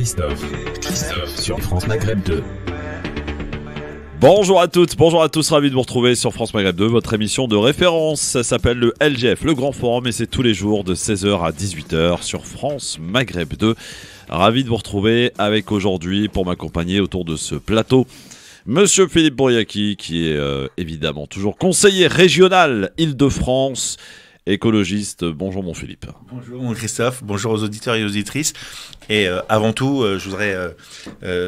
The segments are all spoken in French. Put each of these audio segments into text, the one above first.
Christophe sur France Maghreb 2. Bonjour à toutes, bonjour à tous, ravi de vous retrouver sur France Maghreb 2, votre émission de référence. Ça s'appelle le LGF, le Grand Forum, et c'est tous les jours de 16h à 18h sur France Maghreb 2. Ravi de vous retrouver avec aujourd'hui, pour m'accompagner autour de ce plateau, Monsieur Philippe Bouriaki, qui est évidemment toujours conseiller régional Île-de-France, écologiste. Bonjour mon Philippe. Bonjour mon Christophe, bonjour aux auditeurs et aux auditrices. Et avant tout, je voudrais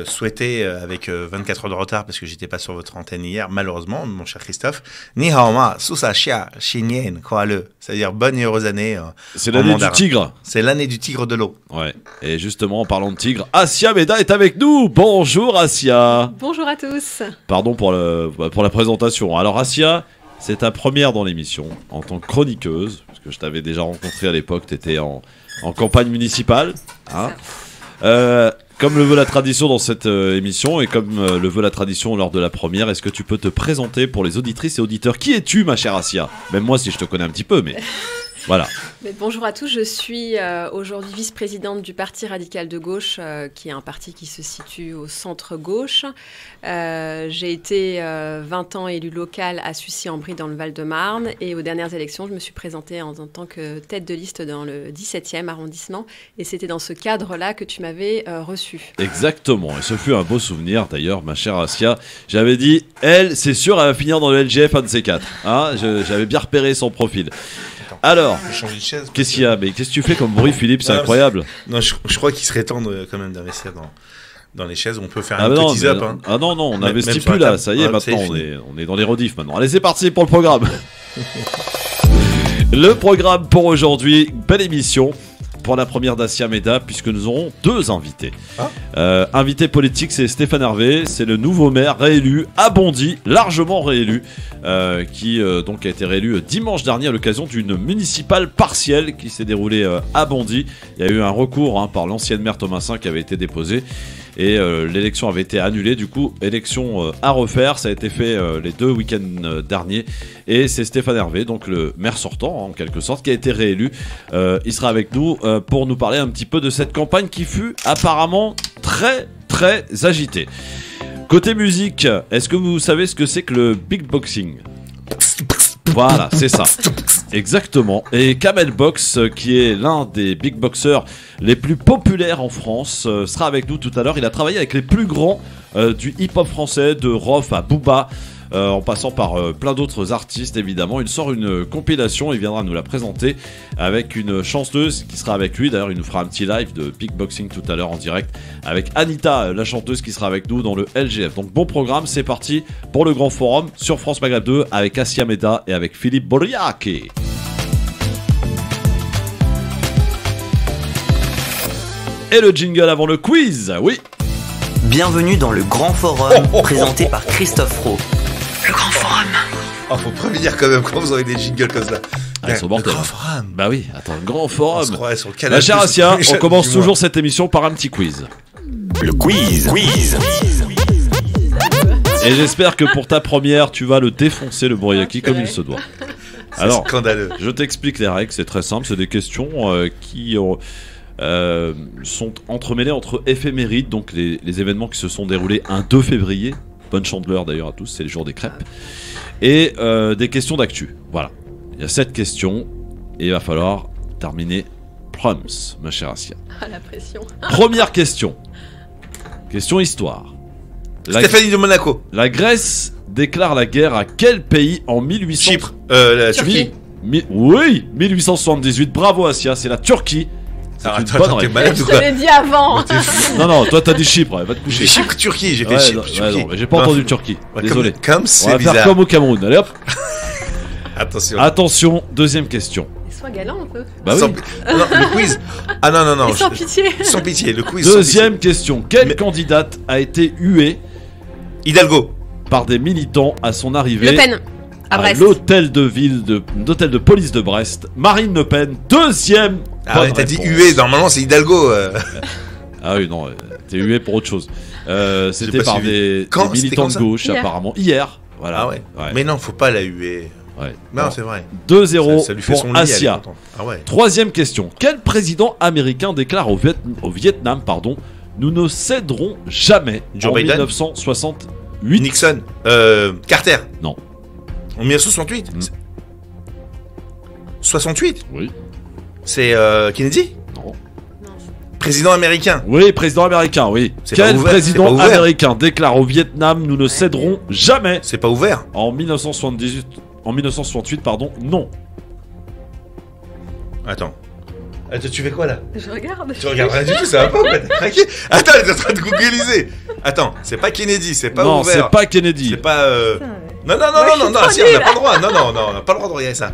souhaiter, avec 24 heures de retard, parce que j'étais pas sur votre antenne hier, malheureusement, mon cher Christophe, Ni hao ma, susa xia, xinien, koale, c'est-à-dire bonne et heureuse année. C'est l'année du tigre. C'est l'année du tigre de l'eau. Ouais. Et justement, en parlant de tigre, Assia Meda est avec nous. Bonjour Assia. Bonjour à tous. Pardon pour la présentation. Alors Assia, c'est ta première dans l'émission en tant que chroniqueuse, parce que je t'avais déjà rencontré à l'époque, tu étais en campagne municipale. Hein. Comme le veut la tradition dans cette émission, et comme le veut la tradition lors de la première, est-ce que tu peux te présenter pour les auditrices et auditeurs? Qui es-tu, ma chère Assia? Même moi, si je te connais un petit peu, mais voilà. Bonjour à tous, je suis aujourd'hui vice-présidente du Parti radical de gauche, qui est un parti qui se situe au centre-gauche. J'ai été 20 ans élue locale à Sucy-en-Brie dans le Val-de-Marne, et aux dernières élections, je me suis présentée en tant que tête de liste dans le 17e arrondissement, et c'était dans ce cadre-là que tu m'avais reçu. Exactement, et ce fut un beau souvenir d'ailleurs, ma chère Assia. J'avais dit, elle, c'est sûr, elle va finir dans le LGF, un de ces quatre. Hein, j'avais bien repéré son profil. Alors, qu'est-ce qu'il y a? Mais qu'est-ce que tu fais comme bruit, Philippe? C'est incroyable. Non, je crois qu'il serait temps quand même d'investir dans les chaises. On peut faire un petit up. Hein. Ah non, on n'investit plus là. Ça y est, maintenant, on est dans les rediffs maintenant. Allez, c'est parti pour le programme. Le programme pour aujourd'hui, belle émission. Pour la première d'Assia Meda, puisque nous aurons deux invités. Invité politique, c'est Stéphane Hervé, c'est le nouveau maire réélu à Bondy, largement réélu, qui donc a été réélu dimanche dernier à l'occasion d'une municipale partielle qui s'est déroulée à Bondy. Il y a eu un recours par l'ancienne maire Thomasin qui avait été déposé. Et l'élection avait été annulée, du coup, élection à refaire. Ça a été fait les deux week-ends derniers. Et c'est Stéphane Hervé, donc le maire sortant, en quelque sorte, qui a été réélu. Il sera avec nous pour nous parler un petit peu de cette campagne qui fut apparemment très, très agitée. Côté musique, est-ce que vous savez ce que c'est que le big boxing? Voilà, c'est ça. Exactement. Et Kamel Box, qui est l'un des big boxers les plus populaires en France, sera avec nous tout à l'heure. Il a travaillé avec les plus grands du hip-hop français, de Rof à Booba, en passant par plein d'autres artistes évidemment. Il sort une compilation, il viendra nous la présenter avec une chanteuse qui sera avec lui. D'ailleurs, il nous fera un petit live de big boxing tout à l'heure en direct avec Anita, la chanteuse, qui sera avec nous dans le LGF. Donc bon programme, c'est parti pour le Grand Forum sur France Maghreb 2 avec Assia Meda et avec Philippe Bouriaki. Et le jingle avant le quiz, oui. Bienvenue dans le Grand Forum, présenté par Christophe Rowe. Le Grand Forum. Oh, faut prévenir quand même quand vous aurez des jingles comme ça. Ils sont mortels. Le Grand Forum. Bah oui, attends, le Grand Forum. On se croirait sur le canal. Ma chère Assia, on commence toujours cette émission par un petit quiz. Le quiz. Et j'espère que pour ta première, tu vas le défoncer, le Bouriaki, comme il se doit. Alors, scandaleux. Je t'explique les règles, c'est très simple, c'est des questions qui sont entremêlées entre éphémérides, donc les événements qui se sont déroulés un 2 février, bonne chandeleur d'ailleurs à tous, c'est le jour des crêpes, et des questions d'actu. Voilà, il y a 7 questions, et il va falloir terminer proms, ma chère Assia. Ah, la pression. Première question, question histoire. Stéphanie de Monaco. La Grèce déclare la guerre à quel pays en 1800... Chypre. La Turquie. Oui, 1878. Bravo Assia, c'est la Turquie. C'est une bonne t'es réponse. malade ou Je quoi? te l'ai dit avant. Non, toi t'as dit Chypre, va te coucher. Chypre, Turquie, j'ai fait Chypre, Turquie. non, mais j'ai pas entendu Turquie. Désolé. Comme On c'est va bizarre. faire comme au Cameroun. Allez hop. Attention. Deuxième question. Sois galant un peu. Bah Non, oui. le quiz. Ah non. Et sans pitié. Sans pitié, le quiz. Deuxième question. Quelle candidate a été huée Hidalgo. par des militants à son arrivée Le Pen. À Brest. l'hôtel de police de Brest? Marine Le Pen. Deuxième. Ah ouais, t'as dit hué, normalement c'est Hidalgo. Ah oui, non, t'es hué pour autre chose. C'était pas par suivi. des militants de gauche, Hier. apparemment. Hier. Voilà. Ah ouais. Mais non, faut pas la huer. Ouais. Non, Bon. c'est vrai. 2-0 Ça lui fait son pour lit, elle est Assia. contente. Ah ouais. Troisième question. Quel président américain déclare au Vietnam nous ne céderons jamais Joe en Biden 1968. Nixon. Carter. Non. En 1968 Mm. 68 Oui. C'est Kennedy Non. Président américain. Oui, président américain, oui. C'est pas Quel ouvert, président c'est pas ouvert. américain déclare au Vietnam nous ne céderons jamais C'est pas ouvert. en 1968, pardon, non. Attends. Attends, tu fais quoi là? Je regarde. Tu regardes rien du tout, ça va pas en fait. Craqué. Attends, elle est en train de googliser. Attends, c'est pas Kennedy, c'est pas Non, ouvert. c'est pas Kennedy. C'est pas. Putain, ouais. Non, non, non, Moi, je non, suis non, trop si, on n'a nulle. pas le droit. Non, non, non, on n'a pas le droit de regarder ça.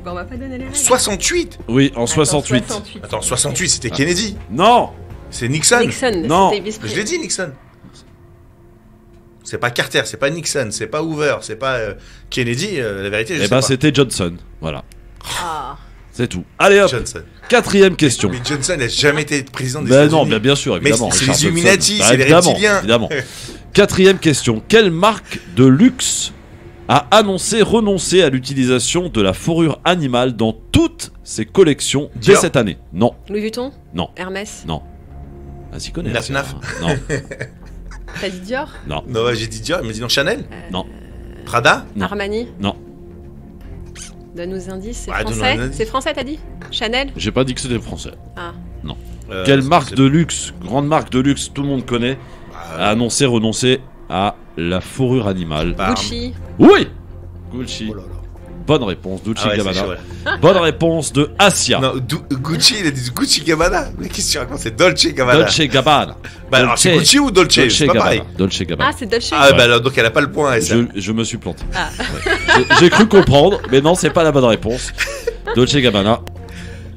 Bon, on va pas donner les règles. 68 Oui, en Attends, 68. 68. Attends, 68, c'était Kennedy. Non. C'est Nixon. Nixon, Non. c'était Je l'ai vice-président. dit, Nixon. C'est pas Carter, c'est pas Nixon, c'est pas Hoover, c'est pas Kennedy, la vérité, je Eh sais ben, pas. c'était Johnson. Voilà. Ah. C'est tout. Allez hop, Johnson. quatrième question. Mais Johnson n'a jamais été président des Ben États-Unis. non, bien sûr, évidemment. c'est Richard les Johnson. Illuminati, Bah, c'est les évidemment, reptiliens. évidemment. Quatrième question. Quelle marque de luxe a annoncé renoncer à l'utilisation de la fourrure animale dans toutes ses collections dès Dior. cette année? Non. Louis Vuitton. Non. Hermès. Non. Ah, s'y connaît. Naf c'est Naf. un- Non. T'as dit Dior. Non. Non, ouais, j'ai dit Dior, il m'a dit non, Chanel. Non. Prada. Non. Armani. Non. Donne-nous des indices. C'est Ouais, donne-nous français. un indice. C'est français, t'as dit. Chanel. J'ai pas dit que c'était français. Ah. Quelle c'est- marque c'est- de luxe, grande marque de luxe, tout le monde connaît, a annoncé renoncer à la fourrure animale? Bah, Gucci. Oui. Gucci. Oh là là. Bonne réponse, Dolce Ah ouais, c'est Gabbana. chaud, là. Bonne réponse de Asia. Non, Gucci, il a dit Gucci Gabbana. Mais qu'est-ce que tu racontes? C'est Dolce Gabbana. Dolce Gabbana. Bah alors, c'est Gucci ou Dolce? Dolce C'est pas pareil. Gabbana. Dolce Gabbana. Ah, c'est Dolce. Ah, Ouais. bah alors, donc elle a pas le point, elle. Je me suis planté. Ah. Ouais. J'ai cru comprendre, mais non, c'est pas la bonne réponse. Dolce Gabbana.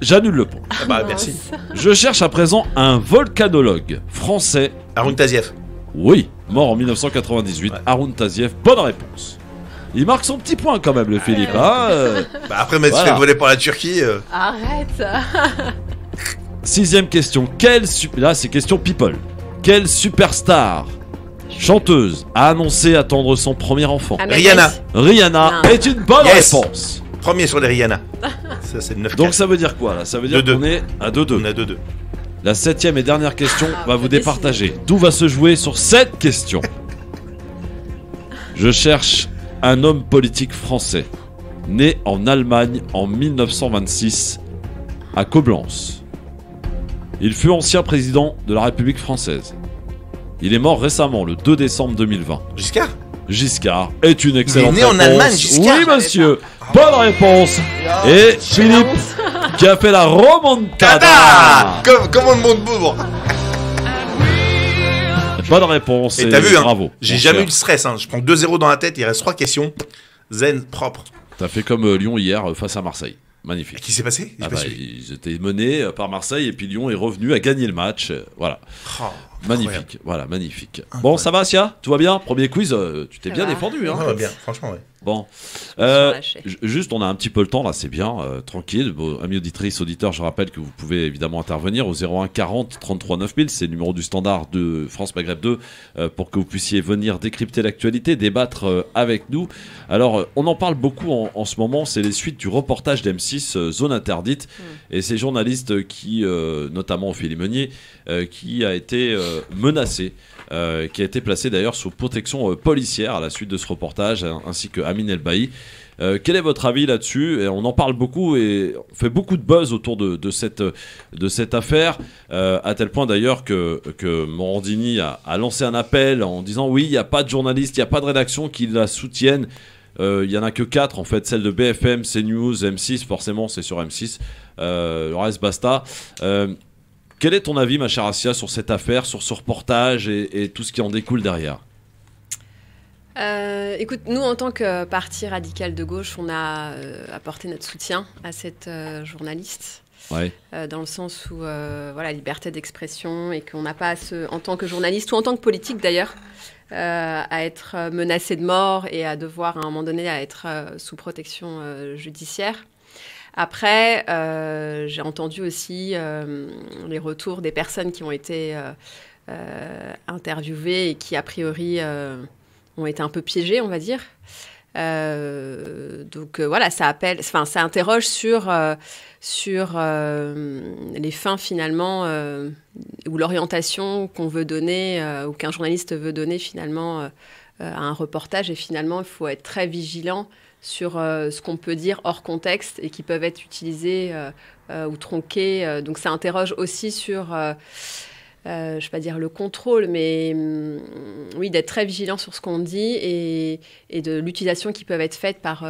J'annule le point. Ah bah, merci. Je cherche à présent un volcanologue français. Arun Taziev. Oui, mort en 1998. Ouais. Arun Taziev. Bonne réponse. Il marque son petit point quand même, le Philippe. Hein, Bah après m'être Voilà. fait voler par la Turquie. Arrête. Sixième question. Là, c'est question people. Quelle superstar, chanteuse, a annoncé attendre son premier enfant? Ahmed Rihanna. Best. Rihanna Non. est une bonne Yes. réponse. Premier sur les Rihanna. Ça, c'est le 9 Donc ça veut dire quoi là? Ça veut dire 2-2. qu'on est à 2-2. On a 2-2. La septième et dernière question Ah, va faut vous décider. départager. D'où va se jouer sur cette question? Je cherche un homme politique français, né en Allemagne en 1926, à Coblence. Il fut ancien président de la République française. Il est mort récemment, le 2 décembre 2020. Giscard. Giscard est une excellente né en réponse. Allemagne, Giscard. Oui, monsieur. Bonne réponse. Et Philippe qui a fait la remontada. Tada. Comme on monte bourre. Bonne réponse. Et t'as vu, hein, bravo. j'ai mon jamais cher. eu de stress. Hein. Je prends 2-0 dans la tête, il reste 3 questions. Zen, propre. T'as fait comme Lyon hier face à Marseille. Magnifique. Qui s'est passé? J'ai Ah pas bah, su. ils étaient menés par Marseille et puis Lyon est revenu à gagner le match. Voilà. Oh, Magnifique. incroyable. Voilà, magnifique. Bon, ça va, Sia? Tout va bien? Premier quiz, tu t'es Ça bien va. défendu. Hein Ouais, bien, franchement, ouais. Bon. Ils sont lâchés. Juste, on a un petit peu le temps là, c'est bien, tranquille. Bon, amis auditrices, auditeurs, je rappelle que vous pouvez évidemment intervenir au 01 40 33 9000, c'est le numéro du standard de France Maghreb 2, pour que vous puissiez venir décrypter l'actualité, débattre avec nous. Alors, on en parle beaucoup en ce moment, c'est les suites du reportage d'M6, Zone Interdite, et ces journalistes qui, notamment Ophélie Meunier, qui a été menacé. Qui a été placé d'ailleurs sous protection policière à la suite de ce reportage, ainsi que Amine Elbaï. Quel est votre avis là-dessus? Et on en parle beaucoup et on fait beaucoup de buzz autour de cette affaire, à tel point d'ailleurs que Morandini a lancé un appel en disant oui, il n'y a pas de journalistes, il n'y a pas de rédaction qui la soutiennent. Il n'y en a que 4 en fait, celle de BFM, CNews, M6, forcément c'est sur M6, le reste basta. Quel est ton avis, ma chère Assia, sur cette affaire, sur ce reportage et tout ce qui en découle derrière? Écoute, nous, en tant que parti radical de gauche, on a apporté notre soutien à cette journaliste. Ouais. Dans le sens où, voilà, liberté d'expression et qu'on n'a pas, en tant que journaliste ou en tant que politique d'ailleurs, à être menacé de mort et à devoir, à un moment donné, à être sous protection judiciaire. Après, j'ai entendu aussi les retours des personnes qui ont été interviewées et qui, a priori, ont été un peu piégées, on va dire. Donc voilà, ça interroge sur les fins finalement ou l'orientation qu'on veut donner ou qu'un journaliste veut donner finalement à un reportage. Et finalement, il faut être très vigilant sur ce qu'on peut dire hors contexte et qui peuvent être utilisés ou tronqués. Donc ça interroge aussi sur, je ne vais pas dire le contrôle, mais oui, d'être très vigilant sur ce qu'on dit et de l'utilisation qui peuvent être faites par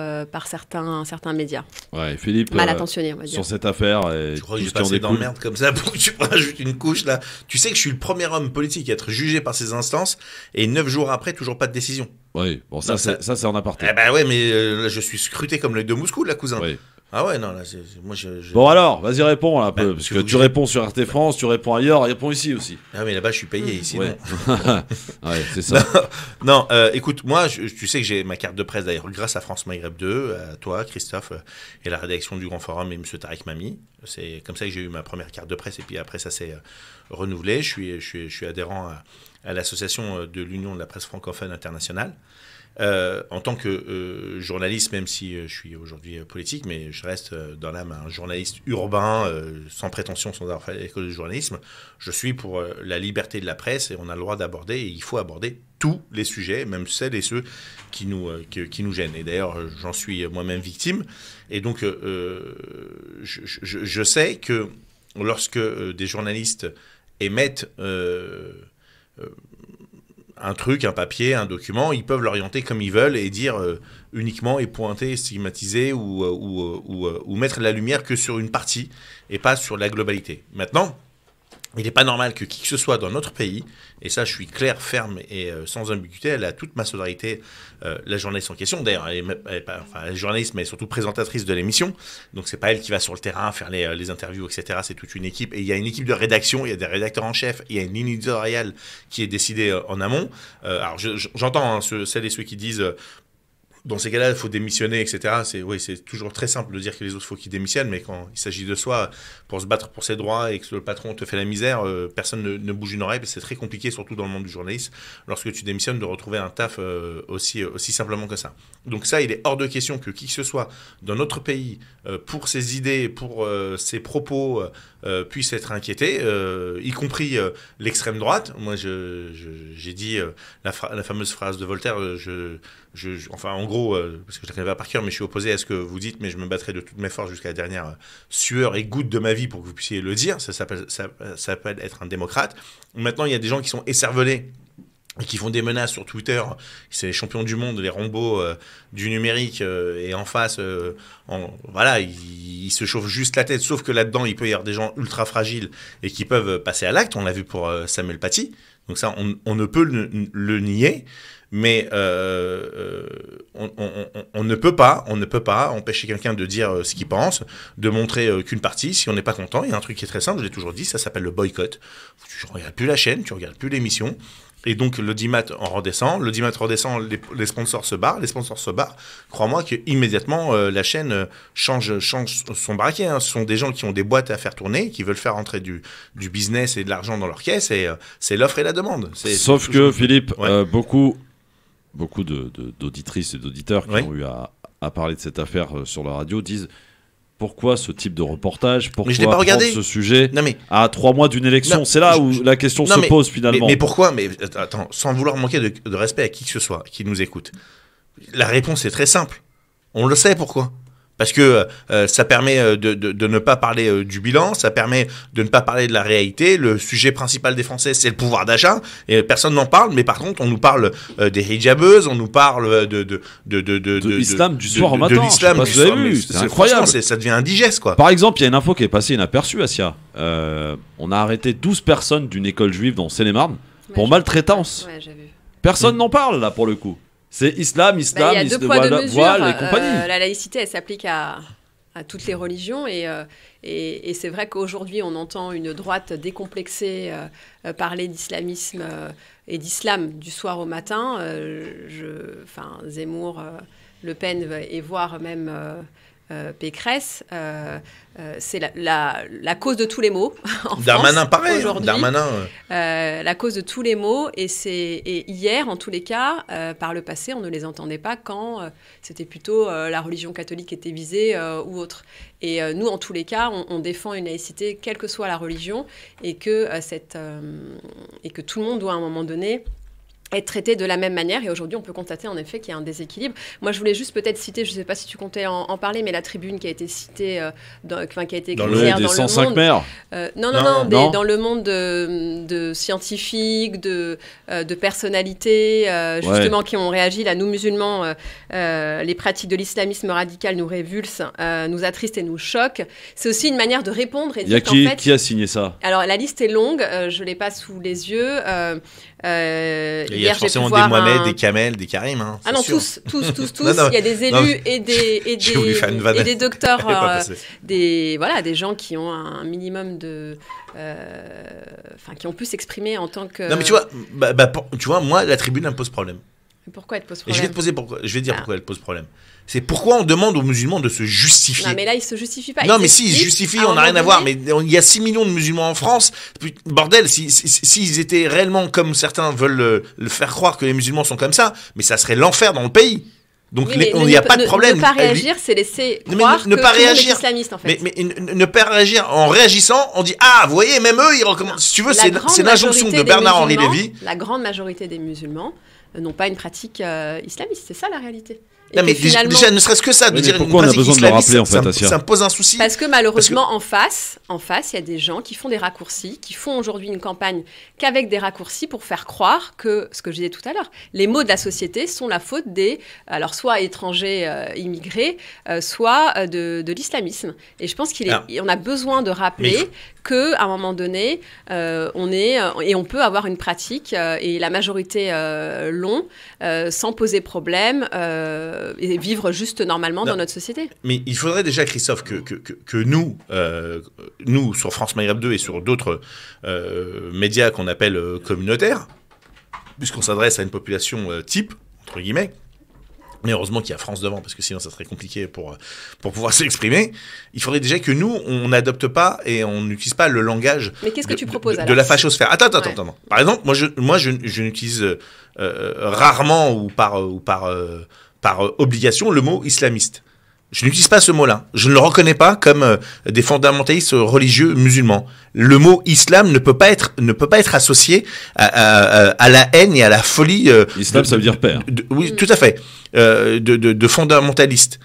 certains médias. Ouais, Philippe, mal intentionnés, on va dire. sur cette affaire. Je crois que j'ai passé d'emmerde comme ça pour que tu rajoutes une couche là. Tu sais que je suis le premier homme politique à être jugé par ces instances et 9 jours après, toujours pas de décision. Oui, bon, ça c'est en aparté. Eh ben ouais, mais là, je suis scruté comme l'œil de Moscou, là, cousin. Oui. Ah ouais, non, là, moi Bon alors, vas-y réponds là un peu, parce que tu je- réponds sur RT France, tu réponds ailleurs, réponds ici aussi. Ah mais là-bas, je suis payé, ici, Ouais. non. Ouais, c'est ça. Non, écoute, moi, tu sais que j'ai ma carte de presse d'ailleurs grâce à France Maghreb 2, à toi, Christophe, et la rédaction du Grand Forum et Monsieur Tariq Mami. C'est comme ça que j'ai eu ma première carte de presse et puis après ça s'est renouvelé. Je suis adhérent à l'association de l'Union de la presse francophone internationale. En tant que journaliste, même si je suis aujourd'hui politique, mais je reste dans l'âme un journaliste urbain, sans prétention, sans avoir fait l'école de journalisme, je suis pour la liberté de la presse et on a le droit d'aborder, et il faut aborder tous les sujets, même celles et ceux qui nous gênent. Et d'ailleurs, j'en suis moi-même victime. Et donc, je sais que lorsque des journalistes émettent un truc, un papier, un document, ils peuvent l'orienter comme ils veulent et dire uniquement et pointer, stigmatiser ou mettre la lumière que sur une partie et pas sur la globalité. Maintenant, il n'est pas normal que qui que ce soit dans notre pays, et ça je suis clair, ferme et sans ambiguïté, elle a toute ma solidarité, la journaliste en question, d'ailleurs elle est journaliste mais surtout présentatrice de l'émission, donc c'est pas elle qui va sur le terrain faire les interviews, etc. C'est toute une équipe, et il y a une équipe de rédaction, il y a des rédacteurs en chef, il y a une ligne éditoriale qui est décidée en amont. Alors j'entends celles et ceux qui disent dans ces cas-là, il faut démissionner, etc. C'est toujours très simple de dire que les autres, il faut qu'ils démissionnent, mais quand il s'agit de soi, pour se battre pour ses droits et que le patron te fait la misère, personne ne bouge une oreille. C'est très compliqué, surtout dans le monde du journalisme, lorsque tu démissionnes, de retrouver un taf aussi simplement que ça. Donc ça, il est hors de question que qui que ce soit dans notre pays, pour ses idées, pour ses propos, puisse être inquiété, y compris l'extrême droite. Moi, j'ai dit la fameuse phrase de Voltaire, enfin, en gros, parce que je ne la connais pas par cœur, mais je suis opposé à ce que vous dites, mais je me battrai de toutes mes forces jusqu'à la dernière sueur et goutte de ma vie pour que vous puissiez le dire. Ça s'appelle être un démocrate. Maintenant, il y a des gens qui sont écervelés et qui font des menaces sur Twitter. C'est les champions du monde, les Rambo du numérique, et en face, voilà, ils se chauffent juste la tête, sauf que là-dedans, il peut y avoir des gens ultra fragiles et qui peuvent passer à l'acte. On l'a vu pour Samuel Paty. Donc ça, on ne peut le nier. Mais on ne peut pas empêcher quelqu'un de dire ce qu'il pense, de montrer qu'une partie. Si on n'est pas content, il y a un truc qui est très simple, je l'ai toujours dit, ça s'appelle le boycott. Tu ne regardes plus la chaîne, tu ne regardes plus l'émission. Et donc l'audimat en redescend, les sponsors se barrent, Crois-moi qu'immédiatement la chaîne change son braquet. Hein. Ce sont des gens qui ont des boîtes à faire tourner, qui veulent faire rentrer du business et de l'argent dans leur caisse, et c'est l'offre et la demande. Sauf que Philippe, ouais. Beaucoup d'auditrices et d'auditeurs qui Oui. ont eu à parler de cette affaire sur la radio disent pourquoi ce type de reportage, pourquoi je l'ai pas prendre regardé. ce sujet Non mais à 3 mois d'une élection. Non, C'est là où la question se pose finalement. Mais pourquoi? Mais attends, sans vouloir manquer de respect à qui que ce soit qui nous écoute, la réponse est très simple. On le sait pourquoi. Parce que ça permet de ne pas parler du bilan, ça permet de ne pas parler de la réalité. Le sujet principal des Français, c'est le pouvoir d'achat, et personne n'en parle. Mais par contre, on nous parle des hijabeuses, on nous parle de l'islam du soir au matin. De l'islam je du sais pas si soir. vous avez vu, Mais c'est incroyable. Ça devient indigeste, quoi. Par exemple, il y a une info qui est passée inaperçue, Asia. On a arrêté 12 personnes d'une école juive dans Seine-et-Marne pour maltraitance. Ouais, j'ai vu. Personne n'en parle là pour le coup. C'est islam, Il y a deux poids, deux mesures. voile et compagnie. La laïcité, elle s'applique à toutes les religions. Et c'est vrai qu'aujourd'hui, on entend une droite décomplexée parler d'islamisme et d'islam du soir au matin. Zemmour, Le Pen et voire même Pécresse, c'est la cause de tous les maux en Darmanin, France, pareil. aujourd'hui. Darmanin. La cause de tous les maux, et hier, en tous les cas, par le passé, on ne les entendait pas quand c'était plutôt la religion catholique était visée ou autre. Et nous, en tous les cas, on défend une laïcité, quelle que soit la religion, et que tout le monde doit, à un moment donné, être traité de la même manière. Et aujourd'hui, on peut constater en effet qu'il y a un déséquilibre. Moi, je voulais juste peut-être citer, je ne sais pas si tu comptais en parler, mais la tribune qui a été citée, qui a été écrite hier dans 105 Le Monde. maires. Non. Dans le monde de scientifiques, de personnalités, justement, qui ont réagi. Là, nous, musulmans, les pratiques de l'islamisme radical nous révulsent, nous attristent et nous choquent. C'est aussi une manière de répondre et de Il y a dire qu'en fait... qui a signé ça? Alors, la liste est longue, je ne l'ai pas sous les yeux. Il y a forcément des Mohamed, des Kamel, des Karim. Hein, non, sûr. tous. Non, il y a des élus et des docteurs, des gens qui ont un minimum de... qui ont pu s'exprimer en tant que... Non, mais tu vois, moi, la tribune, elle me pose problème. Pourquoi elle te pose Et problème? je vais dire pourquoi elle pose problème. C'est pourquoi on demande aux musulmans de se justifier. Non, mais là, ils se justifient pas. Non, mais si, ils se justifient, on n'a rien à voir. Mais il y a 6 millions de musulmans en France. Bordel, s'ils étaient réellement comme certains veulent le faire croire que les musulmans sont comme ça, mais ça serait l'enfer dans le pays. Donc, il n'y a pas de problème. Ne pas réagir, c'est laisser croire que tout le monde est islamiste, en fait. Mais ne pas réagir, en réagissant, on dit « Ah, vous voyez, même eux, ils recommandent. » Si tu veux, c'est l'injonction de Bernard-Henri Lévy. La grande majorité des musulmans n'ont pas une pratique islamiste. C'est ça, la réalité. Non, mais déjà, ne serait-ce que ça, de dire pourquoi on a besoin de le rappeler, en fait, ça me pose un souci. Parce que malheureusement, en face, il y a des gens qui font des raccourcis, qui font aujourd'hui une campagne qu'avec des raccourcis pour faire croire que, ce que je disais tout à l'heure, les maux de la société sont la faute des, alors soit étrangers immigrés, soit de l'islamisme. Et je pense qu'on a besoin de rappeler qu'à un moment donné, on peut avoir une pratique, et la majorité l'ont, sans poser problème, et vivre juste normalement dans notre société. Mais il faudrait déjà, Christophe, que nous, sur France Maghreb 2 et sur d'autres médias qu'on appelle communautaires, puisqu'on s'adresse à une population type, entre guillemets, mais heureusement qu'il y a France devant, parce que sinon ça serait compliqué pour pouvoir s'exprimer. Il faudrait déjà que nous, on n'adopte pas et on n'utilise pas le langage mais qu'est-ce que tu proposes, de la fachosphère. Attends. Par exemple, moi je n'utilise rarement ou par obligation le mot islamiste. Je n'utilise pas ce mot-là. Je ne le reconnais pas comme des fondamentalistes religieux musulmans. Le mot islam ne peut pas être associé à la haine et à la folie. Islam, ça veut dire père. Oui, tout à fait. De fondamentalistes.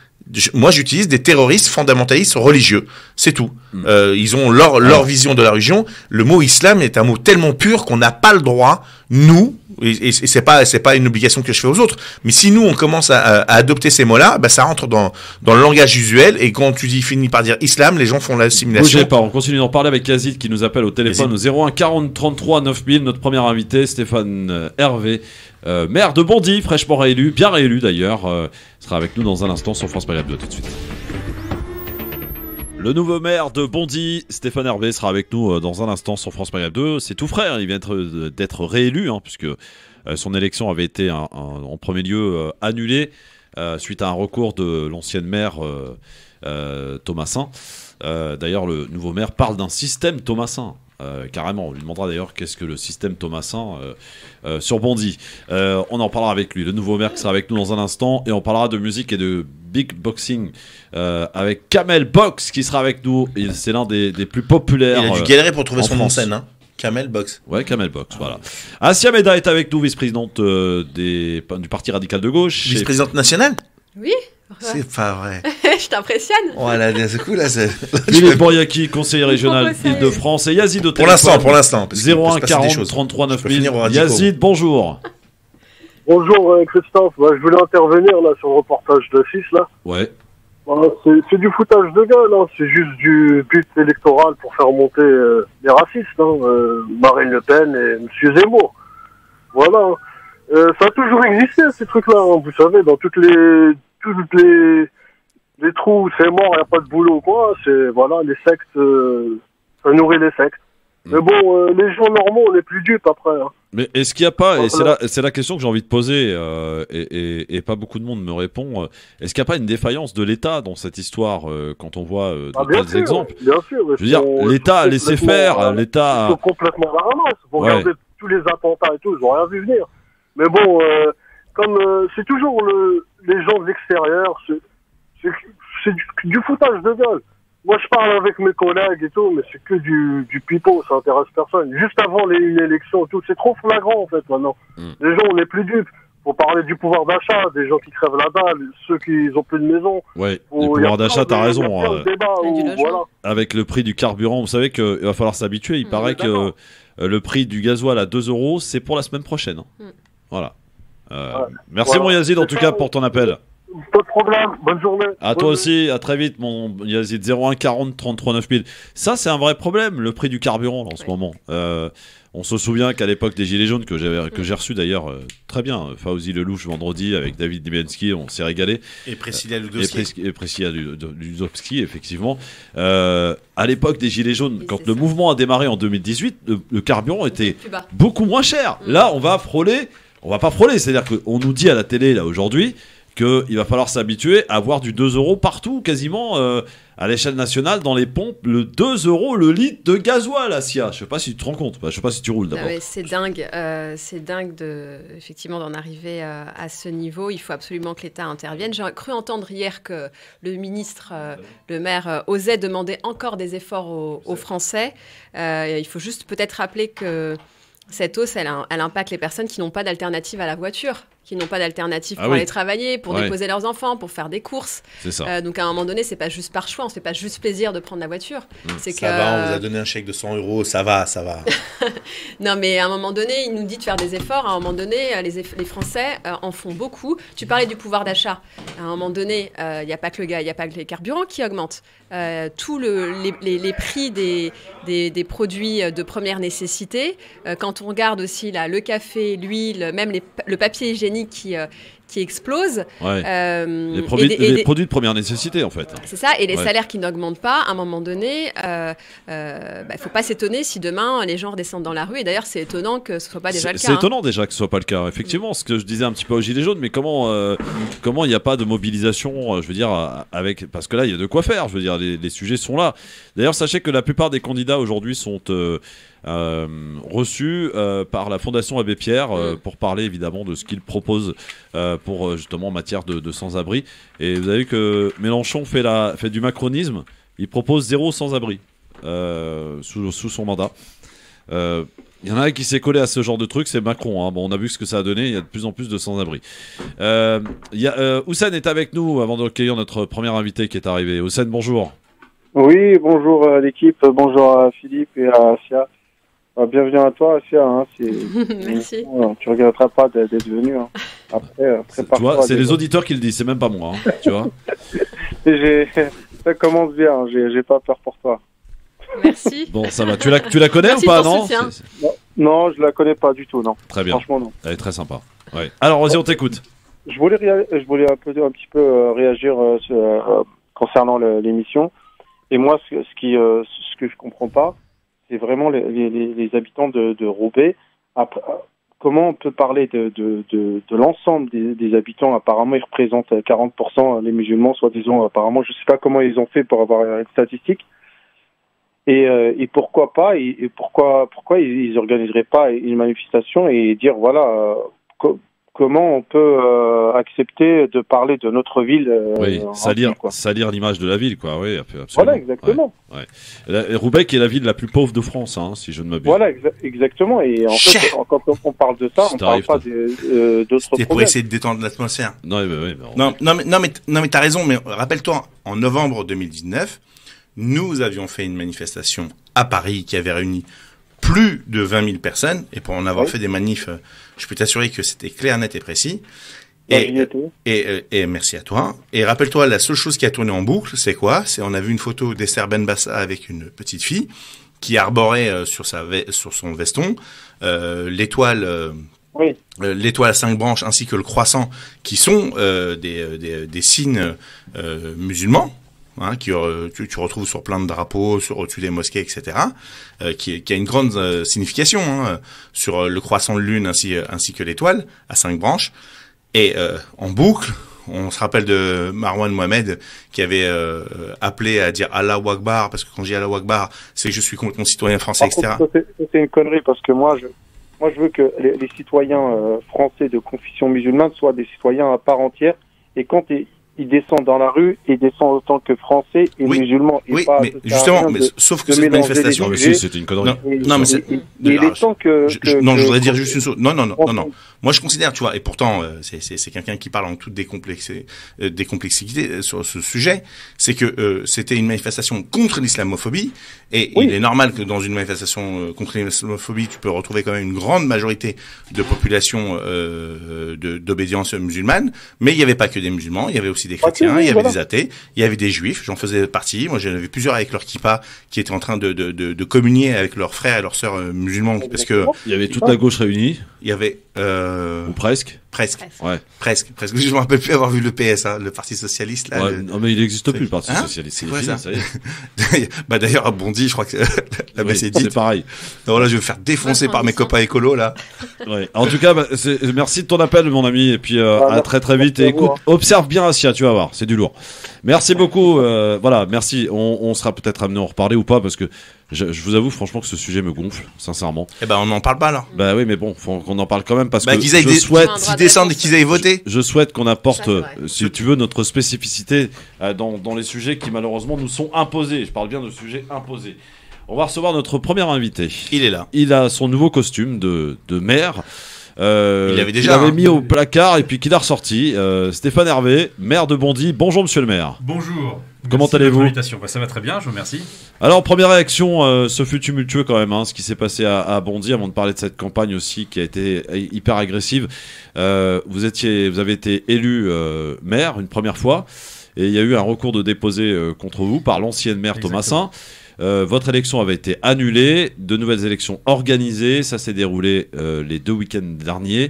Moi, j'utilise des terroristes fondamentalistes religieux. C'est tout. Ils ont leur vision de la religion. Le mot islam est un mot tellement pur qu'on n'a pas le droit, nous, et c'est pas une obligation que je fais aux autres, mais si nous, on commence à adopter ces mots-là, ça rentre dans le langage usuel, et quand tu finis par dire islam, les gens font l'assimilation. Bougez pas, on continue d'en parler avec Yazid qui nous appelle au téléphone au 01 40 33 9000. Notre premier invité, Stéphane Hervé, maire de Bondy, fraîchement réélu, bien réélu d'ailleurs, sera avec nous dans un instant sur France Maghreb 2. Tout de suite. Le nouveau maire de Bondy, Stéphane Hervé, sera avec nous dans un instant sur France Maghreb 2. C'est tout frais, il vient d'être réélu, puisque son élection avait été en premier lieu annulée suite à un recours de l'ancienne maire Thomassin. D'ailleurs, le nouveau maire parle d'un système Thomassin. Carrément, on lui demandera d'ailleurs qu'est-ce que le système Thomassin sur Bondy. On en parlera avec lui, le nouveau maire qui sera avec nous dans un instant, et on parlera de musique et de big boxing avec Kamel Box qui sera avec nous. C'est l'un des plus populaires. Il a dû galérer pour trouver son nom en France. scène. Kamel Box. Ouais, Kamel Box, voilà. Asia Meda est avec nous, vice-présidente du Parti Radical de Gauche. Vice-présidente nationale ? Oui. C'est pas vrai. Je t'impressionne. Voilà, d'un coup, là, c'est... Philippe Bouriaki, conseiller régional d'Île-de-France, et Yazid au pour téléphone. l'instant. 01 40 33 9000. Yazid, bonjour. Bonjour Christophe, je voulais intervenir là sur le reportage de 6 là. Ouais. C'est du foutage de gueule, c'est juste du but électoral pour faire monter les racistes, Marine Le Pen et M. Zemmour. Voilà. Ça a toujours existé ces trucs-là, vous savez, dans toutes les trous, c'est mort, il n'y a pas de boulot quoi. C'est voilà, les sectes, ça nourrit les sectes. Mais bon, les gens normaux, on est plus dupes après. Mais est-ce qu'il n'y a pas, et c'est la question que j'ai envie de poser, et pas beaucoup de monde me répond, est-ce qu'il n'y a pas une défaillance de l'État dans cette histoire quand on voit de tels exemples? Bien sûr. Je veux dire, l'État a laissé faire, l'État... Ils sont complètement à la ramasse. Vous regardez tous les attentats et tout, ils n'ont rien vu venir. Mais bon, comme c'est toujours les gens de l'extérieur, c'est du foutage de gueule. Moi, je parle avec mes collègues et tout, mais c'est que du pipeau, ça intéresse personne. Juste avant une élection et tout, c'est trop flagrant, en fait, maintenant. Les gens, on n'est plus dupes. Faut parler du pouvoir d'achat, des gens qui crèvent la dalle, ceux qui ont plus de maison. Ouais, le pouvoir d'achat, t'as raison. Voilà. Avec le prix du carburant, vous savez qu'il va falloir s'habituer. Il paraît que le prix du gasoil à 2 €, c'est pour la semaine prochaine. Voilà. Merci, mon Yazid, en tout cas, pour ton appel. Pas de problème, bonne journée. À toi aussi, à très vite, mon Yazid. 01 40 33 9000. Ça, c'est un vrai problème, le prix du carburant, là, en ce moment. On se souvient qu'à l'époque des Gilets jaunes, que j'ai reçu d'ailleurs très bien, Fauzi Lelouch vendredi avec David Dibiensky, on s'est régalé. Et Priscilla Ludowski. Et Priscilla Ludowski, effectivement. À l'époque des Gilets jaunes, quand le mouvement a démarré en 2018, le carburant était beaucoup moins cher. Là, on va pas frôler, c'est-à-dire qu'on nous dit à la télé, là, aujourd'hui, qu'il va falloir s'habituer à avoir du 2 € partout, quasiment à l'échelle nationale, dans les pompes, le 2 € le litre de gasoil, Assia. Je sais pas si tu te rends compte, je sais pas si tu roules d'abord. C'est dingue, effectivement d'en arriver à ce niveau. Il faut absolument que l'État intervienne. J'ai cru entendre hier que le ministre, le maire, osait demander encore des efforts aux Français. Il faut juste peut-être rappeler que cette hausse, elle impacte les personnes qui n'ont pas d'alternative à la voiture, qui n'ont pas d'alternative pour aller travailler, pour déposer leurs enfants, pour faire des courses. C'est ça. Donc à un moment donné, c'est pas juste par choix, on se fait pas juste plaisir de prendre la voiture. C'est ça va, on vous a donné un chèque de 100 €, ça va. Non, mais à un moment donné, il nous dit de faire des efforts. À un moment donné, les Français en font beaucoup. Tu parlais du pouvoir d'achat. À un moment donné, il n'y a pas que les carburants qui augmentent. Tous les prix des produits de première nécessité. Quand on regarde aussi là, le café, l'huile, même le papier hygiénique qui explose. Les produits de première nécessité, en fait. C'est ça, et les salaires qui n'augmentent pas, à un moment donné, il faut pas s'étonner si demain les gens redescendent dans la rue. Et d'ailleurs, c'est étonnant que ce soit pas déjà le cas. C'est étonnant déjà que ce soit pas le cas. Effectivement, ce que je disais un petit peu aux Gilets jaunes, mais comment il n'y a pas de mobilisation, je veux dire, parce que là, il y a de quoi faire. Je veux dire, les sujets sont là. D'ailleurs, sachez que la plupart des candidats aujourd'hui sont reçus par la Fondation Abbé Pierre pour parler évidemment de ce qu'ils proposent pour justement en matière de sans-abri. Et vous avez vu que Mélenchon fait du macronisme. Il propose 0 sans-abri sous son mandat. Il y en a un qui s'est collé à ce genre de truc, c'est Macron. Bon, on a vu ce que ça a donné, il y a de plus en plus de sans-abri. Houssen est avec nous avant d'accueillir notre premier invité qui est arrivé. Houssen, bonjour. Oui, bonjour à l'équipe, bonjour à Philippe et à Assia. Bienvenue à toi, Assia. Merci. Tu ne regretteras pas d'être venu. Après, tu vois, c'est les auditeurs qui le disent, c'est même pas moi. Tu vois. Ça commence bien, j'ai pas peur pour toi. Merci. Bon, ça va. Tu la connais Merci ou pas, non Non, je la connais pas du tout, non. Très bien. Franchement, non. Elle est très sympa. Ouais. Alors, vas-y, on t'écoute. Je voulais un petit peu réagir concernant l'émission. Et moi, ce que je comprends pas, c'est vraiment les habitants de Roubaix. Après, comment on peut parler de l'ensemble des habitants? Apparemment, ils représentent 40% les musulmans, soi-disant. Apparemment, je sais pas comment ils ont fait pour avoir une statistique. Et pourquoi pas? Et pourquoi ils organiseraient pas une manifestation et dire voilà comment on peut accepter de parler de notre ville? Salir l'image de la ville, quoi. Oui, absolument. Voilà, exactement. Ouais. Roubaix qui est la ville la plus pauvre de France, si je ne m'abuse. Voilà, exactement. Et en fait, quand on parle de ça, on ne parle pas d'autres problèmes. C'était pour essayer de détendre l'atmosphère. Non, mais t'as raison. Mais rappelle-toi, en novembre 2019, nous avions fait une manifestation à Paris qui avait réuni plus de 20 000 personnes, et pour en avoir fait des manifs, je peux t'assurer que c'était clair, net et précis. Et merci à toi. Et rappelle-toi, la seule chose qui a tourné en boucle, c'est quoi? On a vu une photo d'Esther Benbassa avec une petite fille qui arborait sur son veston l'étoile à 5 branches ainsi que le croissant, qui sont des signes musulmans. hein, que tu retrouves sur plein de drapeaux, au-dessus des mosquées, etc., qui a une grande signification, hein, sur le croissant de lune ainsi que l'étoile, à 5 branches. Et en boucle, on se rappelle de Marwan Mohamed qui avait appelé à dire Allahu Akbar, parce que quand je dis Allahu Akbar, c'est que je suis complètement citoyen français, etc. C'est une connerie, parce que moi je veux que les citoyens français de confession musulmane soient des citoyens à part entière, et quand ils descendent dans la rue, ils descendent autant que français et musulmans. Oui, mais justement, sauf que cette manifestation, c'était une connerie. Non, mais c'est... Il est temps que... Non, je voudrais dire juste une chose. Non. Moi, je considère, tu vois, et pourtant, c'est quelqu'un qui parle en toute décomplexité sur ce sujet, c'est que c'était une manifestation contre l'islamophobie, et il est normal que dans une manifestation contre l'islamophobie, tu peux retrouver quand même une grande majorité de population d'obédience musulmane, mais il n'y avait pas que des musulmans, il y avait aussi des chrétiens, il y avait des athées, il y avait des juifs, j'en faisais partie, moi j'en avais plusieurs avec leur kippa qui étaient en train de communier avec leurs frères et leurs sœurs musulmans, parce que... Il y avait toute la gauche réunie. Il y avait... Ou presque. Ouais. Presque. Je me rappelle plus avoir vu le PS, hein, le Parti Socialiste, là. Ouais, non, mais il n'existe plus, le Parti Socialiste. C'est quoi, ça y est. Bah, d'ailleurs, à Bondy, je crois que là-bas, c'est pareil. Donc là, je vais me faire défoncer par mes copains écolos, là. Ouais. En tout cas, merci de ton appel, mon ami, et puis, à très très vite. Et écoute, observe bien Assia, tu vas voir, c'est du lourd. Merci beaucoup, voilà, merci. On sera peut-être amené à en reparler ou pas, parce que je vous avoue franchement que ce sujet me gonfle, sincèrement. Eh ben, on n'en parle pas, là. Bah oui, mais bon, faut qu'on en parle quand même, parce que je souhaite, s'ils descendent et qu'ils aient voté. Je souhaite qu'on apporte, si tu veux, notre spécificité dans les sujets qui malheureusement nous sont imposés. Je parle bien de sujets imposés. On va recevoir notre premier invité. Il est là. Il a son nouveau costume de maire. Il l'avait déjà. Il l'avait mis au placard et puis qu'il a ressorti. Stéphane Hervé, maire de Bondy. Bonjour monsieur le maire. Bonjour. Comment allez-vous ? Ça va très bien, je vous remercie. Alors, première réaction, ce fut tumultueux quand même, hein, ce qui s'est passé à Bondy, avant de parler de cette campagne aussi qui a été hyper agressive. Vous avez été élu maire une première fois, et il y a eu un recours de déposé contre vous par l'ancienne maire Thomasin. Votre élection avait été annulée, de nouvelles élections organisées, ça s'est déroulé les 2 week-ends derniers,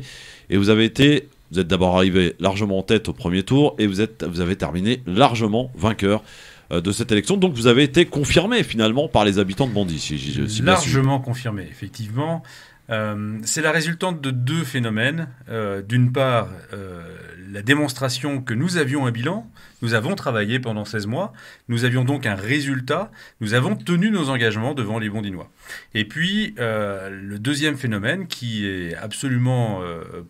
et vous êtes d'abord arrivé largement en tête au premier tour, et vous avez terminé largement vainqueur de cette élection. Donc vous avez été confirmé finalement par les habitants de Bondy. Largement confirmé, effectivement. C'est la résultante de 2 phénomènes. D'une part, la démonstration que nous avions un bilan. Nous avons travaillé pendant 16 mois. Nous avions donc un résultat. Nous avons tenu nos engagements devant les Bondinois. Et puis, le deuxième phénomène, qui est absolument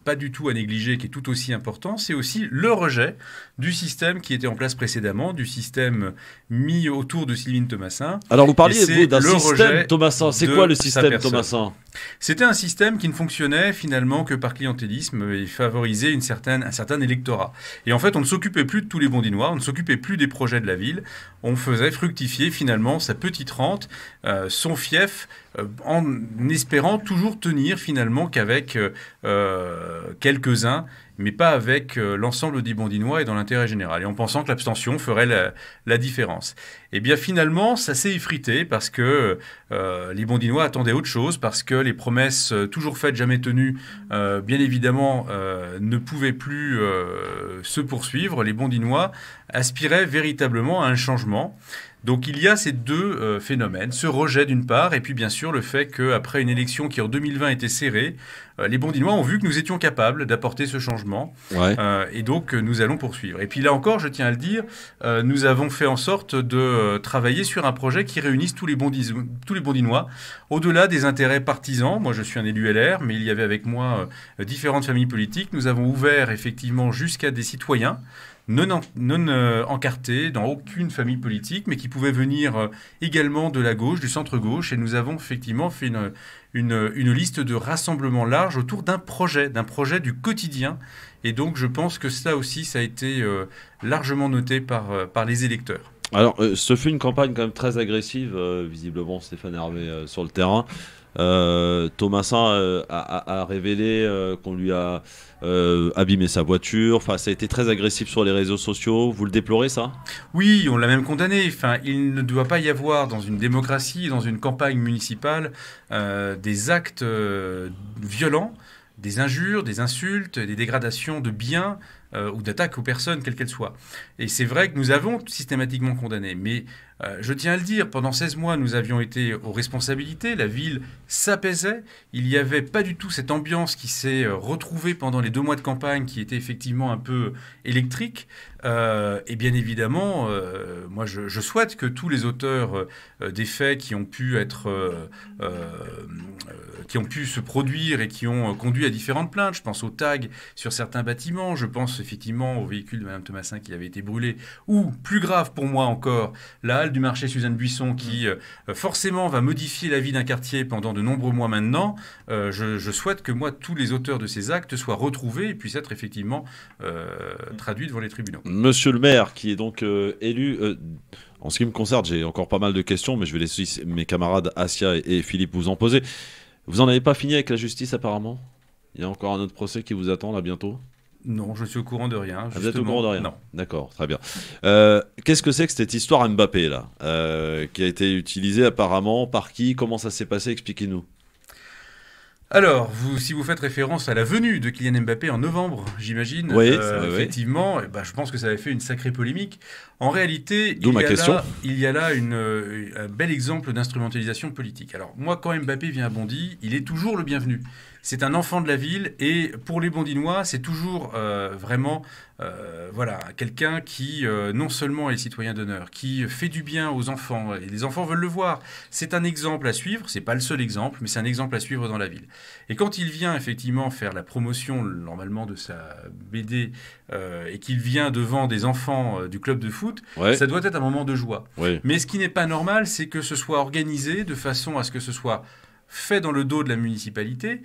pas du tout à négliger, qui est tout aussi important, c'est aussi le rejet du système qui était en place précédemment, du système mis autour de Sylvine Thomasin. Alors, vous parliez, vous, d'un système Thomasin. C'est quoi le système Thomasin ? C'était un système qui ne fonctionnait finalement que par clientélisme et favorisait un certain électorat. Et en fait, on ne s'occupait plus de tous les Bondinois, on ne s'occupait plus des projets de la ville, on faisait fructifier finalement sa petite rente, son fief, en espérant toujours tenir finalement qu'avec quelques-uns, mais pas avec l'ensemble des Bondinois et dans l'intérêt général, et en pensant que l'abstention ferait la différence. Et bien finalement, ça s'est effrité parce que les Bondinois attendaient autre chose, parce que les promesses toujours faites, jamais tenues, bien évidemment, ne pouvaient plus se poursuivre. Les Bondinois aspiraient véritablement à un changement. Donc il y a ces 2 phénomènes, ce rejet d'une part, et puis bien sûr le fait qu'après une élection qui en 2020 était serrée, les Bondinois ont vu que nous étions capables d'apporter ce changement, et donc nous allons poursuivre. Et puis là encore, je tiens à le dire, nous avons fait en sorte de travailler sur un projet qui réunisse tous les Bondinois, au-delà des intérêts partisans. Moi je suis un élu LR, mais il y avait avec moi différentes familles politiques. Nous avons ouvert effectivement jusqu'à des citoyens, non encartés dans aucune famille politique, mais qui pouvaient venir également de la gauche, du centre-gauche. Et nous avons effectivement fait une liste de rassemblements larges autour d'un projet du quotidien. Et donc je pense que ça aussi, ça a été largement noté par les électeurs. Alors, ce fut une campagne quand même très agressive, visiblement, Stéphane Hervé, sur le terrain. Thomasin a révélé qu'on lui a abîmé sa voiture. Enfin, ça a été très agressif sur les réseaux sociaux. Vous le déplorez, ça ? Oui, on l'a même condamné. Enfin, il ne doit pas y avoir dans une démocratie, dans une campagne municipale, des actes violents, des injures, des insultes, des dégradations de biens ou d'attaque aux personnes, quelles qu'elles soient. Et c'est vrai que nous avons systématiquement condamné. Mais je tiens à le dire, pendant 16 mois, nous avions été aux responsabilités. La ville s'apaisait. Il n'y avait pas du tout cette ambiance qui s'est retrouvée pendant les 2 mois de campagne, qui était effectivement un peu électrique. Et bien évidemment, moi, je souhaite que tous les auteurs des faits qui ont pu se produire et qui ont conduit à différentes plaintes, je pense aux tags sur certains bâtiments, je pense effectivement au véhicule de Mme Thomasin qui avait été brûlé, ou plus grave pour moi encore, la halle du marché Suzanne Buisson qui forcément va modifier la vie d'un quartier pendant de nombreux mois maintenant. Je souhaite que moi, tous les auteurs de ces actes soient retrouvés et puissent être effectivement traduits devant les tribunaux. Monsieur le maire, qui est donc élu... en ce qui me concerne, j'ai encore pas mal de questions, mais je vais laisser mes camarades Assia et Philippe vous en poser. Vous n'en avez pas fini avec la justice apparemment? Il y a encore un autre procès qui vous attend là bientôt? Non, je suis au courant de rien. Vous êtes au courant de rien? Non. D'accord, très bien. Qu'est-ce que c'est que cette histoire Mbappé là, qui a été utilisée apparemment par qui? Comment ça s'est passé? Expliquez-nous. Alors, si vous faites référence à la venue de Kylian Mbappé en novembre, j'imagine, oui, effectivement, je pense que ça avait fait une sacrée polémique. En réalité, il y a là un bel exemple d'instrumentalisation politique. Alors, moi, quand Mbappé vient à Bondy, il est toujours le bienvenu. C'est un enfant de la ville et pour les Bondinois, c'est toujours vraiment quelqu'un qui non seulement est citoyen d'honneur, qui fait du bien aux enfants et les enfants veulent le voir. C'est un exemple à suivre, c'est pas le seul exemple, mais c'est un exemple à suivre dans la ville. Et quand il vient effectivement faire la promotion normalement de sa BD et qu'il vient devant des enfants du club de foot, ça doit être un moment de joie. Mais ce qui n'est pas normal, c'est que ce soit organisé de façon à ce que ce soit fait dans le dos de la municipalité,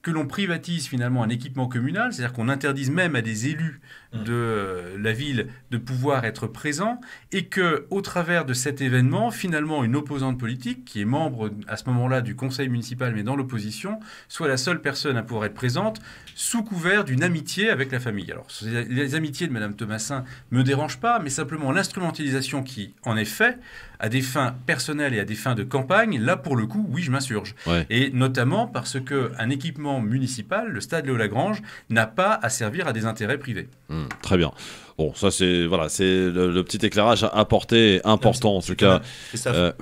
que l'on privatise finalement un équipement communal, c'est-à-dire qu'on interdise même à des élus de la ville de pouvoir être présents, et que, au travers de cet événement, finalement, une opposante politique, qui est membre à ce moment-là du conseil municipal, mais dans l'opposition, soit la seule personne à pouvoir être présente, sous couvert d'une amitié avec la famille. Alors, les amitiés de Mme Thomasin ne me dérangent pas, mais simplement l'instrumentalisation qui en est faite, à des fins personnelles et à des fins de campagne, là, pour le coup, oui, je m'insurge. Et notamment parce qu'un équipement municipal, le stade Léo-Lagrange, n'a pas à servir à des intérêts privés. Très bien. Bon, ça c'est le petit éclairage apporté important en tout cas.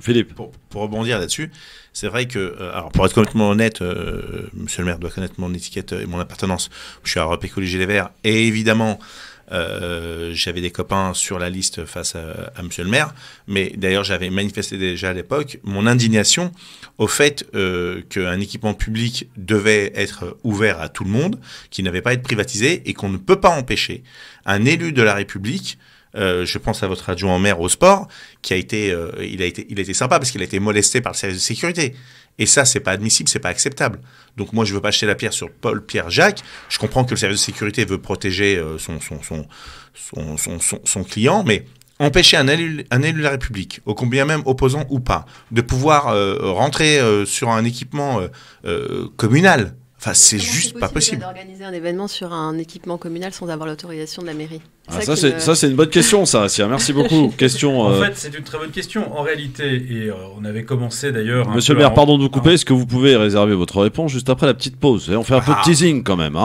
Philippe. Pour rebondir là-dessus, c'est vrai que, alors pour être complètement honnête, monsieur le maire doit connaître mon étiquette et mon appartenance. Je suis à Europe Écologie Les Verts et évidemment, j'avais des copains sur la liste face à monsieur le maire, mais d'ailleurs j'avais manifesté déjà à l'époque mon indignation au fait qu'un équipement public devait être ouvert à tout le monde, qu'il n'avait pas à être privatisé et qu'on ne peut pas empêcher un élu de la République, je pense à votre adjoint au maire au sport, qui a été, il a été sympa parce qu'il a été molesté par le service de sécurité. Et ça, c'est pas admissible, c'est pas acceptable. Donc moi, je veux pas jeter la pierre sur Paul, Pierre, Jacques. Je comprends que le service de sécurité veut protéger son client, mais empêcher un élu de la République, ô combien même opposant ou pas, de pouvoir rentrer sur un équipement communal. Enfin, c'est juste pas possible. D'organiser un événement sur un équipement communal sans avoir l'autorisation de la mairie. Ça, c'est une bonne question, ça, Assia. Merci beaucoup. Question. En fait, c'est une très bonne question. En réalité, et on avait commencé d'ailleurs. Monsieur le maire, pardon de vous couper. Est-ce que vous pouvez réserver votre réponse juste après la petite pause? On fait un peu de teasing quand même.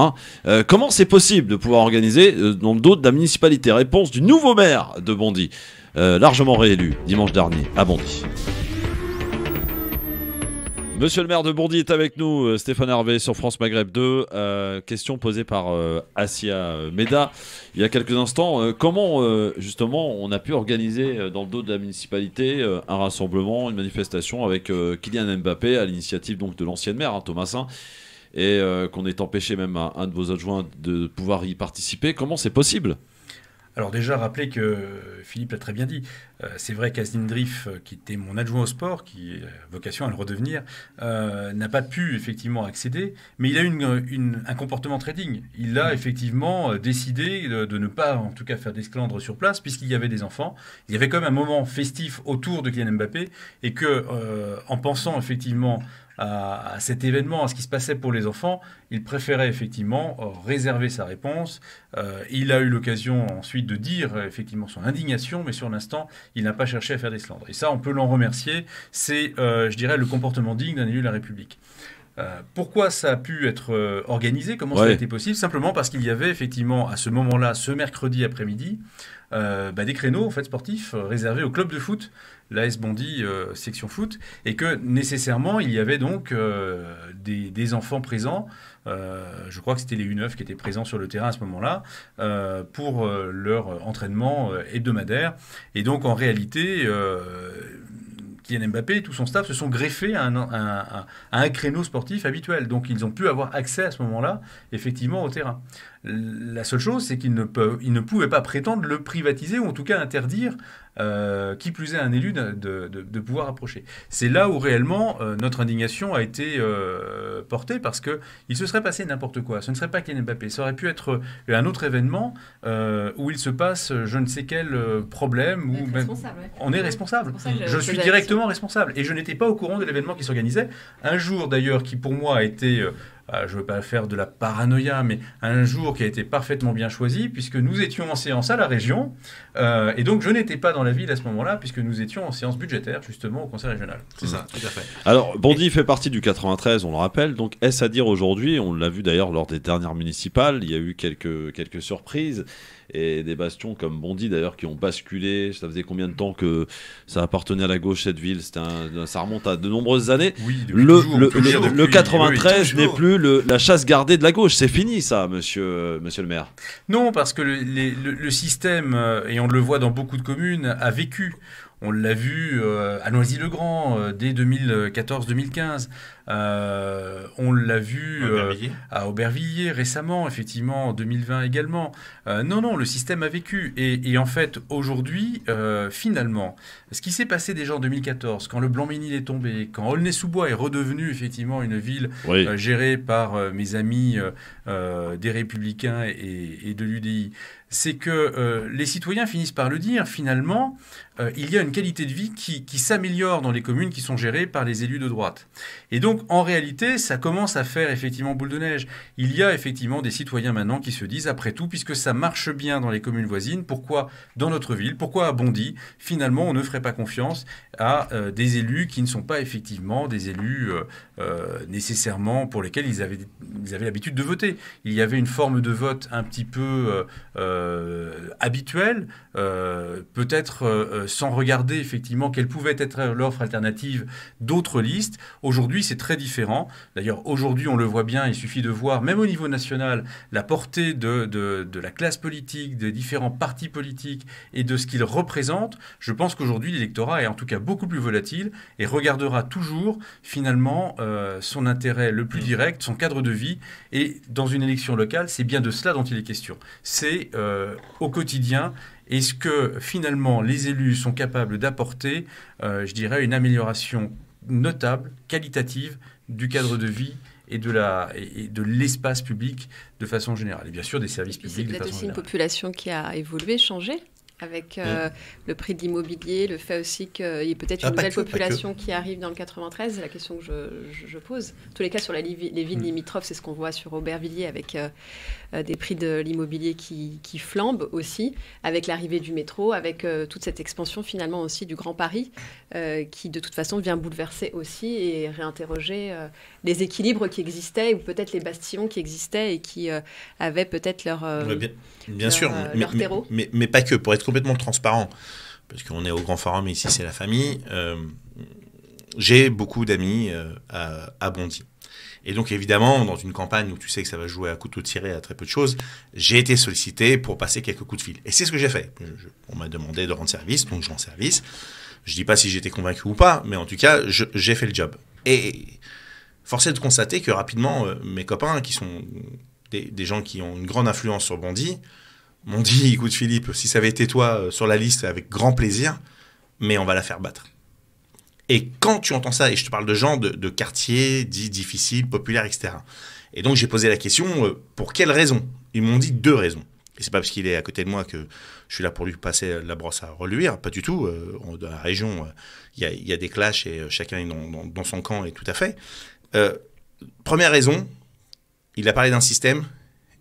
Comment c'est possible de pouvoir organiser dans le dos de la municipalité? Réponse du nouveau maire de Bondy, largement réélu dimanche dernier à Bondy. Monsieur le maire de Bondy est avec nous, Stéphane Hervé sur France Maghreb 2. Question posée par Assia Meda il y a quelques instants. Comment justement on a pu organiser dans le dos de la municipalité un rassemblement, une manifestation avec Kylian Mbappé à l'initiative donc de l'ancienne maire Thomasin, et qu'on ait empêché même un de vos adjoints de pouvoir y participer? Comment c'est possible? Alors déjà, rappelez que Philippe l'a très bien dit, c'est vrai qu'Azdine Drif, qui était mon adjoint au sport, qui a vocation à le redevenir, n'a pas pu effectivement accéder, mais il a eu un comportement très digne. Il a effectivement décidé de ne pas, en tout cas, faire d'esclandre sur place, puisqu'il y avait des enfants. Il y avait quand même un moment festif autour de Kylian Mbappé, et que, en pensant effectivement à cet événement, à ce qui se passait pour les enfants, il préférait effectivement réserver sa réponse. Il a eu l'occasion ensuite de dire effectivement son indignation, mais sur l'instant, il n'a pas cherché à faire d'esclandre. Et ça, on peut l'en remercier. C'est, je dirais, le comportement digne d'un élu de la République. Pourquoi ça a pu être organisé? Comment ça a été possible? Simplement parce qu'il y avait effectivement à ce moment-là, ce mercredi après-midi, des créneaux en fait, sportifs réservés au club de foot, l'AS Bondy section foot, et que nécessairement il y avait donc des enfants présents. Je crois que c'était les U9 qui étaient présents sur le terrain à ce moment-là pour leur entraînement hebdomadaire. Et donc en réalité, Kylian Mbappé et tout son staff se sont greffés à un créneau sportif habituel. Donc ils ont pu avoir accès à ce moment-là, effectivement, au terrain. La seule chose, c'est qu'ils ne pouvaient pas prétendre le privatiser ou en tout cas interdire, qui plus est un élu, de pouvoir approcher. C'est là où réellement notre indignation a été portée, parce qu'il se serait passé n'importe quoi. Ce ne serait pas Kylian Mbappé. Ça aurait pu être un autre événement où il se passe je ne sais quel problème. Où on est responsable. Je suis directement responsable. Et je n'étais pas au courant de l'événement qui s'organisait. Un jour d'ailleurs qui pour moi a été... je ne veux pas faire de la paranoïa, mais un jour qui a été parfaitement bien choisi, puisque nous étions en séance à la région, et donc je n'étais pas dans la ville à ce moment-là, puisque nous étions en séance budgétaire, justement, au conseil régional. C'est ça, tout à fait. Alors, Bondy fait partie du 93, on le rappelle, donc est-ce à dire aujourd'hui, on l'a vu d'ailleurs lors des dernières municipales, il y a eu quelques surprises, et des bastions comme Bondy d'ailleurs qui ont basculé. Ça faisait combien de temps que ça appartenait à la gauche, cette ville? Ça remonte à de nombreuses années. Oui, le 93 n'est plus la chasse gardée de la gauche. C'est fini ça, monsieur le maire. Non, parce que le système, et on le voit dans beaucoup de communes, a vécu. On l'a vu à Noisy-le-Grand dès 2014-2015. On l'a vu à Aubervilliers récemment, effectivement, en 2020 également. Non, le système a vécu. Et en fait, aujourd'hui, finalement, ce qui s'est passé déjà en 2014, quand le Blanc-Ménil est tombé, quand Aulnay-sous-Bois est redevenu effectivement une ville gérée par mes amis des Républicains et de l'UDI, c'est que les citoyens finissent par le dire, finalement, il y a une qualité de vie qui s'améliore dans les communes qui sont gérées par les élus de droite. Et donc, en réalité, ça commence à faire effectivement boule de neige. Il y a effectivement des citoyens maintenant qui se disent, après tout, puisque ça marche bien dans les communes voisines, pourquoi dans notre ville, pourquoi à Bondy, finalement, on ne ferait pas confiance à des élus qui ne sont pas effectivement des élus nécessairement pour lesquels ils avaient l'habitude de voter. Il y avait une forme de vote un petit peu habituelle, peut-être sans regarder effectivement quelle pouvait être l'offre alternative d'autres listes. Aujourd'hui, c'est très différent. D'ailleurs, aujourd'hui, on le voit bien, il suffit de voir, même au niveau national, la portée de la classe politique, des différents partis politiques et de ce qu'ils représentent. Je pense qu'aujourd'hui, l'électorat est en tout cas beaucoup plus volatile et regardera toujours, finalement, son intérêt le plus direct, son cadre de vie. Et dans une élection locale, c'est bien de cela dont il est question. C'est au quotidien, est-ce que finalement les élus sont capables d'apporter, je dirais, une amélioration notable, qualitative du cadre de vie et de l'espace public de façon générale. Et bien sûr des services publics de façon générale. C'est peut-être aussi une population qui a évolué, changé avec le prix de l'immobilier, le fait aussi qu'il y ait peut-être une nouvelle population qui arrive dans le 93, c'est la question que je pose. En tous les cas, sur les villes limitrophes, c'est ce qu'on voit sur Aubervilliers avec des prix de l'immobilier qui flambent aussi, avec l'arrivée du métro, avec toute cette expansion finalement aussi du Grand Paris, qui de toute façon vient bouleverser aussi et réinterroger les équilibres qui existaient, ou peut-être les bastions qui existaient et qui avaient peut-être leur terreau. Mais pas que, pour être complètement transparent, parce qu'on est au Grand Forum et ici c'est la famille, j'ai beaucoup d'amis à Bondy. Et donc évidemment, dans une campagne où tu sais que ça va jouer à couteau tiré à très peu de choses, j'ai été sollicité pour passer quelques coups de fil. Et c'est ce que j'ai fait. On m'a demandé de rendre service, donc je rends service. Je dis pas si j'étais convaincu ou pas, mais en tout cas, j'ai fait le job. Et force est de constater que rapidement, mes copains, qui sont des gens qui ont une grande influence sur Bondy, m'ont dit, écoute Philippe, si ça avait été toi sur la liste, avec grand plaisir, mais on va la faire battre. Et quand tu entends ça, et je te parle de gens de quartiers dits difficiles, populaires, etc. Et donc j'ai posé la question, pour quelles raisons? Ils m'ont dit 2 raisons. Et c'est pas parce qu'il est à côté de moi que je suis là pour lui passer la brosse à reluire, pas du tout. Dans la région, il y a des clashs et chacun est dans son camp, et tout à fait. Première raison, il a parlé d'un système.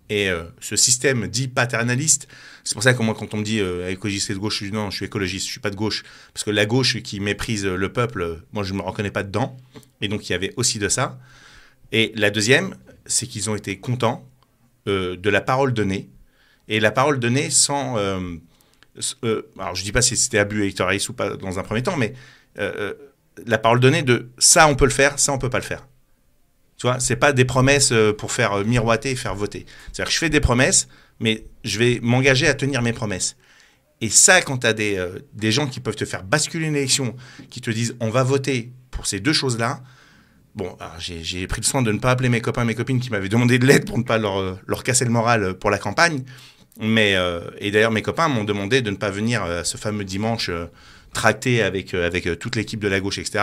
Et ce système dit paternaliste, c'est pour ça que moi, quand on me dit écologiste et de gauche, je dis non, je suis écologiste, je suis pas de gauche. Parce que la gauche qui méprise le peuple, moi, je ne me reconnais pas dedans. Et donc, il y avait aussi de ça. Et la deuxième, c'est qu'ils ont été contents de la parole donnée. Et la parole donnée sans... alors, je dis pas si c'était abus électoraliste ou pas dans un premier temps, mais la parole donnée de ça, on peut le faire, ça, on peut pas le faire. Tu vois, c'est pas des promesses pour faire miroiter et faire voter. C'est-à-dire que je fais des promesses, mais je vais m'engager à tenir mes promesses. Et ça, quand tu as des gens qui peuvent te faire basculer une élection, qui te disent on va voter pour ces deux choses-là, bon, j'ai pris le soin de ne pas appeler mes copains et mes copines qui m'avaient demandé de l'aide pour ne pas leur casser le moral pour la campagne. Mais, et d'ailleurs, mes copains m'ont demandé de ne pas venir ce fameux dimanche tracter avec toute l'équipe de la gauche, etc.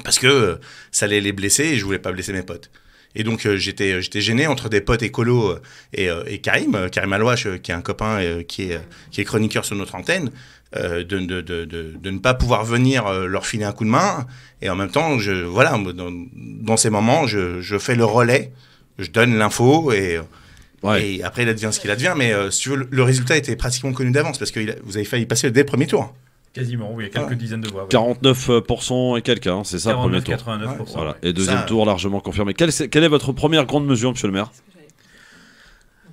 Parce que ça allait les blesser et je voulais pas blesser mes potes. Et donc j'étais gêné entre des potes écolos et Karim Alouache, qui est un copain qui est chroniqueur sur notre antenne, de ne pas pouvoir venir leur filer un coup de main. Et en même temps, dans ces moments, je fais le relais, je donne l'info et après il advient ce qu'il advient. Mais si tu veux, le résultat était pratiquement connu d'avance parce que vous avez failli passer dès le premier tour. Quasiment, oui, il y a quelques dizaines de voix. Ouais. 49% et quelques, hein, c'est ça, 49, premier tour. 89%. Voilà. Et deuxième tour largement confirmé. Quelle est votre première grande mesure, monsieur le maire ?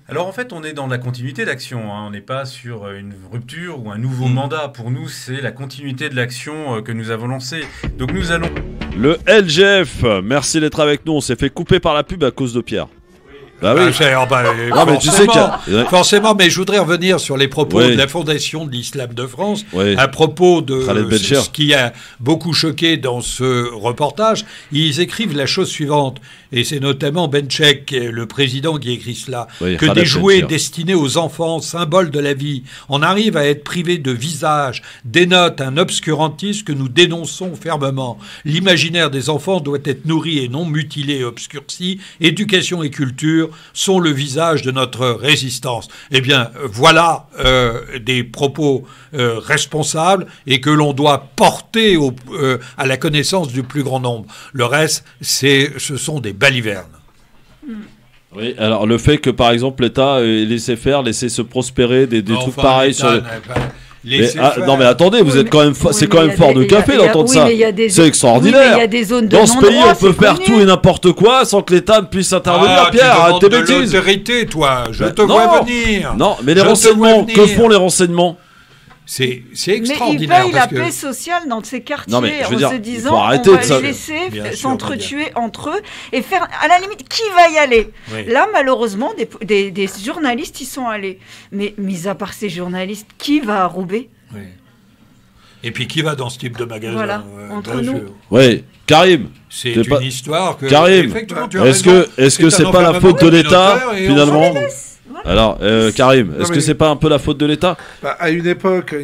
Alors en fait, on est dans la continuité d'action. Hein. On n'est pas sur une rupture ou un nouveau mandat. Pour nous, c'est la continuité de l'action que nous avons lancée. Donc nous allons... Le LGF, merci d'être avec nous. On s'est fait couper par la pub à cause de Pierre. Bah oui. Non, mais tu sais forcément, mais je voudrais revenir sur les propos de la Fondation de l'Islam de France, à propos de ce qui a beaucoup choqué dans ce reportage. Ils écrivent la chose suivante, et c'est notamment Benchek, le président, qui écrit cela, que des jouets destinés aux enfants, symboles de la vie, en arrivent à être privés de visage, dénotent un obscurantisme que nous dénonçons fermement. L'imaginaire des enfants doit être nourri et non mutilé et obscurci. Éducation et culture sont le visage de notre résistance. Eh bien, voilà des propos responsables et que l'on doit porter à la connaissance du plus grand nombre. Le reste, ce sont des balivernes. Oui, alors le fait que, par exemple, l'État ait laissé se prospérer des trucs pareils sur... non mais attendez, vous êtes quand même c'est quand même fort de café d'entendre ça. C'est extraordinaire. Dans ce pays, on peut faire tout et n'importe quoi sans que l'État ne puisse intervenir. Pierre, arrête tes bêtises. L'autorité, toi, je te vois venir. Non, mais les renseignements, que font les renseignements ? C'est extraordinaire. Mais ils payent la paix sociale dans ces quartiers en se disant on va les laisser s'entretuer entre eux et faire, à la limite, qui va y aller ? Là, malheureusement, des journalistes y sont allés. Mais mis à part ces journalistes, qui va à Roubaix ? Et puis qui va dans ce type de magasin ? Voilà, entre nous. Oui, Karim. C'est une histoire que... Karim, est-ce que c'est pas la faute de l'État, finalement ? Alors, Karim, est-ce que c'est pas un peu la faute de l'État ? À une époque,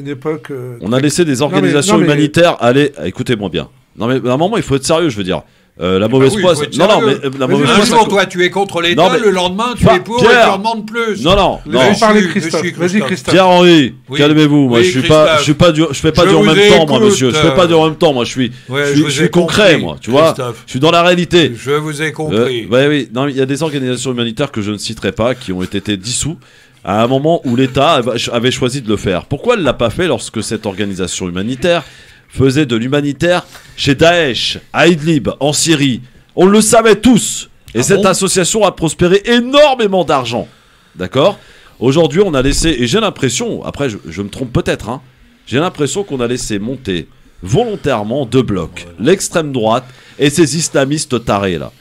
on a laissé des organisations humanitaires aller. Écoutez-moi bien. Non mais à un moment, il faut être sérieux, je veux dire. La mauvaise foi. Non, mais la mauvaise foi. Un jour, toi, tu es contre l'État, le lendemain, tu es pour et tu en demandes plus. Non. Vas-y, Christophe. Pierre-Henri, calmez-vous. Moi, je fais pas du en même temps, moi, monsieur. Je fais pas du en même temps. Moi, je suis concret, moi. Tu vois. Je suis dans la réalité. Je vous ai compris. Oui. Non, il y a des organisations humanitaires que je ne citerai pas qui ont été dissous à un moment où l'État avait choisi de le faire. Pourquoi elle l'a pas fait lorsque cette organisation humanitaire faisait de l'humanitaire chez Daesh, à Idlib, en Syrie? On le savait tous. Et cette association a prospéré énormément d'argent. D'accord ? Aujourd'hui, on a laissé, et j'ai l'impression, après je me trompe peut-être, hein, j'ai l'impression qu'on a laissé monter volontairement deux blocs, l'extrême droite et ces islamistes tarés là.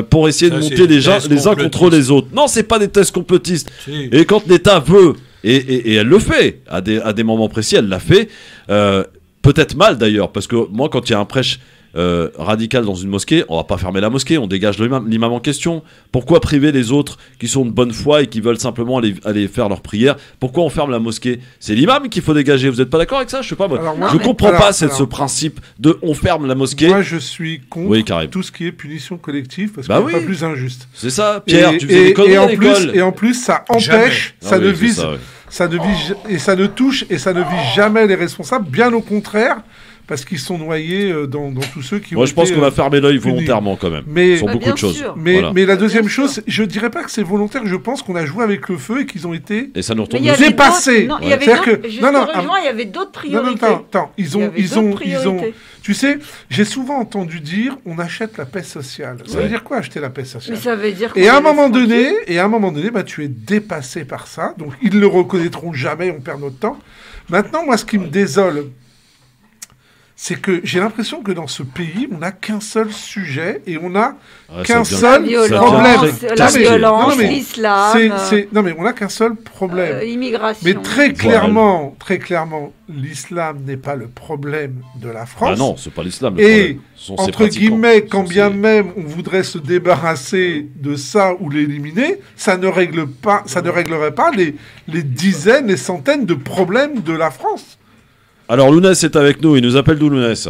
Pour essayer de monter les uns contre les autres. Non, c'est pas des thèses complotistes. Si. Et quand l'État veut, et elle le fait, à des moments précis, elle l'a fait, peut-être mal d'ailleurs, parce que moi, quand il y a un prêche radical dans une mosquée, on va pas fermer la mosquée, on dégage l'imam en question. Pourquoi priver les autres qui sont de bonne foi et qui veulent simplement aller faire leur prière? Pourquoi on ferme la mosquée? C'est l'imam qu'il faut dégager. Vous n'êtes pas d'accord avec ça? Je sais pas. Je comprends pas ce principe de on ferme la mosquée. Moi, je suis contre tout ce qui est punition collective parce que c'est pas plus injuste. C'est ça, Pierre. Tu faisais des conneries à l'école. Et en plus, ça empêche, ça ne vise, ça ne touche et ça ne vise jamais les responsables. Bien au contraire. parce qu'ils sont noyés dans tous ceux qui ont Moi, je pense qu'on va fermer l'œil volontairement quand même. Sur beaucoup de choses. Mais la deuxième chose, je dirais pas que c'est volontaire, je pense qu'on a joué avec le feu et qu'ils ont été dépassés. Non, il y avait d'autres priorités. Attends, ils ont. Tu sais, j'ai souvent entendu dire on achète la paix sociale. Ça veut dire quoi acheter la paix sociale? Mais ça veut dire et à un moment donné, tu es dépassé par ça. Donc ils le reconnaîtront jamais. On perd notre temps. Maintenant, moi, ce qui me désole, c'est que j'ai l'impression que dans ce pays, on n'a qu'un seul sujet et on n'a qu'un seul problème. La violence, l'islam. Non, mais on n'a qu'un seul problème. Immigration. Mais très clairement, l'islam n'est pas le problème de la France. Ah non, c'est pas l'islam. Et entre guillemets, quand bien même on voudrait se débarrasser de ça ou l'éliminer, ça ne réglerait pas les dizaines, les centaines de problèmes de la France. Alors Lounès est avec nous, il nous appelle d'où Lounès?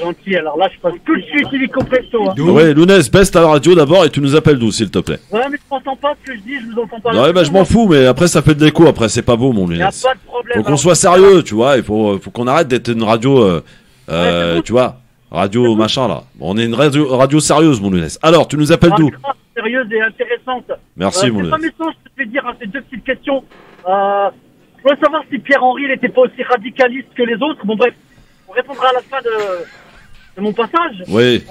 Gentil, alors là je passe tout de suite illico presto. Oui, Lounès, baisse ta radio d'abord et tu nous appelles d'où s'il te plaît? Ouais, mais je n'entends pas ce que je dis, je vous entends pas. Ouais, je m'en fous, mais après ça fait de l'écho, après c'est pas beau mon Lounès. Y'a pas de problème. Faut qu'on soit sérieux, tu vois, il faut qu'on arrête d'être une radio, tu vois, radio machin là. On est une radio sérieuse mon Lounès. Alors, tu nous appelles d'où? Sérieuse et intéressante. Merci mon Lounès. C'est pas méchant, je te fais dire ces deux petites questions. Je voudrais savoir si Pierre-Henri n'était pas aussi radicaliste que les autres. Bon bref, on répondra à la fin de mon passage. Oui.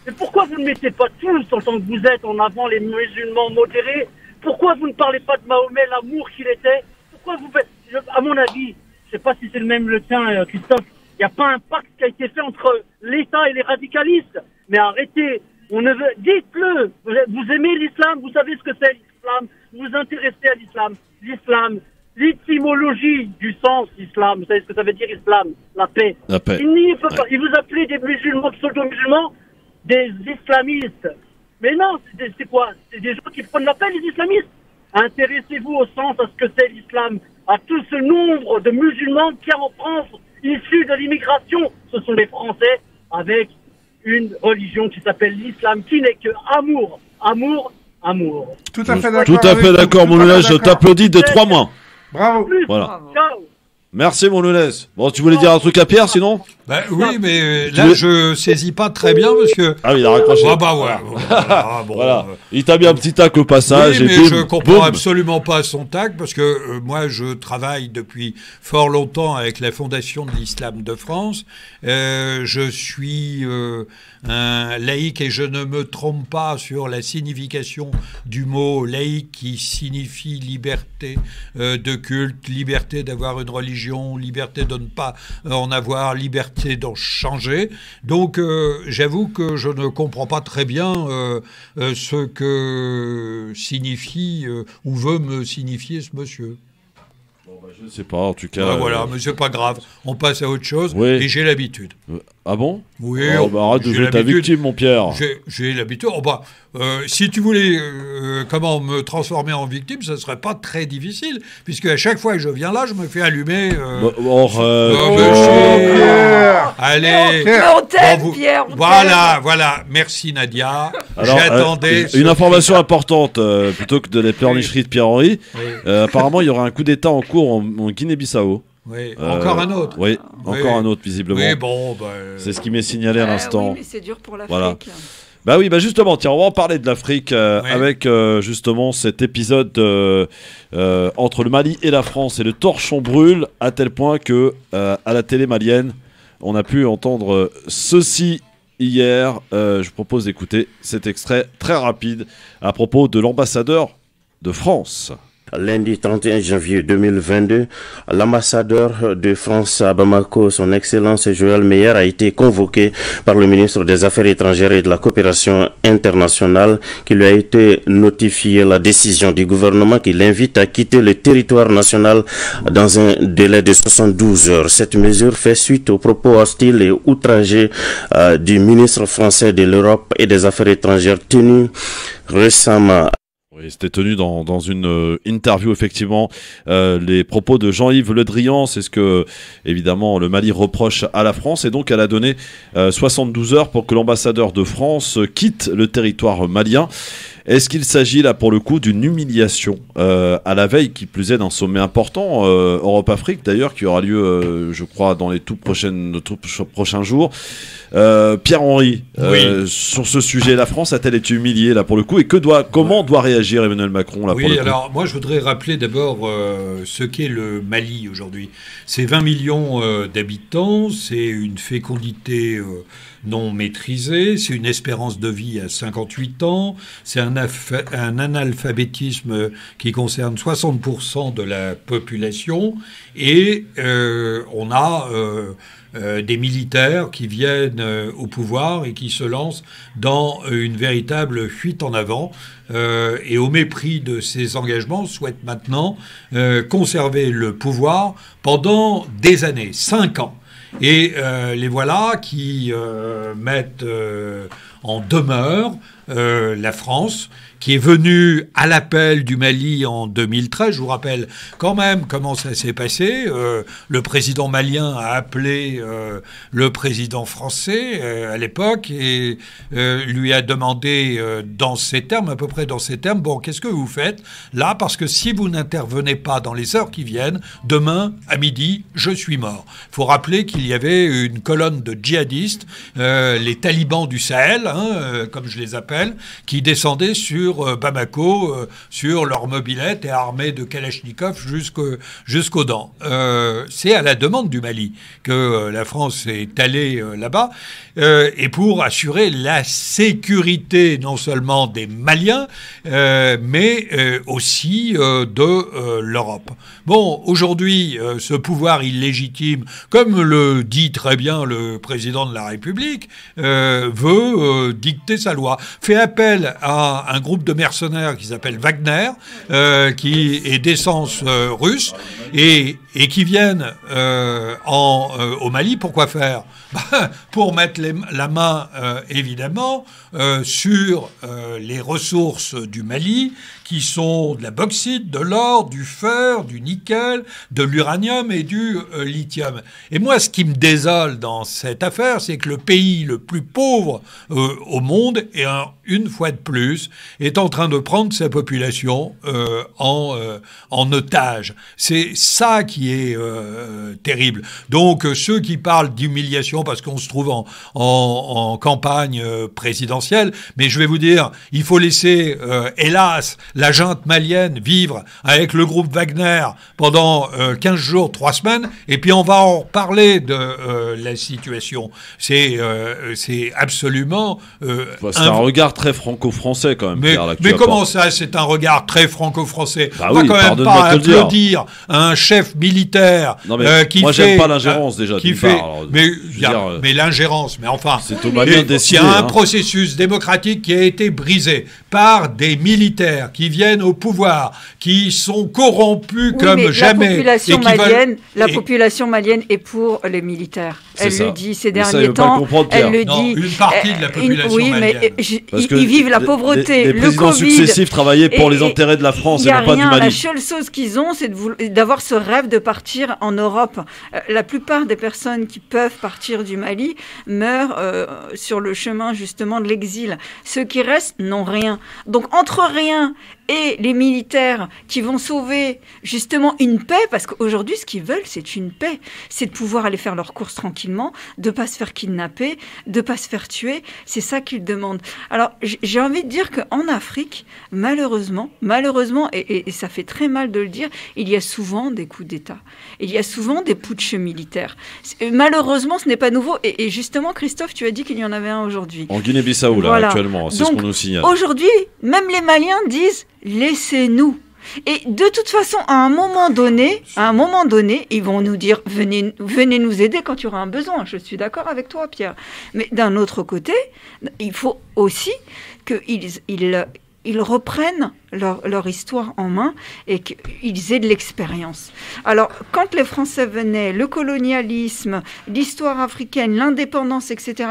Mais pourquoi vous ne mettez pas tous, en tant que vous êtes, en avant les musulmans modérés? Pourquoi vous ne parlez pas de Mahomet, l'amour qu'il était? Pourquoi vous faites... À mon avis, je sais pas si c'est le même le tien, Christophe, il n'y a pas un pacte qui a été fait entre l'État et les radicalistes. Mais arrêtez, dites-le. Vous aimez l'islam, vous savez ce que c'est l'islam, vous vous intéressez à l'islam. L'islam, l'étymologie du sens islam, vous savez ce que ça veut dire islam? La paix. La paix. Il vous appelez des musulmans, pseudo-musulmans, des islamistes. Mais non, c'est quoi? C'est des gens qui prennent la paix, les islamistes. Intéressez-vous au sens, à ce que c'est l'islam, à tout ce nombre de musulmans qu'il y a en France, issus de l'immigration. Ce sont les Français avec une religion qui s'appelle l'islam, qui n'est que amour, amour, amour. Tout à fait d'accord. Tout à fait d'accord, mon Lounès, je t'applaudis de 3 mois. Bravo. Voilà. Ciao. Merci mon Lounès. Bon, tu voulais dire un truc à Pierre sinon? Oui, mais là je saisis pas très bien parce que. Ah oui, il a raccroché. Voilà. Il t'a mis un petit tac au passage. Oui, mais je comprends absolument pas son tac parce que moi je travaille depuis fort longtemps avec la Fondation de l'Islam de France. Je suis un laïc et je ne me trompe pas sur la signification du mot laïc qui signifie liberté de culte, liberté d'avoir une religion, liberté de ne pas en avoir, liberté d'en changer. Donc j'avoue que je ne comprends pas très bien ce que signifie ou veut me signifier ce monsieur. Je ne sais pas, en tout cas. Voilà, mais c'est pas grave. On passe à autre chose et j'ai l'habitude. Ah bon? Oui. Arrête de jouer ta victime, mon Pierre. J'ai l'habitude. Si tu voulais comment me transformer en victime, ça serait pas très difficile, puisque à chaque fois que je viens là, je me fais allumer. Pierre. Allez. On t'aime, Pierre. Voilà. Merci Nadia. J'attendais. Une information importante, plutôt que de la pleurnicherie de Pierre-Henri. Apparemment, il y aura un coup d'État en cours en Guinée-Bissau. Oui, encore un autre. Oui, encore un autre, visiblement. Oui, bon, c'est ce qui m'est signalé à l'instant. Oui, mais c'est dur pour l'Afrique. Voilà. Justement, tiens, on va en parler de l'Afrique avec justement cet épisode entre le Mali et la France et le torchon brûle à tel point que à la télé malienne, on a pu entendre ceci hier. Je propose d'écouter cet extrait très rapide à propos de l'ambassadeur de France. Lundi 31 janvier 2022, l'ambassadeur de France à Bamako, son Excellence Joël Meyer, a été convoqué par le ministre des Affaires étrangères et de la coopération internationale qui lui a été notifié la décision du gouvernement qui l'invite à quitter le territoire national dans un délai de 72 heures. Cette mesure fait suite aux propos hostiles et outragés du ministre français de l'Europe et des Affaires étrangères tenus récemment. Oui, c'était tenu dans une interview, effectivement, les propos de Jean-Yves Le Drian, c'est ce que, évidemment, le Mali reproche à la France, et donc elle a donné 72 heures pour que l'ambassadeur de France quitte le territoire malien. Est-ce qu'il s'agit là pour le coup d'une humiliation à la veille, qui plus est d'un sommet important, Europe-Afrique d'ailleurs, qui aura lieu, je crois, dans les tout prochains jours. Pierre-Henri, sur ce sujet, la France a-t-elle été humiliée là pour le coup, et comment doit réagir Emmanuel Macron là pour le coup? Alors moi je voudrais rappeler d'abord ce qu'est le Mali aujourd'hui. C'est 20 millions d'habitants, c'est une fécondité non maîtrisée, c'est une espérance de vie à 58 ans, c'est un analphabétisme qui concerne 60% de la population, et on a des militaires qui viennent au pouvoir et qui se lancent dans une véritable fuite en avant, et au mépris de ces engagements souhaitent maintenant conserver le pouvoir pendant des années, 5 ans. Et les voilà qui mettent en demeure la France, qui est venue à l'appel du Mali en 2013. Je vous rappelle quand même comment ça s'est passé. Le président malien a appelé le président français à l'époque et lui a demandé dans ces termes, à peu près dans ces termes, bon, qu'est-ce que vous faites là? Parce que si vous n'intervenez pas dans les heures qui viennent, demain à midi, je suis mort. Il faut rappeler qu'il y avait une colonne de djihadistes, les talibans du Sahel, comme je les appelle, qui descendaient sur Bamako, sur leur mobilette et armés de Kalachnikov jusqu'aux dents. C'est à la demande du Mali que la France est allée là-bas, et pour assurer la sécurité non seulement des Maliens, mais aussi de l'Europe. Bon, aujourd'hui, ce pouvoir illégitime, comme le dit très bien le président de la République, veut dicter sa loi, fait appel à un groupe de mercenaires qui s'appelle Wagner, qui est d'essence russe, et qui viennent au Mali. Pourquoi faire? Pour mettre la main, évidemment, sur les ressources du Mali, qui sont de la bauxite, de l'or, du fer, du nickel, de l'uranium et du lithium. Et moi, ce qui me désole dans cette affaire, c'est que le pays le plus pauvre au monde, et une fois de plus, est en train de prendre sa population en otage. C'est ça qui est terrible. Donc, ceux qui parlent d'humiliation parce qu'on se trouve en campagne présidentielle, mais je vais vous dire, il faut laisser, hélas, la junte malienne vivre avec le groupe Wagner pendant 15 jours, 3 semaines, et puis on va en reparler de la situation. C'est absolument... c'est un regard très franco-français quand même, Pierre, mais comment ça, c'est un regard très franco-français? On va quand même pas applaudir un chef militaire qui moi, fait... j'aime pas l'ingérence déjà. Mais l'ingérence, mais enfin... C'est au Malien de décider. Il y a un processus démocratique qui a été brisé par des militaires qui viennent au pouvoir, qui sont corrompus comme jamais. La population malienne est pour les militaires. Elle le dit ces derniers temps. Elle le dit. Une partie de la population malienne. Ils vivent la pauvreté. Les présidents successifs travaillaient pour les intérêts de la France et non pas du Mali. La seule chose qu'ils ont, c'est d'avoir ce rêve de partir en Europe. La plupart des personnes qui peuvent partir du Mali meurent sur le chemin justement de l'exil. Ceux qui restent n'ont rien. Donc entre rien et les militaires qui vont sauver justement une paix, parce qu'aujourd'hui ce qu'ils veulent c'est une paix, c'est de pouvoir aller faire leurs courses tranquillement, de pas se faire kidnapper, de pas se faire tuer, c'est ça qu'ils demandent. Alors j'ai envie de dire qu'en Afrique, malheureusement, et ça fait très mal de le dire, il y a souvent des coups d'État, il y a souvent des putschs militaires. Malheureusement ce n'est pas nouveau, et justement Christophe, tu as dit qu'il y en avait un aujourd'hui. En Guinée-Bissau là, voilà. Actuellement, c'est ce qu'on nous signale. Aujourd'hui, même les Maliens disent laissez-nous. Et de toute façon, à un moment donné, ils vont nous dire venez nous aider quand il y aura un besoin. Je suis d'accord avec toi, Pierre. Mais d'un autre côté, il faut aussi qu'ils reprennent leur histoire en main et qu'ils aient de l'expérience. Alors, quand les Français venaient, le colonialisme, l'histoire africaine, l'indépendance, etc.,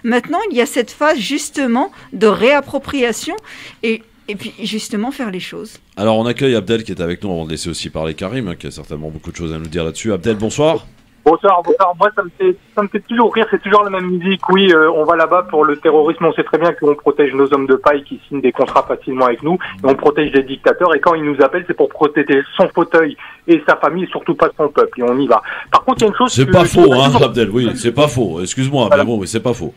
maintenant, il y a cette phase justement de réappropriation et puis, justement, faire les choses. Alors, on accueille Abdel qui est avec nous avant de laisser aussi parler Karim, qui a certainement beaucoup de choses à nous dire là-dessus. Abdel, bonsoir. Bonsoir. Moi, ça me fait toujours rire. C'est toujours la même musique. Oui, on va là-bas pour le terrorisme. On sait très bien qu'on protège nos hommes de paille qui signent des contrats facilement avec nous. Et on protège des dictateurs. Et quand ils nous appellent, c'est pour protéger son fauteuil et sa famille, et surtout pas son peuple. Et on y va. Par contre, il y a une chose. C'est pas faux, hein, Abdel. Oui, c'est pas faux. Excuse-moi, mais bon, c'est pas faux.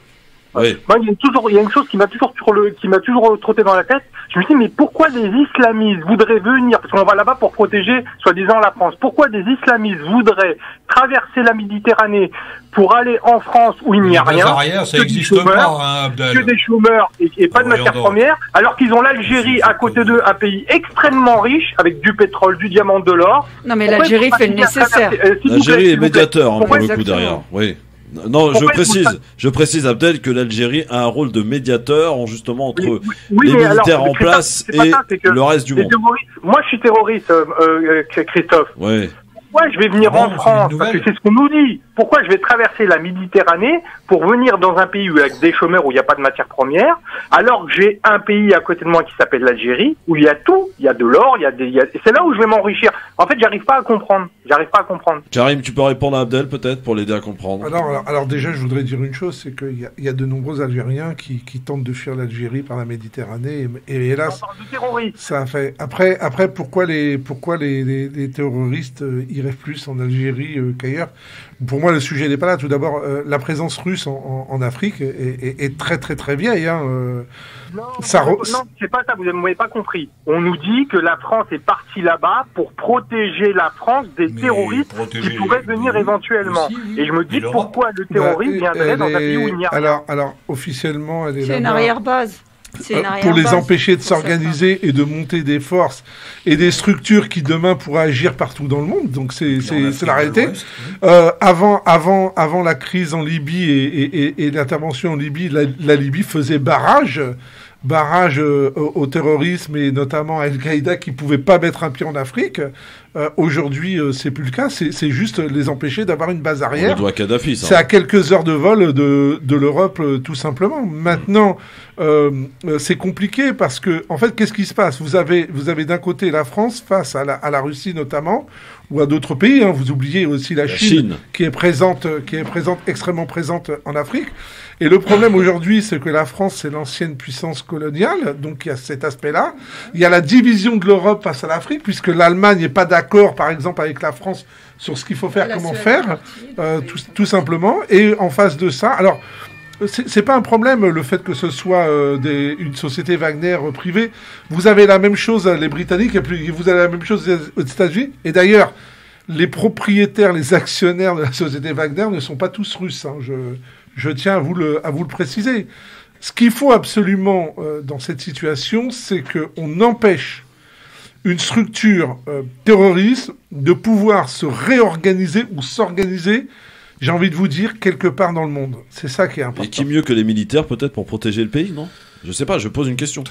Oui. Moi, il y a une chose qui m'a toujours trotté dans la tête. Je me dis, mais pourquoi des islamistes voudraient venir, parce qu'on va là-bas pour protéger, soi-disant, la France. Pourquoi des islamistes voudraient traverser la Méditerranée pour aller en France où il n'y a rien? Ça n'existe pas, hein, Abdel. Que des chômeurs et pas de matières premières, alors qu'ils ont l'Algérie à côté d'eux, un pays extrêmement riche, avec du pétrole, du diamant, de l'or. Non, mais l'Algérie fait le nécessaire. L'Algérie est médiateur, pour le coup, derrière. Oui. Non, je précise, Abdel, que l'Algérie a un rôle de médiateur, justement, entre les militaires en place et le reste du monde. Moi, je suis terroriste, Christophe. Ouais. Pourquoi je vais venir en France? Parce que c'est ce qu'on nous dit. Pourquoi je vais traverser la Méditerranée pour venir dans un pays avec des chômeurs où il n'y a pas de matières premières, alors que j'ai un pays à côté de moi qui s'appelle l'Algérie, où il y a tout, il y a de l'or, c'est là où je vais m'enrichir. En fait, j'arrive pas à comprendre. Karim, tu peux répondre à Abdel, peut-être, pour l'aider à comprendre? Alors déjà, je voudrais dire une chose, c'est qu'il y a de nombreux Algériens qui tentent de fuir l'Algérie par la Méditerranée, et hélas, ça fait... Après, pourquoi les terroristes iraient plus en Algérie qu'ailleurs? Pour moi, le sujet n'est pas là. Tout d'abord, la présence russe en Afrique est très très très vieille. Hein. Non, c'est pas ça. Vous m'avez pas compris. On nous dit que la France est partie là-bas pour protéger la France des terroristes qui pourraient venir éventuellement. Aussi, oui. Et je me dis pourquoi le terrorisme viendrait dans un pays où il n'y a rien. Alors, officiellement, elle est là. C'est une arrière-base. Pour les empêcher de s'organiser et de monter des forces et des structures qui demain pourraient agir partout dans le monde. Donc c'est la réalité. Avant la crise en Libye et l'intervention en Libye, la Libye faisait barrage au terrorisme et notamment à Al-Qaïda qui pouvait pas mettre un pied en Afrique. Aujourd'hui, c'est plus le cas. C'est juste les empêcher d'avoir une base arrière. On doit Kadhafi, ça. C'est à quelques heures de vol de l'Europe, tout simplement. Maintenant, c'est compliqué parce que, en fait, qu'est-ce qui se passe? Vous avez d'un côté la France face à la Russie notamment, ou à d'autres pays. Hein. Vous oubliez aussi la Chine, qui est extrêmement présente en Afrique. Et le problème aujourd'hui, c'est que la France, c'est l'ancienne puissance coloniale, donc il y a cet aspect-là. Il y a la division de l'Europe face à l'Afrique, puisque l'Allemagne n'est pas d'accord, par exemple, avec la France sur ce qu'il faut faire, comment faire, tout simplement. Et en face de ça, alors, c'est pas un problème le fait que ce soit une société Wagner privée. Vous avez la même chose, les Britanniques, et puis vous avez la même chose aux États-Unis. Et d'ailleurs, les propriétaires, les actionnaires de la société Wagner ne sont pas tous russes. Hein. Je tiens à vous le préciser. Ce qu'il faut absolument dans cette situation, c'est qu'on empêche une structure terroriste de pouvoir se réorganiser ou s'organiser, j'ai envie de vous dire, quelque part dans le monde. C'est ça qui est important. Et qui mieux que les militaires, peut-être, pour protéger le pays, non? Je sais pas, je pose une question.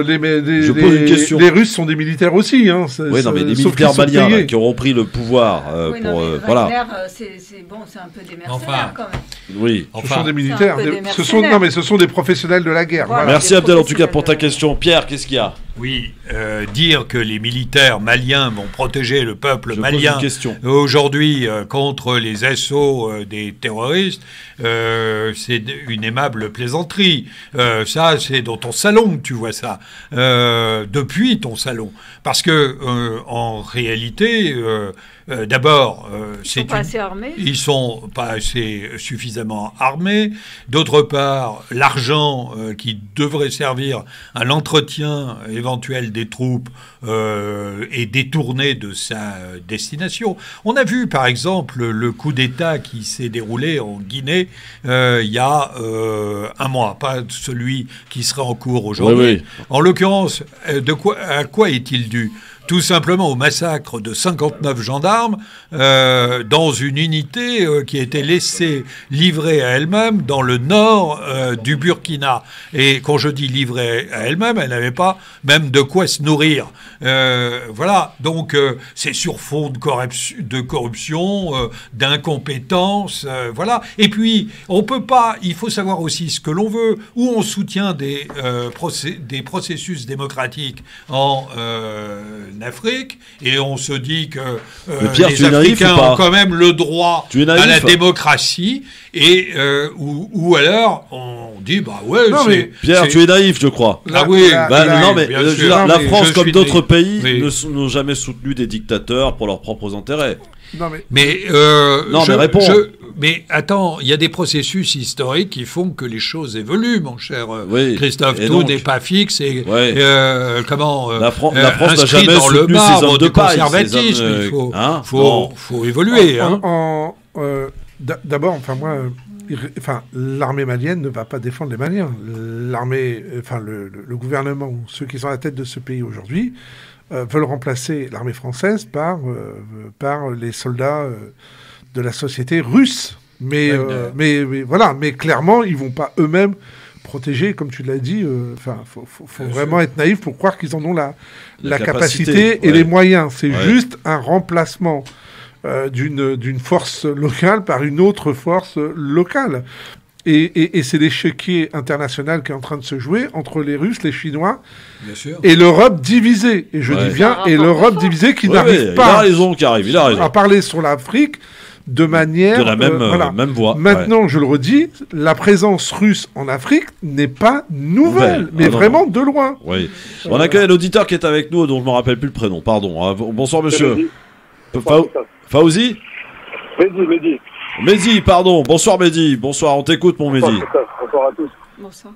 Les Russes sont des militaires aussi. Hein, oui, non, mais les militaires maliens qui auront pris le pouvoir voilà. C'est un peu des mercenaires quand même. Oui, ce sont des militaires. Ce sont des professionnels de la guerre. Voilà. Merci Abdel en tout cas pour ta question. Pierre, qu'est-ce qu'il y a? Oui, dire que les militaires maliens vont protéger le peuple malien aujourd'hui contre les assauts des terroristes, c'est une aimable plaisanterie. Ça, c'est dans ton salon que tu vois ça, depuis ton salon. Parce que, en réalité... d'abord, ils sont pas assez suffisamment armés. D'autre part, l'argent qui devrait servir à l'entretien éventuel des troupes est détourné de sa destination. On a vu, par exemple, le coup d'État qui s'est déroulé en Guinée il y a un mois, pas celui qui sera en cours aujourd'hui. Oui. En l'occurrence, à quoi est-il dû ? Tout simplement au massacre de 59 gendarmes dans une unité qui a été laissée livrée à elle-même dans le nord du Burkina. Et quand je dis livrée à elle-même, elle n'avait pas même de quoi se nourrir. Voilà, donc c'est sur fond de corruption, d'incompétence, voilà. Et puis, on peut pas, il faut savoir aussi ce que l'on veut, où on soutient des processus démocratiques en Afrique, et on se dit que les Africains ont quand même le droit à la démocratie, et ou alors on dit Pierre, tu es naïf, je crois. La France, comme d'autres pays, n'ont jamais soutenu des dictateurs pour leurs propres intérêts. Mais réponds. Mais attends, il y a des processus historiques qui font que les choses évoluent, mon cher Christophe. Tout n'est pas fixe et la France n'a jamais dans le marbre du conservatisme. Il faut évoluer. D'abord, l'armée malienne ne va pas défendre les Maliens. Le gouvernement, ceux qui sont à la tête de ce pays aujourd'hui, veulent remplacer l'armée française par les soldats de la société russe. Mais clairement, ils vont pas eux-mêmes protéger, comme tu l'as dit. Faut vraiment être naïf pour croire qu'ils en ont la capacité et les moyens. C'est juste un remplacement d'une force locale par une autre force locale. Et c'est l'échiquier international qui est en train de se jouer entre les Russes, les Chinois et l'Europe divisée. Et je dis bien, et l'Europe divisée qui n'arrive pas à parler sur l'Afrique de manière... De la même voie. Maintenant, je le redis, la présence russe en Afrique n'est pas nouvelle, mais vraiment de loin. Oui. On accueille un auditeur qui est avec nous, dont je ne me rappelle plus le prénom. Pardon. Bonsoir, monsieur. Fauzi Mehdi, pardon. Bonsoir Mehdi. Bonsoir, on t'écoute mon Mehdi. Bonsoir à tous. Bonsoir.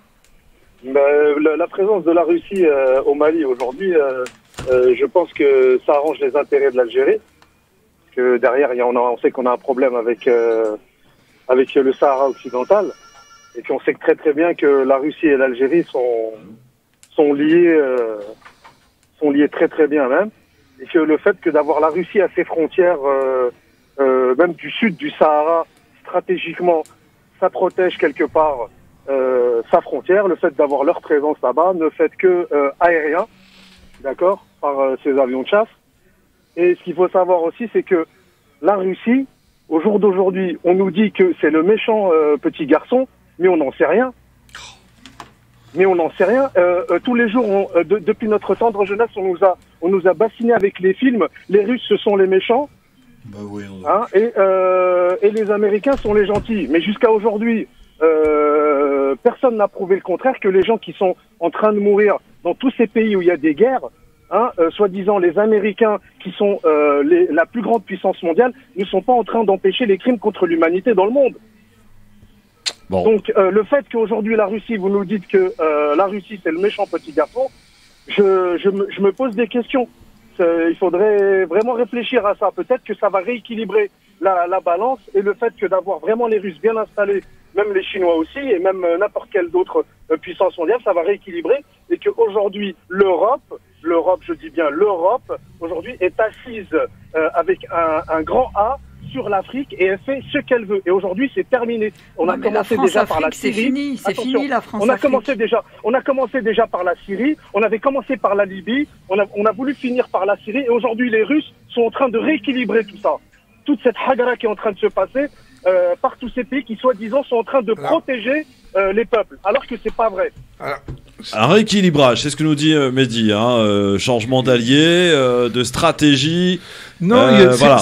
La présence de la Russie au Mali aujourd'hui, je pense que ça arrange les intérêts de l'Algérie. Que derrière, on sait qu'on a un problème avec le Sahara occidental. Et puis on sait très très bien que la Russie et l'Algérie sont liés très très bien même. Et que le fait que d'avoir la Russie à ses frontières, même du sud du Sahara, stratégiquement, ça protège quelque part sa frontière. Le fait d'avoir leur présence là-bas ne fait que aérien, d'accord, par ces avions de chasse. Et ce qu'il faut savoir aussi, c'est que la Russie, au jour d'aujourd'hui, on nous dit que c'est le méchant petit garçon, mais on n'en sait rien. Tous les jours, depuis notre tendre jeunesse, on nous a bassiné avec les films. Les Russes, ce sont les méchants. Et les Américains sont les gentils. Mais jusqu'à aujourd'hui, personne n'a prouvé le contraire, que les gens qui sont en train de mourir dans tous ces pays où il y a des guerres, soi-disant les Américains qui sont la plus grande puissance mondiale, ne sont pas en train d'empêcher les crimes contre l'humanité dans le monde. Bon. Donc le fait qu'aujourd'hui la Russie, vous nous dites que la Russie c'est le méchant petit garçon, je me pose des questions. Il faudrait vraiment réfléchir à ça. Peut-être que ça va rééquilibrer la balance, et le fait que d'avoir vraiment les Russes bien installés, même les Chinois aussi, et même n'importe quelle autre puissance mondiale, ça va rééquilibrer, et qu'aujourd'hui l'Europe, je dis bien l'Europe, aujourd'hui est assise avec un grand A sur l'Afrique, et elle fait ce qu'elle veut. Et aujourd'hui, c'est terminé. On a commencé déjà par la Syrie. C'est fini la France. On a commencé déjà par la Syrie. On avait commencé par la Libye. On a voulu finir par la Syrie. Et aujourd'hui, les Russes sont en train de rééquilibrer tout ça. Toute cette hagara qui est en train de se passer par tous ces pays qui, soi-disant, sont en train de protéger les peuples, alors que c'est pas vrai. Un rééquilibrage, c'est ce que nous dit Mehdi, changement d'alliés, de stratégie. Non,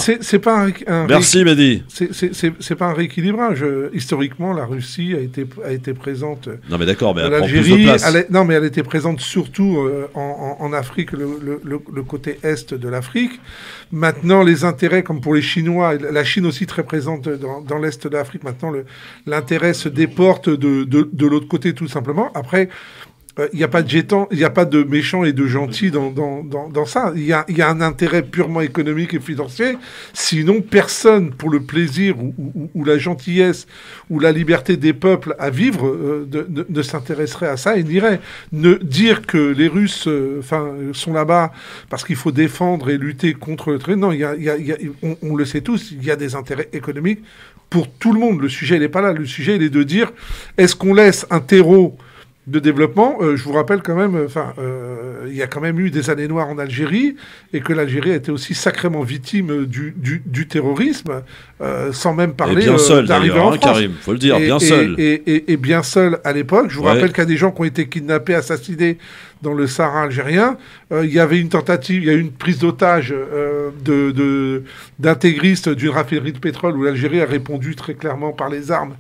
c'est pas un Merci Mehdi. C'est pas un rééquilibrage. Historiquement, la Russie a été présente. Non mais d'accord, mais elle prend plus de place. Elle était présente surtout en Afrique, le côté est de l'Afrique. Maintenant, les intérêts, comme pour les Chinois, la Chine aussi très présente dans l'est de l'Afrique. Maintenant, l'intérêt se déporte de l'autre côté tout simplement. Après. Il n'y a pas de méchants et de gentils dans ça. Il y a un intérêt purement économique et financier. Sinon, personne, pour le plaisir ou la gentillesse ou la liberté des peuples à vivre, ne s'intéresserait à ça et n'irait. Dire que les Russes sont là-bas parce qu'il faut défendre et lutter contre le traité. Non, on le sait tous, il y a des intérêts économiques pour tout le monde. Le sujet, il n'est pas là. Le sujet, il est de dire, est-ce qu'on laisse un terreau développement. Je vous rappelle quand même, il y a quand même eu des années noires en Algérie et que l'Algérie a été aussi sacrément victime du terrorisme, sans même parler d'arriver en France. Karim, faut le dire, bien seul. Et bien seul à l'époque. Je vous rappelle qu'il y a des gens qui ont été kidnappés, assassinés dans le Sahara algérien. Il y avait une tentative, il y a eu une prise d'otage d'intégristes d'une raffinerie de pétrole où l'Algérie a répondu très clairement par les armes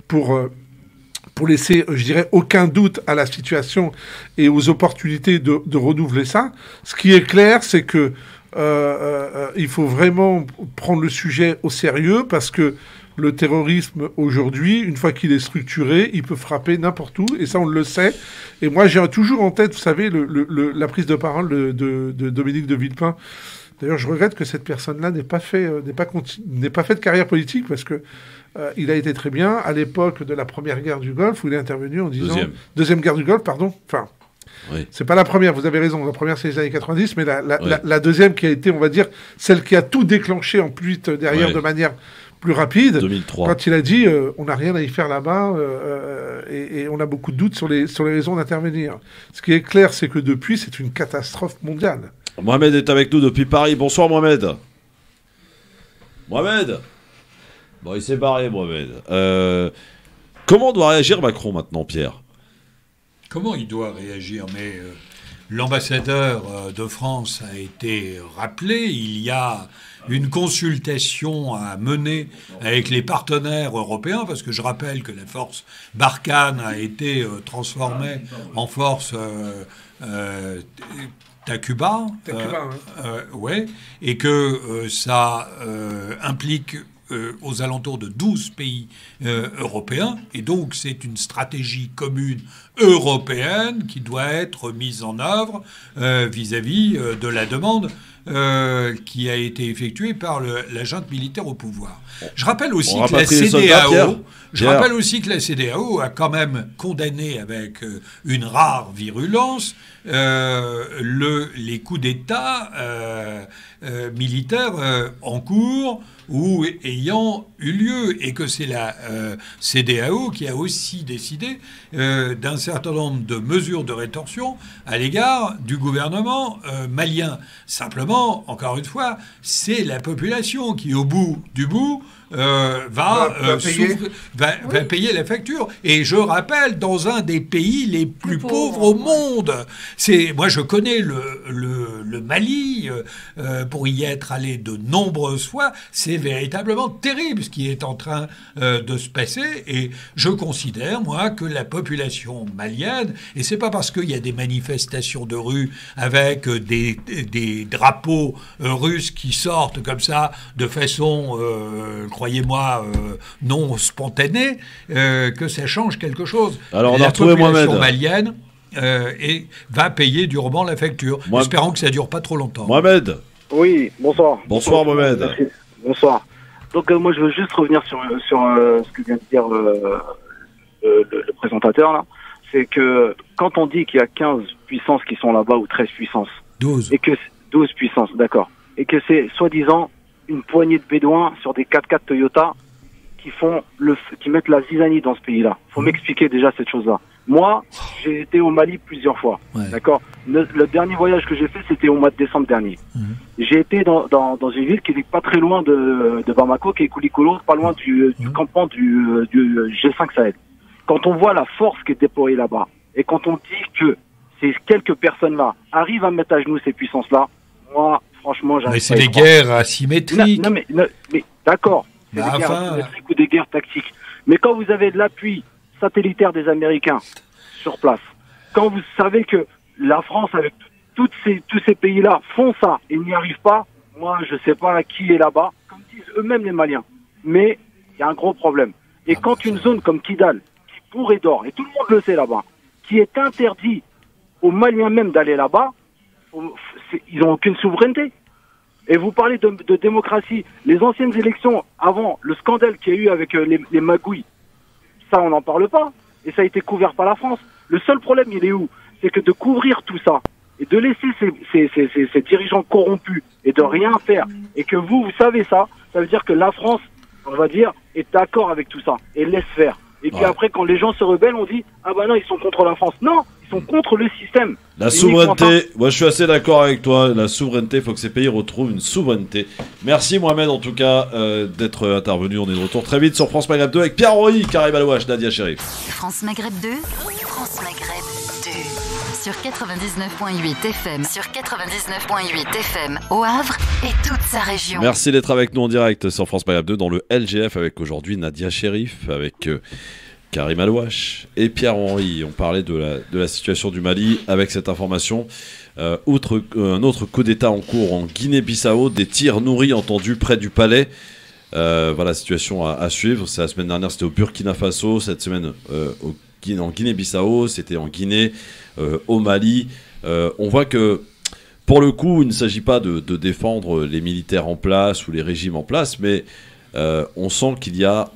pour laisser, je dirais, aucun doute à la situation et aux opportunités de renouveler ça. Ce qui est clair, c'est que il faut vraiment prendre le sujet au sérieux parce que le terrorisme, aujourd'hui, une fois qu'il est structuré, il peut frapper n'importe où, et ça, on le sait. Et moi, j'ai toujours en tête, vous savez, la prise de parole de Dominique de Villepin. D'ailleurs, je regrette que cette personne-là n'ait pas fait de carrière politique, parce que il a été très bien à l'époque de la première guerre du Golfe, où il est intervenu en disant... Deuxième guerre du Golfe, pardon. Enfin, oui. C'est pas la première, vous avez raison. La première, c'est les années 90, mais la deuxième qui a été, on va dire, celle qui a tout déclenché en plus derrière de manière plus rapide. 2003. Quand il a dit on n'a rien à y faire là-bas et on a beaucoup de doutes sur les raisons d'intervenir. Ce qui est clair, c'est que depuis, c'est une catastrophe mondiale. Mohamed est avec nous depuis Paris. Bonsoir Mohamed. Mohamed. Bon, il s'est barré Mohamed. Comment doit réagir Macron maintenant, Pierre? Comment il doit réagir? Mais l'ambassadeur de France a été rappelé. Il y a une consultation à mener avec les partenaires européens, parce que je rappelle que la force Barkhane a été transformée en force Takuba, ouais, et que ça implique aux alentours de 12 pays européens, et donc c'est une stratégie commune européenne qui doit être mise en œuvre vis-à-vis de la demande qui a été effectuée par la junte militaire au pouvoir. Je rappelle aussi que la CEDEAO a quand même condamné avec une rare virulence les coups d'État militaires en cours ou ayant eu lieu, et que c'est la CEDEAO qui a aussi décidé d'un certain nombre de mesures de rétorsion à l'égard du gouvernement malien. Simplement, encore une fois, c'est la population qui, au bout du bout, va payer la facture. Et je rappelle, dans un des pays les plus pauvres au monde. Moi, je connais le Mali, pour y être allé de nombreuses fois. C'est véritablement terrible ce qui est en train de se passer. Et je considère, moi, que la population malienne, et c'est pas parce qu'il y a des manifestations de rue avec des drapeaux russes qui sortent comme ça de façon... croyez-moi, non spontané, que ça change quelque chose. Alors, on a retrouvé Mohamed. La population malienne va payer durement la facture. Espérons que ça ne dure pas trop longtemps. Mohamed. Oui, bonsoir. Bonsoir Mohamed. Merci. Bonsoir. Donc, moi, je veux juste revenir sur ce que vient de dire le présentateur, là. C'est que quand on dit qu'il y a 15 puissances qui sont là-bas, ou 13 puissances... 12. Et que 12 puissances, d'accord. Et que c'est, soi-disant, une poignée de bédouins sur des 4x4 Toyota qui mettent la zizanie dans ce pays-là. Faut m'expliquer déjà cette chose-là. Moi, j'ai été au Mali plusieurs fois, d'accord. Le dernier voyage que j'ai fait, c'était au mois de décembre dernier. J'ai été dans une ville qui n'est pas très loin de Bamako, qui est Koulikolo, pas loin du campement du G5 Sahel. Quand on voit la force qui est déployée là-bas, et quand on dit que ces quelques personnes-là arrivent à mettre à genoux ces puissances-là, moi, franchement, mais c'est des guerres asymétriques. Non, mais d'accord. C'est des guerres asymétriques ou des guerres tactiques. Mais quand vous avez de l'appui satellitaire des Américains sur place, quand vous savez que la France, avec tous ces pays-là, font ça et n'y arrivent pas, moi, je sais pas qui est là-bas, comme disent eux-mêmes les Maliens. Mais il y a un gros problème. Et quand une zone comme Kidal, qui pourrait d'or, et tout le monde le sait là-bas, qui est interdit aux Maliens même d'aller là-bas, ils n'ont aucune souveraineté. Et vous parlez de démocratie. Les anciennes élections, avant le scandale qu'il y a eu avec les magouilles, ça on n'en parle pas. Et ça a été couvert par la France. Le seul problème, il est où? C'est que de couvrir tout ça et de laisser ces dirigeants corrompus et de rien faire, et que vous savez ça, ça veut dire que la France, on va dire, est d'accord avec tout ça et laisse faire. Et puis après, quand les gens se rebellent, on dit « Ah bah non, ils sont contre la France ». Non, ils sont contre le système. La souveraineté, moi je suis assez d'accord avec toi, la souveraineté, il faut que ces pays retrouvent une souveraineté. Merci Mohamed en tout cas d'être intervenu, on est de retour très vite sur France Maghreb 2 avec Pierre-Henri, Karim Alouache, Nadia Chérif. France Maghreb 2, France Maghreb 2, sur 99.8 FM, sur 99.8 FM, au Havre et toute sa région. Merci d'être avec nous en direct sur France Maghreb 2 dans le LGF avec aujourd'hui Nadia Chérif, avec... Karim Alouache et Pierre-Henri. On parlait de la situation du Mali avec cette information. Outre un autre coup d'État en cours en Guinée-Bissau, des tirs nourris entendus près du palais. Voilà, situation à suivre. C'est la semaine dernière, c'était au Burkina Faso. Cette semaine, en Guinée-Bissau, c'était en Guinée, au Mali. On voit que, pour le coup, il ne s'agit pas de défendre les militaires en place ou les régimes en place, mais on sent qu'il y a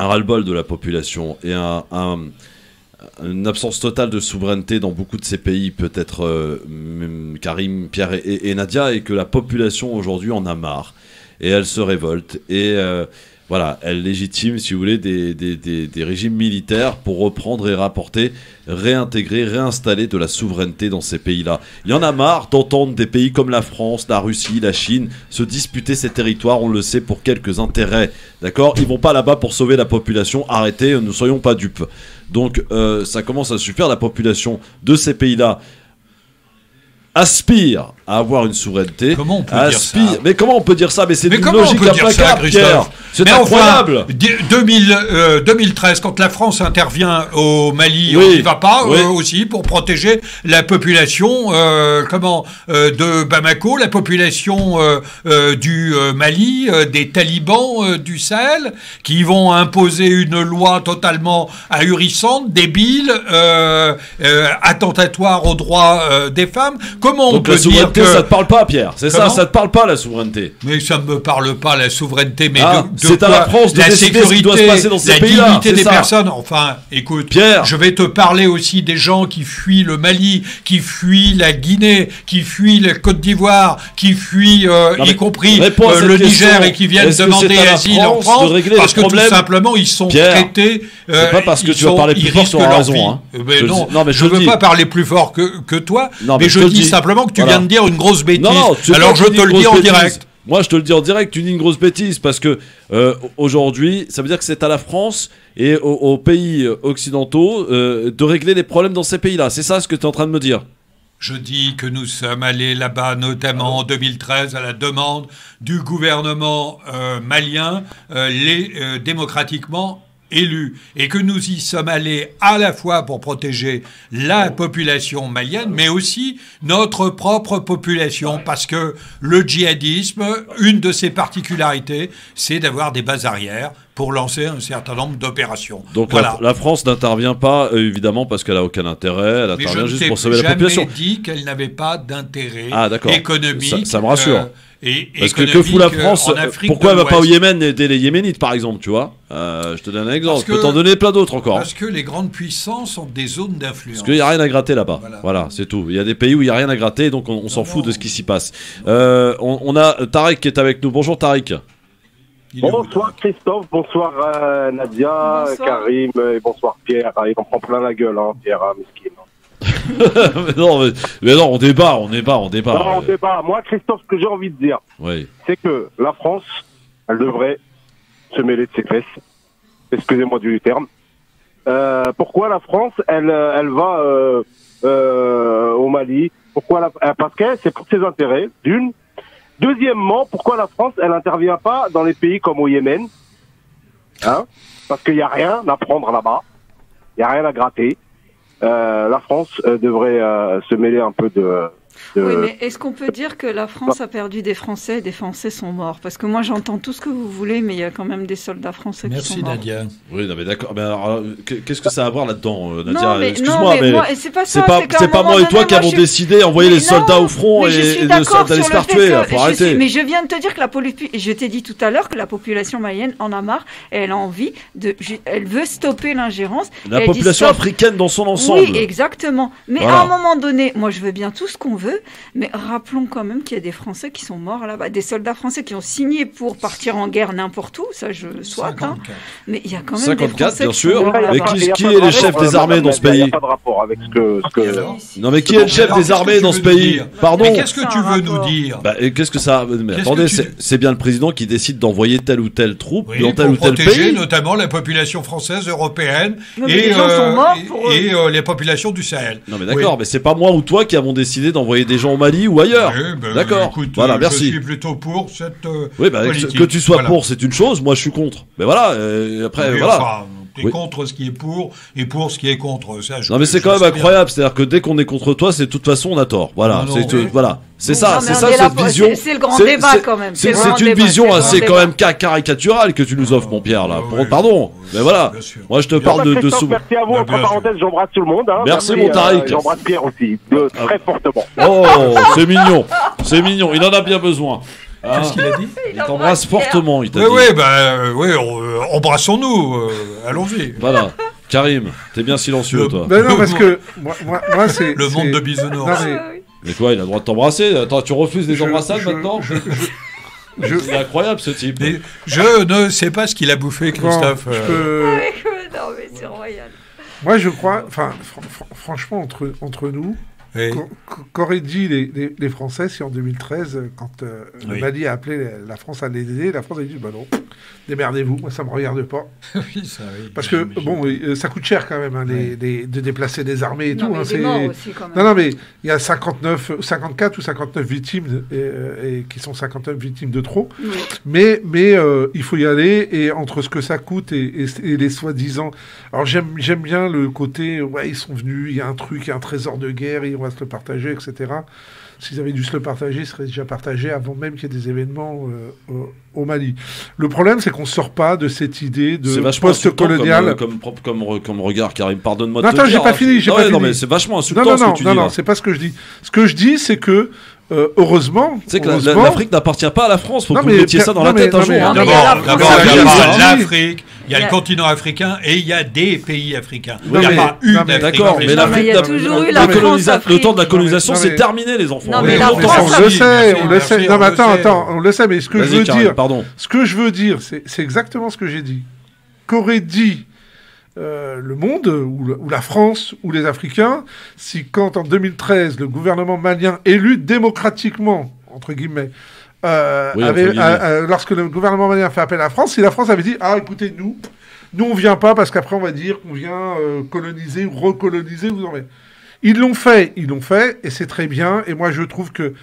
un ras-le-bol de la population et une absence totale de souveraineté dans beaucoup de ces pays, peut-être Karim, Pierre et Nadia, et que la population aujourd'hui en a marre et elle se révolte et voilà, elle légitime, si vous voulez, des régimes militaires pour reprendre et rapporter, réintégrer, réinstaller de la souveraineté dans ces pays-là. Il y en a marre d'entendre des pays comme la France, la Russie, la Chine se disputer ces territoires, on le sait, pour quelques intérêts. D'accord ? Ils vont pas là-bas pour sauver la population, arrêtez, ne soyons pas dupes. Donc ça commence à suffire, la population de ces pays-là aspire à avoir une souveraineté. Comment on peut dire ça ? Mais comment on peut dire ça ? Mais c'est une logique implacable, Pierre. C'est incroyable. Enfin, 2013, quand la France intervient au Mali, on n'y va pas aussi pour protéger la population de Bamako, la population du Mali, des talibans du Sahel, qui vont imposer une loi totalement ahurissante, débile, attentatoire aux droits des femmes. Comment on peut dire que... ça te parle pas, Pierre. C'est ça te parle pas, la souveraineté. Mais ça me parle pas, la souveraineté. Mais c'est à la France de décider ce qui doit se passer dans ces pays-là. La dignité des personnes. Enfin, écoute, Pierre, je vais te parler aussi des gens qui fuient le Mali, qui fuient la Guinée, qui fuient la Côte d'Ivoire, qui fuient, y compris le Niger, et qui viennent demander asile en France, parce que tout simplement, ils sont traités... C'est pas parce que tu vas parler plus fort que tu auras raison. Non, mais je ne veux pas parler plus fort que toi, mais je dis simplement que tu viens de dire une grosse bêtise. Alors je te le dis en direct. Moi, je te le dis en direct, tu dis une grosse bêtise, parce que aujourd'hui, ça veut dire que c'est à la France et aux pays occidentaux de régler les problèmes dans ces pays-là. C'est ça ce que tu es en train de me dire ? Je dis que nous sommes allés là-bas, notamment en 2013, à la demande du gouvernement malien, démocratiquement élus, et que nous y sommes allés à la fois pour protéger la population malienne, mais aussi notre propre population, parce que le djihadisme, une de ses particularités, c'est d'avoir des bases arrières pour lancer un certain nombre d'opérations. Donc voilà. la France n'intervient pas, évidemment, parce qu'elle n'a aucun intérêt, elle intervient juste pour sauver la population. Mais je n'ai jamais dit qu'elle n'avait pas d'intérêt économique. Ça me rassure. Parce que fout la France, pourquoi elle va pas au Yémen aider les Yéménites, par exemple, tu vois je te donne un exemple, je peux t'en donner plein d'autres encore. Parce que les grandes puissances ont des zones d'influence. Parce qu'il n'y a rien à gratter là-bas, voilà c'est tout. Il y a des pays où il n'y a rien à gratter, donc on s'en fout de ce qui s'y passe. On a Tariq qui est avec nous. Bonjour Tariq. Bonsoir Christophe, bonsoir Nadia, bonsoir. Karim, et bonsoir Pierre. Il en prend plein la gueule, Pierre, miskin. mais non, on débat. Non, on débat. Moi, Christophe, ce que j'ai envie de dire, c'est que la France, elle devrait se mêler de ses fesses. Excusez-moi du terme. Pourquoi la France, elle va au Mali? Pourquoi parce que c'est pour ses intérêts, d'une. Deuxièmement, pourquoi la France, elle n'intervient pas dans les pays comme au Yémen? Parce qu'il n'y a rien à prendre là-bas. Il n'y a rien à gratter. La France devrait se mêler un peu de... Oui, mais est-ce qu'on peut dire que la France a perdu des Français et des Français sont morts? Parce que moi, j'entends tout ce que vous voulez, mais il y a quand même des soldats français qui sont morts. Merci, Nadia. Oui, non, mais d'accord. Mais alors, qu'est-ce que ça a à voir là-dedans, Nadia? Non, excuse-moi, mais c'est pas ça. C'est pas moi et toi qui avons décidé d'envoyer les soldats au front et d'aller se faire tuer. Faut arrêter. Mais je viens de te dire que je t'ai dit tout à l'heure que la population malienne en a marre et elle a envie elle veut stopper l'ingérence. La population africaine dans son ensemble. Oui, exactement. Mais à un moment donné, moi, je veux bien tout ce qu'on veut, mais rappelons quand même qu'il y a des Français qui sont morts là-bas, des soldats français qui ont signé pour partir en guerre n'importe où, ça je souhaite, mais il y a quand même 54, des Français bien sûr. Mais qui est le chef des armées dans ce pays? Il n'y a pas de rapport avec ce que... Non mais qui est le chef des armées dans ce pays? Pardon. Mais qu'est-ce que tu veux nous dire? Qu'est-ce que ça... Mais attendez, c'est bien le président qui décide d'envoyer telle ou telle troupe dans tel ou tel pays. Protéger notamment la population française, européenne et les populations du Sahel. Non mais d'accord, mais c'est pas moi ou toi qui avons décidé d'envoyer des gens au Mali ou ailleurs. D'accord. Écoute, voilà, merci. Je suis plutôt pour cette politique. Que tu sois pour, c'est une chose. Moi, je suis contre. Mais voilà. Après, voilà. Enfin, t'es contre ce qui est pour et pour ce qui est contre. Ça, non mais c'est quand même incroyable. C'est-à-dire que dès qu'on est contre toi, c'est de toute façon on a tort. Voilà. Voilà. C'est ça cette vision. C'est le grand débat quand même. C'est une vision assez quand même caricaturale que tu nous offres, mon Pierre là. Pardon. Mais voilà. Moi, je te parle de sous. Merci à vous. Entre parenthèses, j'embrasse tout le monde. Merci mon Tariq. J'embrasse Pierre aussi, très fortement. Oh, c'est mignon. C'est mignon. Il en a bien besoin. Qu'est-ce qu'il a dit? Il t'embrasse fortement, il t'a dit. Oui, embrassons-nous, allons-y. Voilà. Karim, t'es bien silencieux, toi. Non, parce que moi c'est... Le monde de Bisounours. Mais quoi, il a le droit de t'embrasser? Attends, tu refuses les embrassades maintenant? C'est incroyable, ce type. Mais je ne sais pas ce qu'il a bouffé, Christophe. Non, mais c'est royal. Moi, je crois... Enfin, franchement, entre nous... Qu'auraient dit les Français si en 2013, quand le Mali a appelé la France à l'aider, la France a dit bah non, démerdez-vous, moi ça me regarde pas. Parce que bon, ça coûte cher quand même de déplacer des armées et tout. C'est mort aussi quand même. Non, mais il y a 54 ou 59 victimes et qui sont 59 victimes de trop. Oui. Mais il faut y aller et entre ce que ça coûte et les soi-disant. Alors j'aime bien le côté ils sont venus, il y a un truc, il y a un trésor de guerre. On va se le partager, etc. S'ils avaient dû se le partager, ils seraient déjà partagés avant même qu'il y ait des événements au Mali. Le problème, c'est qu'on ne sort pas de cette idée de post-colonial. Comme regard, Karim, pardonne-moi de te dire. Attends, j'ai pas fini. Non, mais c'est vachement insultant ce que tu dis. Non, c'est pas ce que je dis. Ce que je dis, c'est que heureusement... C'est que l'Afrique n'appartient pas à la France. Faut que vous mettiez ça dans la tête un jour. D'abord, il y a l'Afrique, il y a le continent africain et il y a des pays africains. Il n'y a pas une Afrique. D'accord, mais l'Afrique, le temps de la colonisation, c'est terminé, les enfants. On le sait. Non, mais attends, on le sait, mais ce que je veux dire, c'est exactement ce que j'ai dit. Qu'aurait dit le monde, ou la France, ou les Africains, si quand en 2013, le gouvernement malien élu démocratiquement, entre guillemets, lorsque le gouvernement malien fait appel à la France, si la France avait dit « Ah, écoutez, nous on vient pas parce qu'après on va dire qu'on vient coloniser ou recoloniser. » Ils l'ont fait, et c'est très bien. Et moi, je trouve que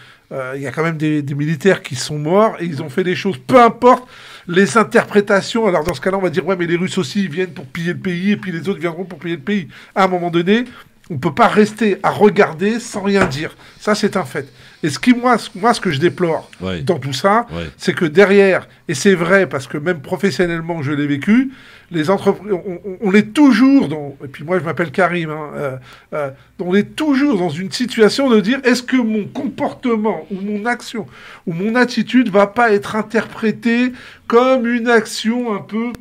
il y a quand même des militaires qui sont morts et ils ont fait des choses, peu importe les interprétations. Alors dans ce cas-là, on va dire ouais, mais les Russes aussi ils viennent pour piller le pays et puis les autres viendront pour piller le pays. À un moment donné, on peut pas rester à regarder sans rien dire. Ça, c'est un fait. Et ce que je déplore dans tout ça, c'est que derrière, et c'est vrai parce que même professionnellement, je l'ai vécu, les entreprises, on est toujours dans, et puis moi je m'appelle Karim, on est toujours dans une situation de dire est-ce que mon comportement ou mon action ou mon attitude va pas être interprétée comme une action un peu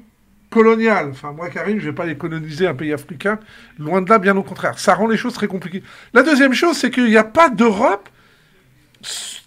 coloniale. Enfin, moi, Karim, je vais pas aller coloniser un pays africain. Loin de là, bien au contraire. Ça rend les choses très compliquées. La deuxième chose, c'est qu'il n'y a pas d'Europe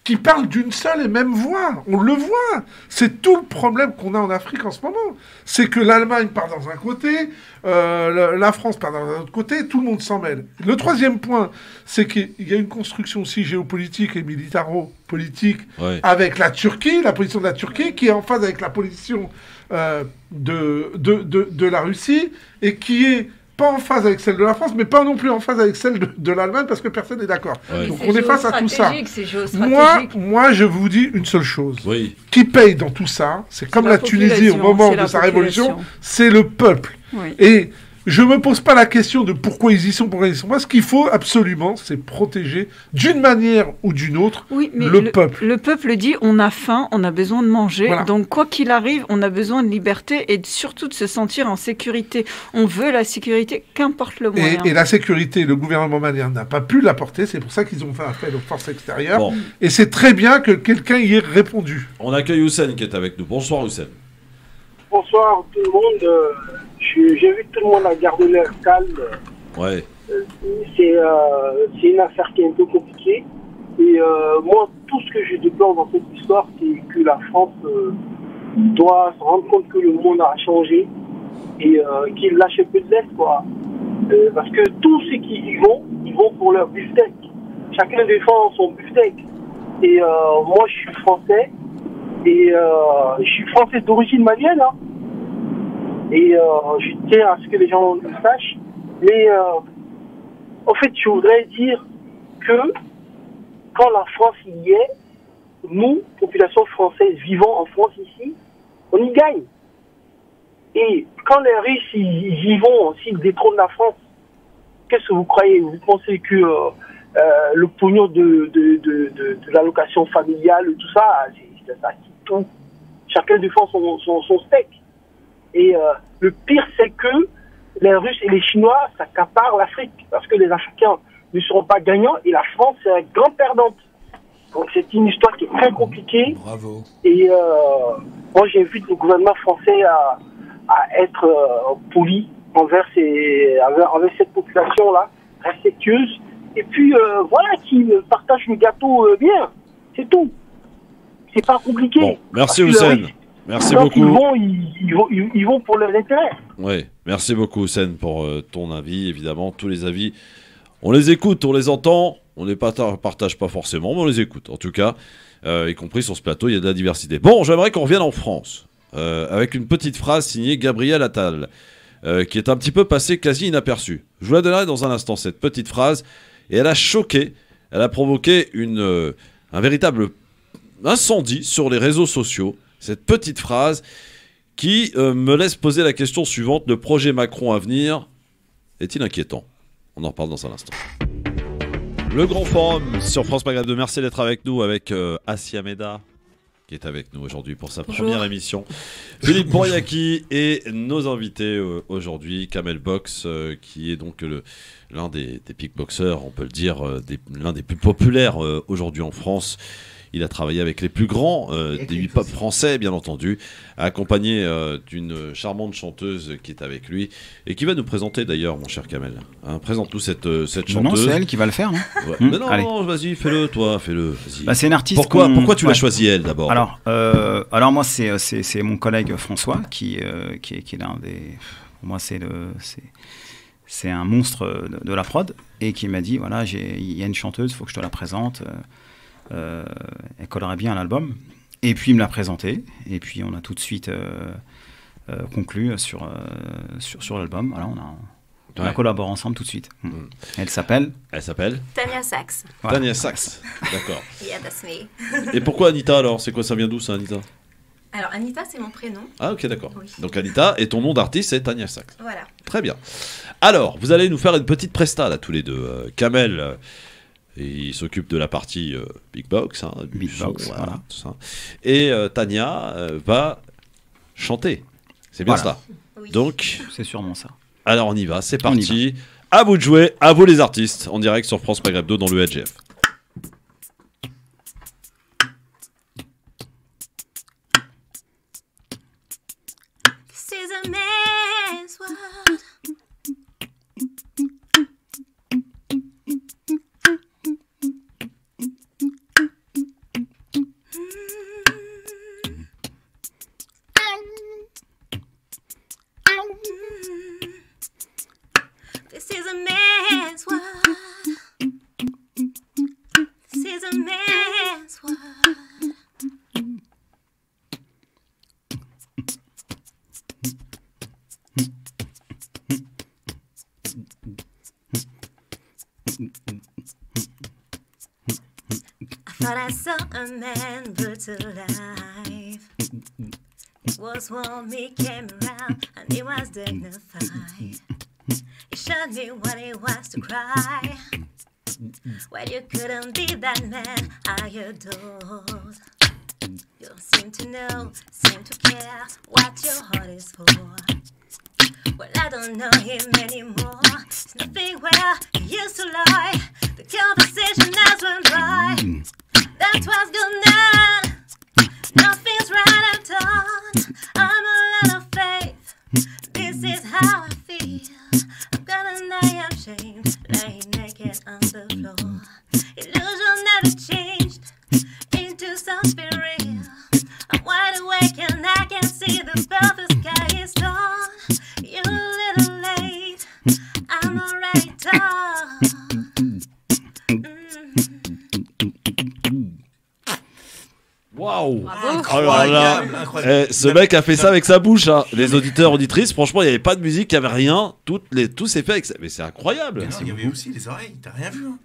qui parle d'une seule et même voix. On le voit. C'est tout le problème qu'on a en Afrique en ce moment. C'est que l'Allemagne part dans un côté, la France part dans un autre côté, tout le monde s'en mêle. Le troisième point, c'est qu'il y a une construction aussi géopolitique et militaro-politique avec la Turquie, la position de la Turquie, qui est en phase avec la position de la Russie, et qui est pas en phase avec celle de la France, mais pas non plus en phase avec celle de l'Allemagne, parce que personne n'est d'accord. Donc on est face à tout ça. Moi, je vous dis une seule chose. Qui paye dans tout ça, c'est comme la Tunisie au moment de sa révolution, c'est le peuple. Et je me pose pas la question de pourquoi ils y sont, pourquoi ils y sont. Moi, ce qu'il faut absolument, c'est protéger d'une manière ou d'une autre le peuple. Le peuple dit on a faim, on a besoin de manger. Voilà. Donc quoi qu'il arrive, on a besoin de liberté et surtout de se sentir en sécurité. On veut la sécurité, qu'importe le moyen. Et la sécurité, le gouvernement malien n'a pas pu l'apporter. C'est pour ça qu'ils ont fait appel aux forces extérieures. Bon. Et c'est très bien que quelqu'un y ait répondu. On accueille Houssen qui est avec nous. Bonsoir Houssen. Bonsoir tout le monde. J'ai vu tout le monde a gardé l'air calme. Ouais. C'est une affaire qui est un peu compliquée. Et moi, tout ce que je déplore dans cette histoire, c'est que la France doit se rendre compte que le monde a changé et qu'il lâche un peu de l'Est, quoi. Parce que tous ceux qui y vont, ils vont pour leur beefsteak. Chacun défend son beefsteak. Et moi, je suis français. Et je suis français d'origine malienne. Hein. Et je tiens à ce que les gens le sachent. Mais en fait, je voudrais dire que quand la France y est, nous, population française vivant en France ici, on y gagne. Et quand les riches y vont, s'ils détrônent la France, qu'est-ce que vous croyez? Vous pensez que le pognon de l'allocation familiale, tout ça, ça quitte tout. Chacun défend son steak. Et le pire, c'est que les Russes et les Chinois s'accaparent l'Afrique, parce que les Africains ne seront pas gagnants et la France est grande perdante. Donc c'est une histoire qui est très compliquée. Bravo. Et moi, j'invite le gouvernement français à être poli envers cette population-là, respectueuse. Et puis, voilà, qu'ils partagent le gâteau bien. C'est tout. C'est pas compliqué. Bon, merci Houssen. Merci beaucoup. Ils vont pour leurs intérêts. Oui, merci beaucoup Houssen pour ton avis. Évidemment, tous les avis, on les écoute, on les entend. On ne les partage pas forcément, mais on les écoute. En tout cas, y compris sur ce plateau, il y a de la diversité. Bon, j'aimerais qu'on revienne en France, avec une petite phrase signée Gabriel Attal, qui est un petit peu passée quasi inaperçue. Je vous la donnerai dans un instant, cette petite phrase, et elle a choqué, elle a provoqué un véritable incendie sur les réseaux sociaux. Cette petite phrase qui me laisse poser la question suivante: le projet Macron à venir est-il inquiétant? On en reparle dans un instant. Le Grand Forum sur France Maghreb 2. Merci d'être avec nous, avec Assia Meda, qui est avec nous aujourd'hui pour sa première émission. Philippe Bouriaki et nos invités aujourd'hui, Kamel Box, qui est donc l'un des kickboxers, on peut le dire, l'un des plus populaires aujourd'hui en France. Il a travaillé avec les plus grands des hip-hop français, bien entendu, accompagné d'une charmante chanteuse qui est avec lui et qui va nous présenter d'ailleurs, mon cher Kamel. Hein, présente-nous cette chanteuse. Non, c'est elle qui va le faire, non? Ouais. Mais non, vas-y, fais-le, toi, fais-le. Bah, c'est une artiste. Pourquoi tu l'as choisie, elle, d'abord? Alors moi, c'est mon collègue François qui est l'un des... Pour moi, c'est un monstre de la prod et qui m'a dit, voilà, il y a une chanteuse, il faut que je te la présente. Elle collerait bien à l'album. Et puis il me l'a présenté. Et puis on a tout de suite conclu sur l'album. Voilà, on a collaboré ensemble tout de suite. Elle s'appelle Tanya Sachs. Voilà. Tanya Sachs, d'accord. Yeah, that's me. Et pourquoi Anita alors? C'est quoi, ça vient d'où ça, Anita? Alors Anita, c'est mon prénom. Ah ok, d'accord. Oui. Donc Anita, et ton nom d'artiste c'est Tanya Sachs. Voilà. Très bien. Alors, vous allez nous faire une petite presta là tous les deux. Kamel, il s'occupe de la partie Big Box, hein, Big Box, voilà. Tout ça. Et Tanya va chanter. C'est bien cela. Oui. Donc, c'est sûrement ça. Alors on y va, c'est parti. À vous de jouer, à vous les artistes, en direct sur France Maghreb 2 dans le HF. This is a man's world. This is a man's world. This is a man's world. I thought I saw a man brought to life. It was warm, he came around, and he was dignified. He showed me what it was to cry. Well, you couldn't be that man I adored. You seem to know, seem to care what your heart is for. Well, I don't know him anymore. It's nothing where he used to lie. The conversation has run dry. That was good night. Nothing's right at all. I'm a lot of faith. This is how I feel. I'm gonna die ashamed, laying naked on the floor. Illusion that it changed into something real. I'm wide awake and I can see the perfect sky is dawn. You're a little late, I'm already done. Waouh! Ce mec a fait ça avec sa bouche, hein. Les auditeurs, auditrices, franchement, il n'y avait pas de musique, il n'y avait rien, tout s'est fait avec ça. Mais c'est incroyable! Mais non, il y avait aussi les oreilles, t'as rien vu, hein?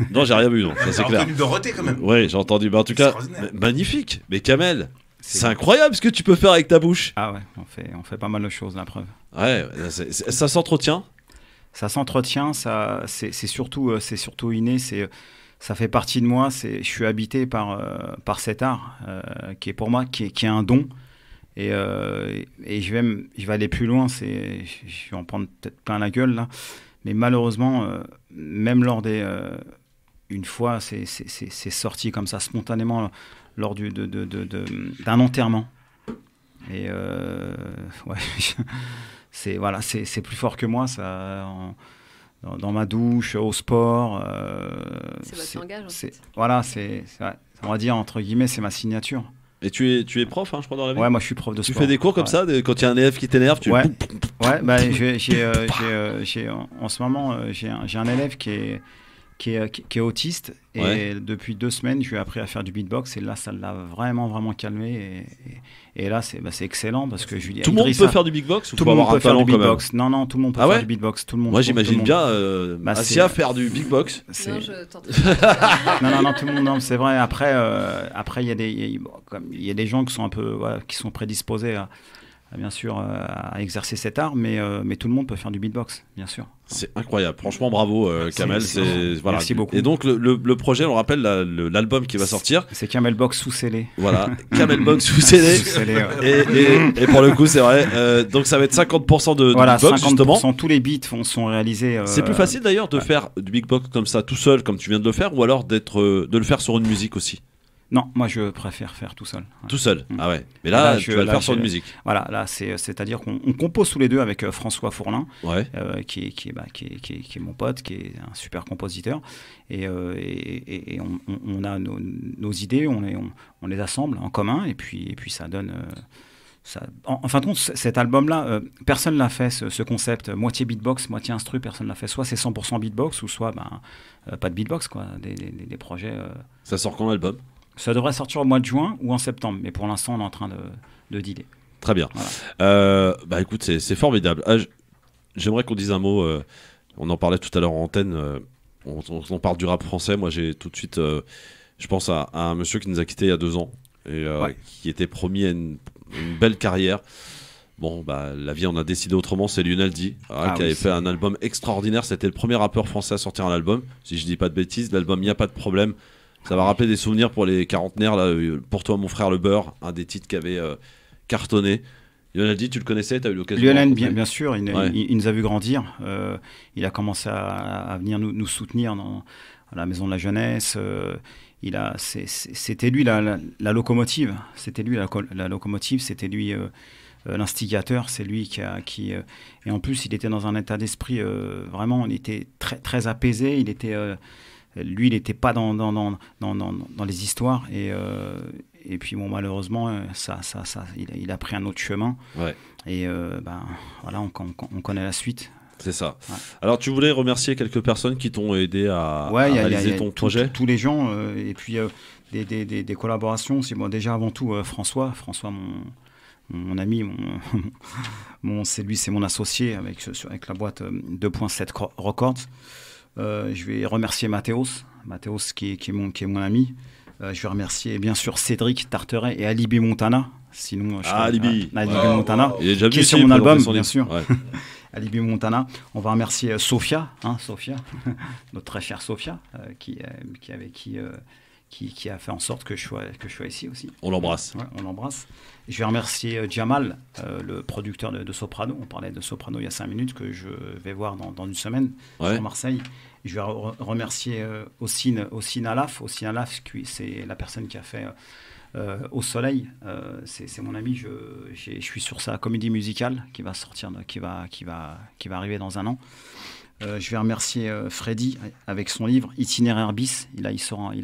Non, j'ai rien vu, non, ça c'est clair. J'ai entendu Dorothée quand même. Oui, j'ai entendu, mais en tout cas, magnifique! Mais Kamel, c'est incroyable ce que tu peux faire avec ta bouche! Ah ouais, on fait pas mal de choses, la preuve. Ouais, ça s'entretient? Ça s'entretient, c'est surtout inné, ça fait partie de moi. Je suis habité par cet art qui est pour moi qui est un don. Et je vais aller plus loin. Je vais en prendre peut-être plein la gueule là, mais malheureusement, même lors une fois, c'est sorti comme ça spontanément lors d'un enterrement. Et ouais, c'est plus fort que moi ça. Dans ma douche, au sport. C'est votre langage, en fait. Voilà, on va dire, entre guillemets, c'est ma signature. Et tu es prof, hein, je crois, dans la vie? Ouais, moi je suis prof de sport. Tu fais des cours comme ça, quand il y a un élève qui t'énerve, tu... Ouais, bah, en ce moment, j'ai un élève qui est autiste, et depuis 2 semaines, je lui ai appris à faire du beatbox, et là, ça l'a vraiment, vraiment calmé, et là, c'est excellent, parce que je lui dis... Tout le monde peut faire du beatbox? Tout le monde peut faire du beatbox. Non, tout le monde peut faire du beatbox. Moi, j'imagine bien Assia faire du beatbox. Non, je tente. Non, tout le monde, non, c'est vrai. Après, il y a des gens qui sont un peu, qui sont prédisposés bien sûr à exercer cet art, mais tout le monde peut faire du beatbox, bien sûr. C'est incroyable, franchement bravo Kamel. Voilà. Merci beaucoup. Et donc le projet, on rappelle l'album qui va sortir. C'est Camelbox sous scellé. Voilà, Camelbox sous scellé. Et pour le coup c'est vrai. Donc ça va être 50% de voilà, beatbox 50%, justement. Tous les beats sont réalisés. C'est plus facile d'ailleurs de faire du beatbox comme ça tout seul, comme tu viens de le faire, ou alors de le faire sur une musique aussi? Non, moi je préfère faire tout seul. Ouais. Tout seul, ah ouais. Mais là, tu vas le faire sur une musique. Voilà, là c'est-à-dire qu'on compose tous les deux avec François Fourlin, qui est mon pote, qui est un super compositeur, et on a nos idées, on les assemble en commun, et puis ça donne. En fin de compte, cet album-là, personne l'a fait, ce concept moitié beatbox, moitié instru, personne l'a fait. Soit c'est 100% beatbox, ou soit pas de beatbox, quoi. Des projets. Ça sort quand l'album? Ça devrait sortir au mois de juin ou en septembre, mais pour l'instant, on est en train de dealer. Très bien. Voilà. Bah écoute, c'est formidable. J'aimerais qu'on dise un mot. On en parlait tout à l'heure en antenne. On parle du rap français. Moi, j'ai tout de suite. Je pense à un monsieur qui nous a quittés il y a 2 ans et qui était promis à une belle carrière. Bon, bah, la vie en a décidé autrement. C'est Lionel D, qui avait fait un album extraordinaire. C'était le premier rappeur français à sortir un album. Si je dis pas de bêtises, l'album Il n'y a pas de problème. Ça va rappeler des souvenirs pour les quarantenaires. Là, pour toi, mon frère, le beurre, un des titres qui avait cartonné. Lionel D, tu le connaissais? Tu as eu l'occasion de Lionel, bien sûr, il nous a vu grandir. Il a commencé à venir nous soutenir à la Maison de la Jeunesse. C'était lui la locomotive. C'était lui la locomotive. C'était lui l'instigateur. C'est lui et en plus, il était dans un état d'esprit vraiment. Il était très, très apaisé. Il était lui, il n'était pas dans les histoires, et puis bon, malheureusement, il a pris un autre chemin. Ouais. Et voilà, on connaît la suite. C'est ça. Ouais. Alors, tu voulais remercier quelques personnes qui t'ont aidé à réaliser ton projet? Tous les gens, et puis des collaborations. Déjà avant tout, François, mon ami, c'est mon associé avec la boîte 2.7 Records. Je vais remercier Mathéos qui est mon ami. Je vais remercier bien sûr Cédric Tarteret et Alibi Montana. Sinon, Alibi Montana, qui est sur mon album, bien sûr. Ouais. Alibi Montana. On va remercier Sophia, notre très chère Sophia, qui a fait en sorte que je sois ici aussi. On l'embrasse. Ouais, on l'embrasse. Je vais remercier Jamal, le producteur de Soprano. On parlait de Soprano il y a 5 minutes, que je vais voir dans une semaine sur Marseille. Je vais remercier Ossine Alaf. Ossine Alaf, c'est la personne qui a fait Au Soleil. C'est mon ami. Je suis sur sa comédie musicale qui va sortir, qui va arriver dans un an. Je vais remercier Freddy avec son livre Itinéraire bis. Il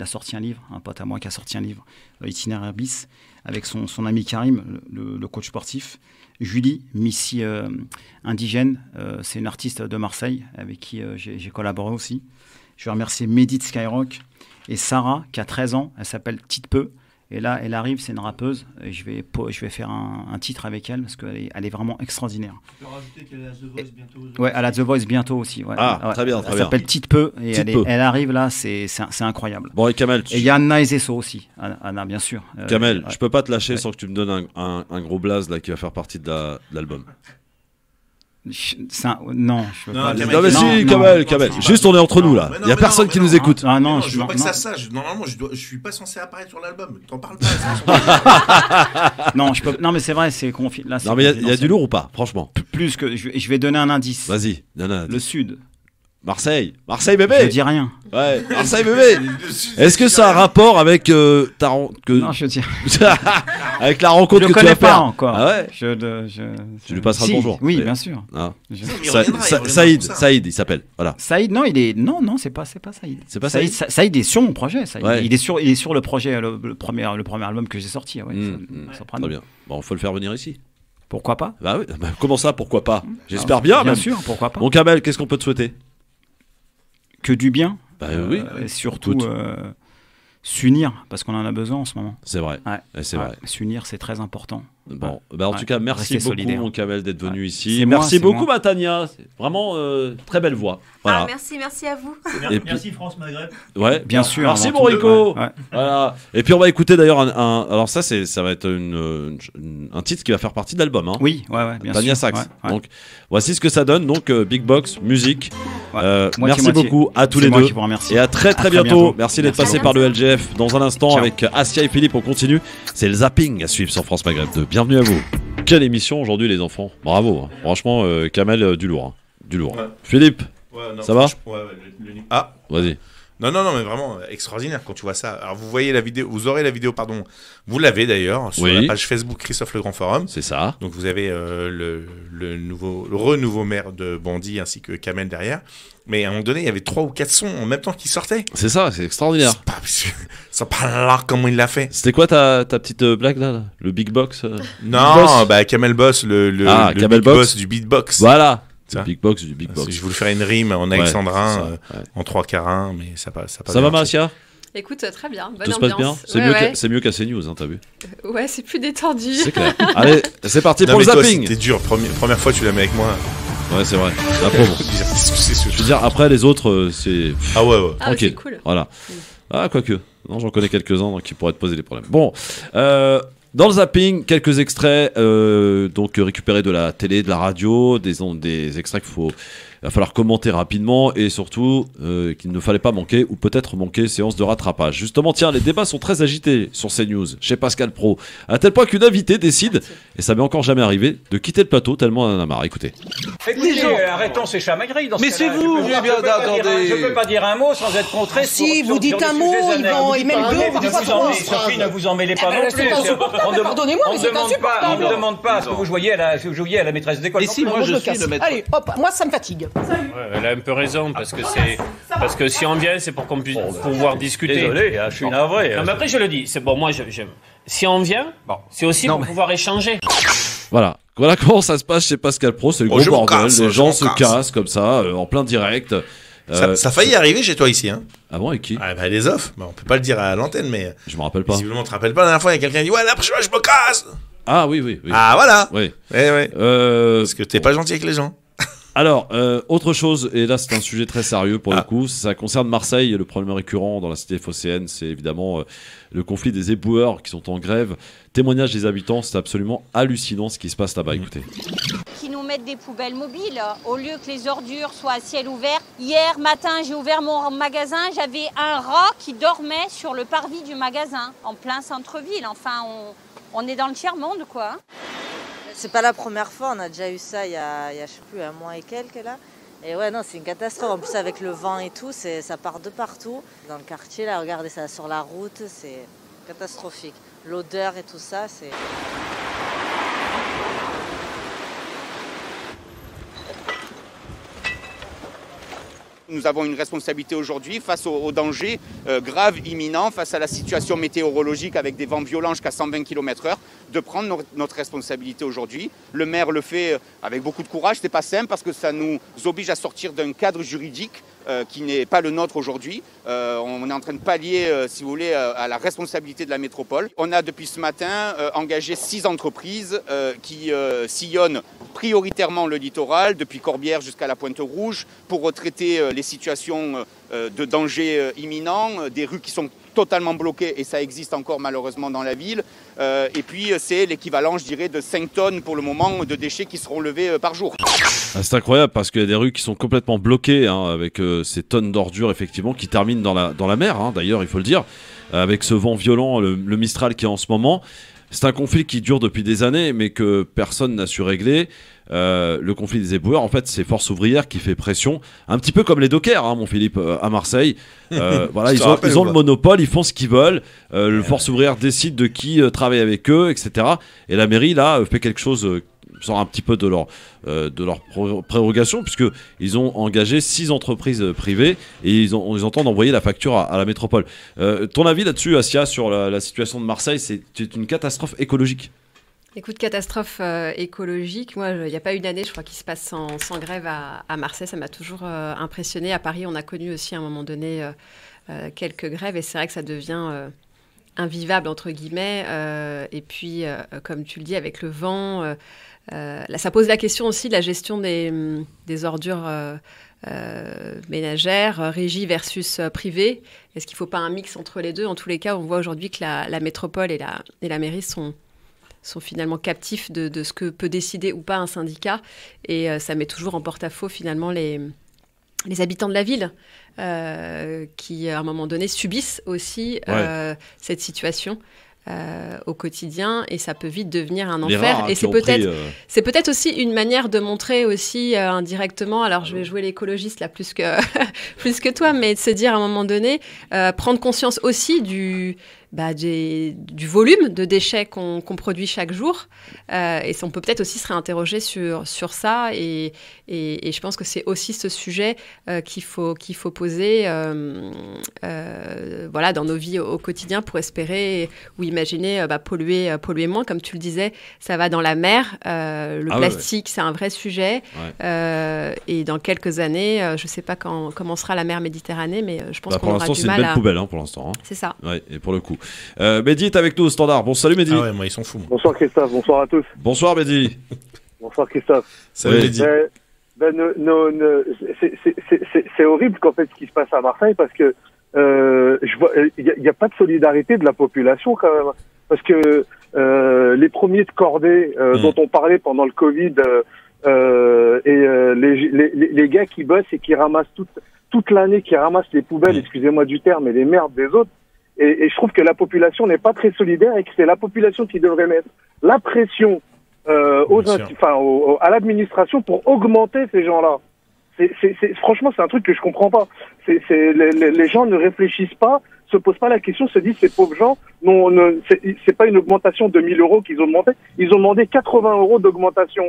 a sorti un livre, un pote à moi qui a sorti un livre, Itinéraire bis, avec son ami Karim, le coach sportif. Julie, Missy Indigène, c'est une artiste de Marseille avec qui j'ai collaboré aussi. Je vais remercier Mehdi de Skyrock et Sarah qui a 13 ans, elle s'appelle Tite Peu. Et là, elle arrive, c'est une rappeuse. Et je vais faire un titre avec elle parce qu'elle est vraiment extraordinaire. Tu peux rajouter qu'elle est à The Voice bientôt. Ouais, elle a The Voice bientôt aussi. Ouais. Ah, très bien, très bien. Elle s'appelle Tite Peu et elle arrive là, c'est incroyable. Bon, et Kamel. Et il y a Anna Ezesso aussi. Anna, bien sûr. Kamel, je peux pas te lâcher sans que tu me donnes un gros blaze là qui va faire partie de l'album. Non, je veux pas. Non, mais si, Kamel. Juste, on est entre nous là. Il y a personne qui nous écoute. Ah non, je veux pas que ça sache. Normalement, je suis pas censé apparaître sur l'album. T'en parles pas. Non, je peux. Non, mais c'est vrai, c'est conflit. Non, mais il y a du lourd ou pas, franchement. Plus que je vais donner un indice. Vas-y, donne un indice. Le Sud. Marseille bébé. Je dis rien. Ouais, Marseille bébé. Est-ce que ça a un rapport avec Non, je dis. avec la rencontre que tu vas faire encore. Ah ouais. Tu lui passeras le bonjour. Oui, bien sûr. Ah. Saïd, il s'appelle. Voilà. Saïd, non, c'est pas Saïd. C'est pas Saïd. Saïd est sur mon projet. Ouais. Il est sur le projet, le premier album que j'ai sorti. Ouais, très bien. Bon, faut le faire venir ici. Pourquoi pas? Bah oui. Comment ça, pourquoi pas? J'espère bien. Bien sûr, pourquoi pas. Bon, Kamel, qu'est-ce qu'on peut te souhaiter? Que du bien. Bah oui. Et surtout s'unir, parce qu'on en a besoin en ce moment. C'est vrai. Ouais. C'est vrai. S'unir, c'est très important. Bon, en tout cas, merci beaucoup, mon Kamel, d'être venu ici. Merci beaucoup, Matania. C'est vraiment très belle voix. Voilà. Merci à vous. Merci France Maghreb. Ouais, bien sûr. Merci mon Rico. Ouais. Voilà. Et puis on va écouter d'ailleurs alors ça va être un titre qui va faire partie de l'album. Hein. Oui, bien Tania sûr. Sax. Donc voici ce que ça donne. Donc Big Box musique. Merci beaucoup à tous les deux. Et à très bientôt. Merci d'être passé par le LGF. Dans un instant avec Assia et Philippe, on continue. C'est le zapping à suivre sur France Maghreb 2. Bienvenue à vous. Quelle émission aujourd'hui les enfants. Bravo. Hein. Franchement, Kamel, du lourd. Hein. Du lourd. Ouais. Philippe, ça va? Ah, vas-y. Non, mais vraiment extraordinaire quand tu vois ça. Alors vous voyez la vidéo, vous aurez la vidéo, pardon. Vous l'avez d'ailleurs sur la page Facebook Christophe Le Grand Forum. C'est ça. Donc vous avez le renouveau maire de Bondy ainsi que Kamel derrière. Mais à un moment donné, il y avait 3 ou 4 sons en même temps qui sortaient. C'est ça, c'est extraordinaire. C'est pas là comment il l'a fait. C'était quoi ta petite blague là? Le Big Box Non, Kamel Boss, le Big Boss du beatbox. Voilà. Le Big Box du Big Box. Je voulais faire une rime en alexandrin, en 3/4, mais ça passe. Ça va, Marcia? Écoute, très bien. Bonne Tout se passe bien. C'est mieux qu'à CNews, hein, t'as vu? Ouais, c'est plus détendu. C'est clair. Allez, c'est parti pour le zapping. C'était dur. Première fois, tu l'as mis avec moi. Ouais, c'est vrai. La pauvre. Je veux dire, après les autres, c'est. Ah ouais. Ah, c'est cool. Voilà. Ah, quoique. Non, j'en connais quelques-uns qui pourraient te poser des problèmes. Bon. Dans le zapping, quelques extraits donc récupérés de la télé, de la radio, des extraits qu'il va falloir commenter rapidement et surtout qu'il ne fallait pas manquer ou peut-être manquer séance de rattrapage. Justement, tiens, les débats sont très agités sur CNews, chez Pascal Pro, à tel point qu'une invitée décide, et ça m'est encore jamais arrivé, de quitter le plateau tellement elle en a marre. Écoutez. Écoutez, arrêtons ces chamailleries dans ce mais c'est vous, attendez. Je peux pas dire un mot sans être contré. Si vous dites un mot, ils mettent Sophie, ne vous emmêlez pas non plus. Pardonnez-moi, mais c'est insupportable. On ne demande pas ce que vous jouiez à la maîtresse d'école. Et si moi je suis le maître. Allez, hop, moi ça me fatigue. Elle a un peu raison parce que si on vient, c'est pour qu'on puisse pouvoir discuter. Désolé, je suis navré. Non, mais après je le dis, c'est bon. Moi, si on vient, c'est aussi pour pouvoir échanger. Voilà comment ça se passe chez Pascal Pro, c'est le gros bordel. Les gens se cassent comme ça en plein direct. Ça a failli arriver chez toi ici, hein. Ah bon, et qui? Les offres. On peut pas le dire à l'antenne, mais. Je me rappelle pas. Visiblement, tu te rappelles pas la dernière fois, il y a quelqu'un qui dit ouais, la prochaine fois, je me casse. Ah oui. Ah voilà. Oui. Parce que t'es pas gentil avec les gens. Alors, autre chose, et là c'est un sujet très sérieux pour le coup, ça concerne Marseille. Le problème récurrent dans la cité phocéenne, c'est évidemment le conflit des éboueurs qui sont en grève. Témoignage des habitants, c'est absolument hallucinant ce qui se passe là-bas, écoutez. Qui nous mettent des poubelles mobiles au lieu que les ordures soient à ciel ouvert. Hier matin, j'ai ouvert mon magasin, j'avais un rat qui dormait sur le parvis du magasin, en plein centre-ville. Enfin, on est dans le tiers-monde, quoi. C'est pas la première fois, on a déjà eu ça il y a je sais plus, un mois et quelques là. Et ouais, non, c'est une catastrophe. En plus, avec le vent et tout, ça part de partout. Dans le quartier, là, regardez ça sur la route, c'est catastrophique. L'odeur et tout ça, c'est... Nous avons une responsabilité aujourd'hui face aux dangers graves, imminents, face à la situation météorologique avec des vents violents jusqu'à 120 km/h, de prendre notre responsabilité aujourd'hui. Le maire le fait avec beaucoup de courage. C'est pas simple parce que ça nous oblige à sortir d'un cadre juridique qui n'est pas le nôtre aujourd'hui. On est en train de pallier, si vous voulez, à la responsabilité de la métropole. On a depuis ce matin engagé 6 entreprises qui sillonnent prioritairement le littoral, depuis Corbières jusqu'à la Pointe-Rouge, pour retraiter les situations de danger imminent, des rues qui sont totalement bloquées, et ça existe encore malheureusement dans la ville. Et puis c'est l'équivalent, je dirais, de 5 tonnes pour le moment de déchets qui seront levés par jour. Ah, c'est incroyable parce qu'il y a des rues qui sont complètement bloquées avec ces tonnes d'ordures effectivement qui terminent dans la mer, d'ailleurs il faut le dire, avec ce vent violent, le Mistral qui est en ce moment. C'est un conflit qui dure depuis des années mais que personne n'a su régler. Le conflit des éboueurs, en fait, c'est Force ouvrière qui fait pression, un petit peu comme les dockers, mon Philippe, à Marseille. Voilà, ils ont le monopole, ils font ce qu'ils veulent. Le Force ouvrière décide de qui travaille avec eux, etc. Et la mairie, là, fait quelque chose sort un petit peu de leur prérogation, puisqu'ils ont engagé 6 entreprises privées et ils entendent envoyer la facture à la métropole. Ton avis là-dessus, Assia, sur la situation de Marseille, c'est une catastrophe écologique? Écoute, catastrophe écologique, moi, il n'y a pas une année, je crois, qui se passe sans grève à Marseille. Ça m'a toujours impressionné. À Paris, on a connu aussi à un moment donné quelques grèves et c'est vrai que ça devient invivable, entre guillemets. Et puis, comme tu le dis, avec le vent, là, ça pose la question aussi de la gestion des ordures ménagères, régie versus privée. Est-ce qu'il ne faut pas un mix entre les deux? En tous les cas, on voit aujourd'hui que la métropole et la mairie sont finalement captifs de ce que peut décider ou pas un syndicat. Et ça met toujours en porte-à-faux finalement les habitants de la ville qui, à un moment donné, subissent aussi cette situation au quotidien. Et ça peut vite devenir un enfer. Et c'est peut-être aussi une manière de montrer aussi indirectement, alors je vais jouer l'écologiste là plus que toi, mais de se dire à un moment donné, prendre conscience aussi du volume de déchets qu'on produit chaque jour. Et on peut peut-être aussi se réinterroger sur ça. Et je pense que c'est aussi ce sujet qu'il faut poser dans nos vies au quotidien pour espérer ou imaginer polluer moins. Comme tu le disais, ça va dans la mer. Le plastique, c'est un vrai sujet. Ouais. Et dans quelques années, je ne sais pas comment sera la mer Méditerranée, mais je pense qu'on aura du mal à... Pour l'instant, c'est une belle poubelle pour l'instant. C'est ça. Ouais, et pour le coup. Mehdi est avec nous au standard. Bon, salut Mehdi. Ah ouais, moi ils sont fous. Bonsoir Christophe, bonsoir à tous. Bonsoir Mehdi. Bonsoir Christophe. Salut Mehdi. C'est horrible qu'en fait ce qui se passe à Marseille parce que il n'y a pas de solidarité de la population quand même. Parce que les premiers de cordée dont on parlait pendant le Covid les gars qui bossent et qui ramassent toute l'année, qui ramassent les poubelles, excusez-moi du terme, et les merdes des autres. Et je trouve que la population n'est pas très solidaire et que c'est la population qui devrait mettre la pression à l'administration pour augmenter ces gens-là. Franchement, c'est un truc que je comprends pas. Les gens ne réfléchissent pas, se posent pas la question, se disent ces pauvres gens, c'est pas une augmentation de 1 000 euros qu'ils ont demandé, ils ont demandé 80 euros d'augmentation.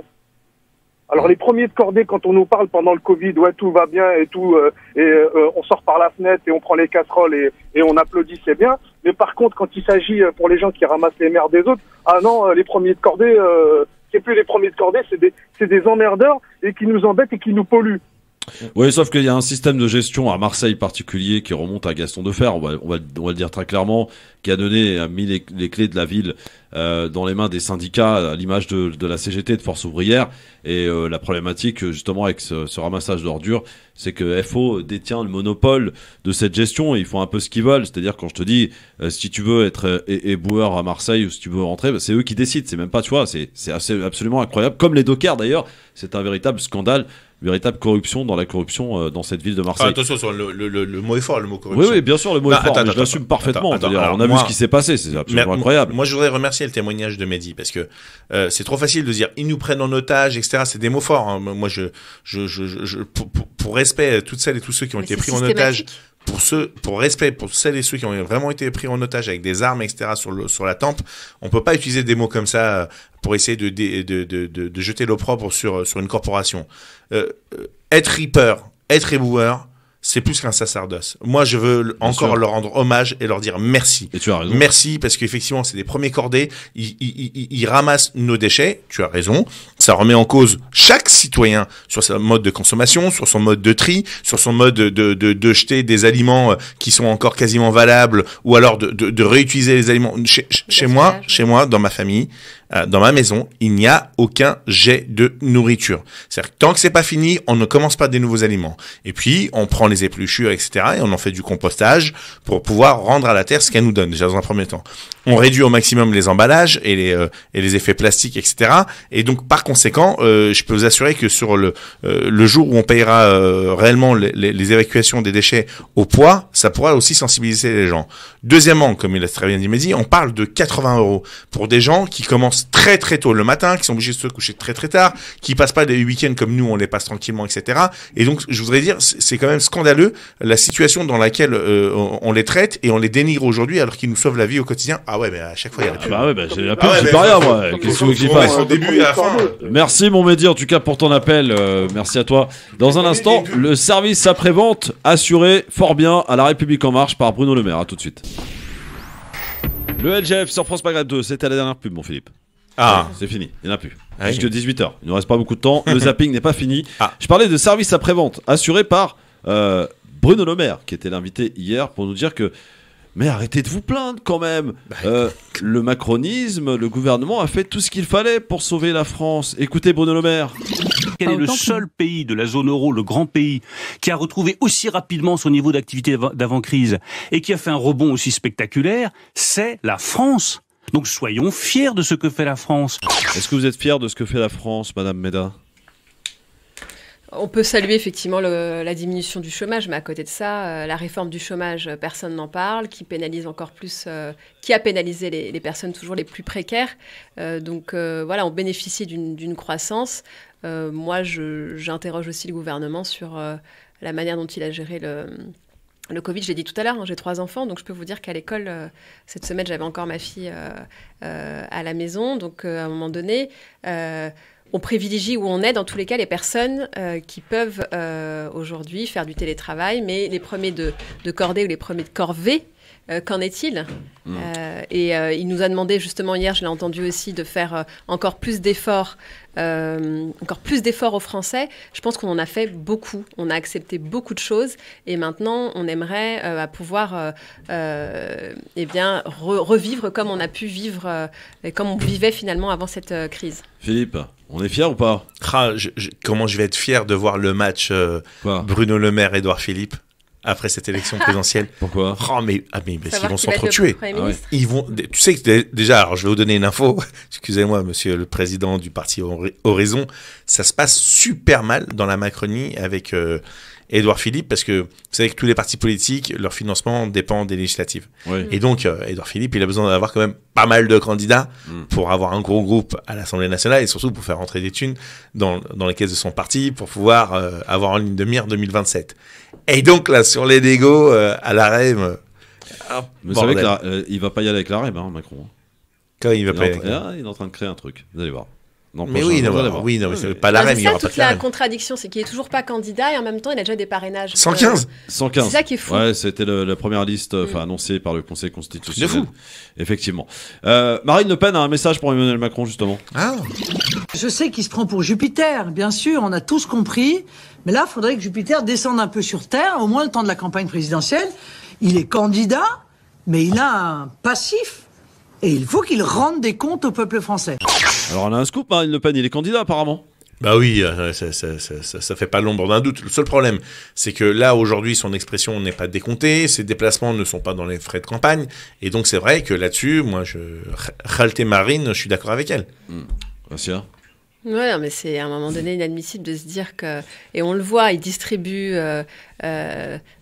Alors les premiers de cordée, quand on nous parle pendant le Covid, ouais tout va bien et tout, on sort par la fenêtre et on prend les casseroles et on applaudit, c'est bien. Mais par contre, quand il s'agit pour les gens qui ramassent les merdes des autres, ah non, les premiers de cordée, c'est plus les premiers de cordée, c'est des emmerdeurs et qui nous embêtent et qui nous polluent. Oui, sauf qu'il y a un système de gestion à Marseille particulier qui remonte à Gaston Defferre, on va le dire très clairement, qui a mis les clés de la ville dans les mains des syndicats à l'image de la CGT, de Force ouvrière. Et la problématique justement avec ce ramassage d'ordures, c'est que FO détient le monopole de cette gestion et ils font un peu ce qu'ils veulent. C'est-à-dire quand je te dis si tu veux être éboueur à Marseille ou si tu veux rentrer, c'est eux qui décident. C'est même pas, tu vois, c'est absolument incroyable. Comme les dockers d'ailleurs, c'est un véritable scandale. Véritable corruption dans la corruption dans cette ville de Marseille. Attention sur le mot est fort, le mot corruption. Oui, bien sûr, le mot est fort. Je l'assume parfaitement. On a vu ce qui s'est passé, c'est absolument incroyable. Moi, je voudrais remercier le témoignage de Mehdi parce que c'est trop facile de dire ils nous prennent en otage, etc. C'est des mots forts. Hein. Moi, pour respect toutes celles et tous ceux qui ont été pris en otage. Pour respect pour celles et ceux qui ont vraiment été pris en otage avec des armes, etc. sur la tempe, on peut pas utiliser des mots comme ça pour essayer de jeter l'opprobre sur une corporation. Être reaper, être éboueur, c'est plus qu'un sacerdoce. Moi, je veux encore leur rendre hommage et leur dire merci. Et tu as raison. Merci, parce qu'effectivement, c'est des premiers cordés. Ils ramassent nos déchets. Tu as raison. Ça remet en cause chaque citoyen sur son mode de consommation, sur son mode de tri, sur son mode de jeter des aliments qui sont encore quasiment valables, ou alors de réutiliser les aliments. Chez moi, dans ma famille, dans ma maison, il n'y a aucun jet de nourriture. C'est-à-dire que tant que c'est pas fini, on ne commence pas des nouveaux aliments. Et puis, on prend les épluchures, etc., et on en fait du compostage pour pouvoir rendre à la terre ce qu'elle nous donne, déjà dans un premier temps. On réduit au maximum les emballages et les effets plastiques, etc. Et donc, par conséquent, je peux vous assurer que sur le jour où on payera réellement les évacuations des déchets au poids, ça pourra aussi sensibiliser les gens. Deuxièmement, comme il a très bien dit Mehdi, on parle de 80 € pour des gens qui commencent très très tôt le matin, qui sont obligés de se coucher très très tard, qui passent pas des week-ends comme nous, on les passe tranquillement, etc. Et donc, je voudrais dire, c'est quand même scandaleux la situation dans laquelle on les traite et on les dénigre aujourd'hui alors qu'ils nous sauvent la vie au quotidien. Ah ouais, mais à chaque fois, il y a la pub. Bah ouais, bah j'ai la pub, j'y peux rien, moi. Qu'est-ce que tu veux que j'y fasse ? Au début et à la fin. Merci, mon Mehdi, en tout cas, pour ton appel. Merci à toi. Dans un instant, le service après-vente assuré fort bien à La République En Marche par Bruno Le Maire. À tout de suite. Le LGF sur France Maghreb 2, c'était la dernière pub, mon Philippe. Ah, c'est fini, il n'y en a plus. Jusque 18h, il ne nous reste pas beaucoup de temps. Le zapping n'est pas fini. Je parlais de service après-vente assuré par Bruno Le Maire, qui était l'invité hier pour nous dire que mais arrêtez de vous plaindre quand même. Le macronisme, le gouvernement a fait tout ce qu'il fallait pour sauver la France. Écoutez Bruno Le Maire. Quel est le seul pays de la zone euro, le grand pays, qui a retrouvé aussi rapidement son niveau d'activité d'avant-crise et qui a fait un rebond aussi spectaculaire? C'est la France. Donc soyons fiers de ce que fait la France. Est-ce que vous êtes fiers de ce que fait la France, Madame Méda ? On peut saluer effectivement la diminution du chômage, mais à côté de ça, la réforme du chômage, personne n'en parle, qui pénalise encore plus, qui a pénalisé les personnes toujours les plus précaires. Donc voilà, on bénéficie d'une croissance. Moi, j'interroge aussi le gouvernement sur la manière dont il a géré le Covid. Je l'ai dit tout à l'heure, j'ai 3 enfants, donc je peux vous dire qu'à l'école, cette semaine, j'avais encore ma fille à la maison. Donc à un moment donné... on privilégie où on est, dans tous les cas, les personnes qui peuvent aujourd'hui faire du télétravail, mais les premiers de cordée ou les premiers de corvée, qu'en est-il ? Il nous a demandé justement hier, je l'ai entendu aussi, de faire encore plus d'efforts aux Français. Je pense qu'on en a fait beaucoup, on a accepté beaucoup de choses et maintenant on aimerait pouvoir revivre comme on a pu vivre, comme on vivait finalement avant cette crise. Philippe, on est fiers ou pas ? Comment je vais être fier de voir le match Bruno Le Maire, Édouard Philippe après cette élection présidentielle. Pourquoi ? Mais parce qu'ils vont s'entretuer. Ils vont. Tu sais que déjà, alors je vais vous donner une info. Excusez-moi, Monsieur le Président du parti Horizon, ça se passe super mal dans la Macronie avec Édouard Philippe, parce que vous savez que tous les partis politiques, leur financement dépend des législatives. Oui. Et donc, Édouard Philippe, il a besoin d'avoir quand même pas mal de candidats pour avoir un gros groupe à l'Assemblée nationale et surtout pour faire rentrer des thunes dans les caisses de son parti pour pouvoir avoir en ligne de mire 2027. Et donc là, sur les négos, à la REM... vous savez qu'il va pas y aller avec la REM, hein, Macron. Quand il va pas y aller il est en train de créer un truc, vous allez voir. Non, mais oui, mais c'est pas la REM, il y aura pas de la REM. La contradiction, c'est qu'il est toujours pas candidat et en même temps, il a déjà des parrainages. 115 C'est ça qui est fou. Ouais, c'était la première liste annoncée par le Conseil constitutionnel. C'est fou. Effectivement. Marine Le Pen a un message pour Emmanuel Macron, justement. Je sais qu'il se prend pour Jupiter, bien sûr, on a tous compris. Mais là, il faudrait que Jupiter descende un peu sur Terre, au moins le temps de la campagne présidentielle. Il est candidat, mais il a un passif. Et il faut qu'il rende des comptes au peuple français. Alors on a un scoop, Marine Le Pen, il est candidat apparemment. Bah oui, ça fait pas l'ombre d'un doute. Le seul problème, c'est que là, aujourd'hui, son expression n'est pas décomptée, ses déplacements ne sont pas dans les frais de campagne, et donc c'est vrai que là-dessus, moi, Ralté Marine, je suis d'accord avec elle. Bastien ? Ouais, mais c'est à un moment donné inadmissible de se dire que... Et on le voit, il distribue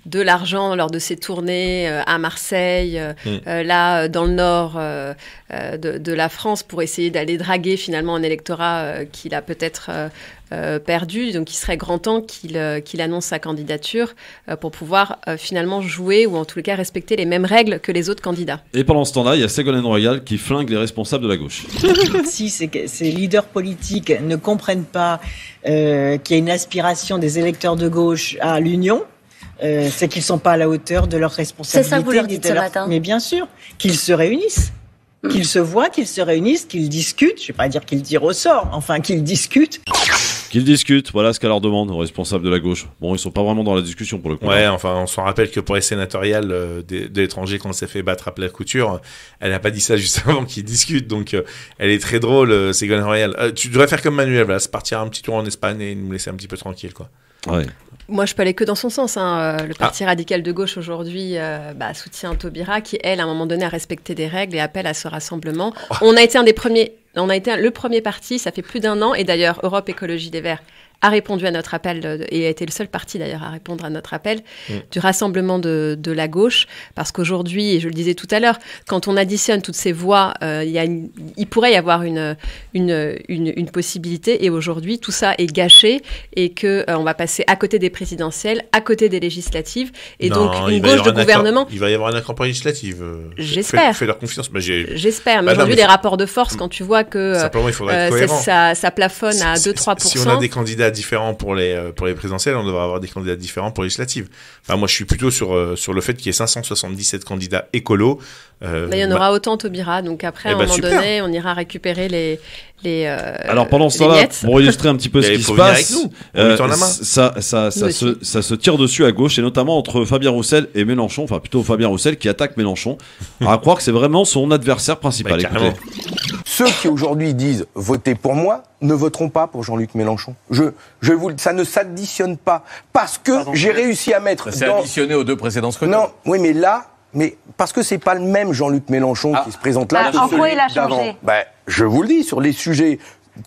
de l'argent lors de ses tournées à Marseille, là, dans le nord de la France, pour essayer d'aller draguer finalement un électorat qu'il a peut-être perdu. Donc il serait grand temps qu'il annonce sa candidature pour pouvoir finalement jouer, ou en tous les cas respecter les mêmes règles que les autres candidats. Et pendant ce temps-là, il y a Ségolène Royal qui flingue les responsables de la gauche. Si ces leaders politiques ne comprennent pas qu'il y a une aspiration des électeurs de gauche à l'union, c'est qu'ils sont pas à la hauteur de leurs responsabilités. C'est ça que vous leur dites ce matin. Mais bien sûr, qu'ils se réunissent. Qu'ils se voient, qu'ils se réunissent, qu'ils discutent. Je vais pas dire qu'ils tirent au sort, enfin qu'ils discutent. Qu'ils discutent, voilà ce qu'elle leur demande aux responsables de la gauche. Bon, ils sont pas vraiment dans la discussion pour le coup. Ouais, enfin, on s'en rappelle que pour les sénatoriales de l'étranger, quand on s'est fait battre à plat couture, elle n'a pas dit ça juste avant qu'ils discutent. Donc, elle est très drôle, Ségolène Royal. Tu devrais faire comme Manuel, voilà, partir un petit tour en Espagne et nous laisser un petit peu tranquille, quoi. Ouais. Moi, je peux aller que dans son sens. Le Parti radical de gauche aujourd'hui soutient Taubira, qui, elle, à un moment donné, a respecté des règles et appelle à ce rassemblement. On a été le premier parti, ça fait plus d'1 an, et d'ailleurs, Europe Écologie des Verts a répondu à notre appel, et a été le seul parti d'ailleurs à répondre à notre appel, du rassemblement de la gauche, parce qu'aujourd'hui, et je le disais tout à l'heure, quand on additionne toutes ces voix, il pourrait y avoir une possibilité, et aujourd'hui, tout ça est gâché, et qu'on va passer à côté des présidentielles, à côté des législatives, et donc une gauche de gouvernement... Il va y avoir un accord législatif. J'espère. Fais leur confiance. J'espère, mais aujourd'hui, les rapports de force, quand tu vois que ça plafonne à 2-3%... Si on a des candidats différents pour les présidentielles, on devrait avoir des candidats différents pour les législatives. Enfin, moi, je suis plutôt sur le fait qu'il y ait 577 candidats écolos. Il y en aura autant Taubira, donc après, à un moment donné, on ira récupérer les alors pendant ce temps-là, pour illustrer un petit peu ce qui se passe, ça se tire dessus à gauche, et notamment entre Fabien Roussel et Mélenchon, enfin plutôt Fabien Roussel qui attaque Mélenchon, à croire que c'est vraiment son adversaire principal. Ceux qui aujourd'hui disent votez pour moi ne voteront pas pour Jean-Luc Mélenchon. Ça ne s'additionne pas, parce que j'ai réussi à mettre... C'est additionné aux 2 précédents scrutins. Non, oui, mais parce que c'est pas le même Jean-Luc Mélenchon qui se présente là. En quoi il a changé ? Je vous le dis, sur les sujets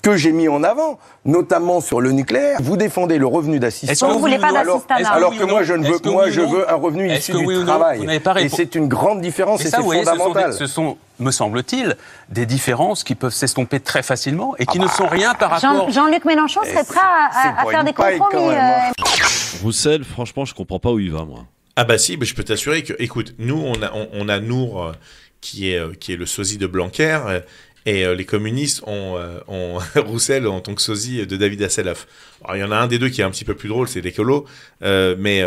que j'ai mis en avant, notamment sur le nucléaire, vous défendez le revenu d'assistance. Est-ce que vous voulez pas d'assistanat ? Alors que moi, je veux un revenu issu du travail. Et c'est une grande différence, et c'est fondamental. Ce sont, me semble-t-il, des différences qui peuvent s'estomper très facilement et qui ne sont rien par rapport... Jean-Luc Mélenchon serait prêt à faire des compromis. Roussel, franchement, je comprends pas où il va, moi. Ah bah si, je peux t'assurer que, écoute, nous, on a Nour, qui est le sosie de Blanquer, et les communistes ont Roussel en tant que sosie de David Hasselhoff. Alors, il y en a un des deux qui est un petit peu plus drôle, c'est l'écolo, mais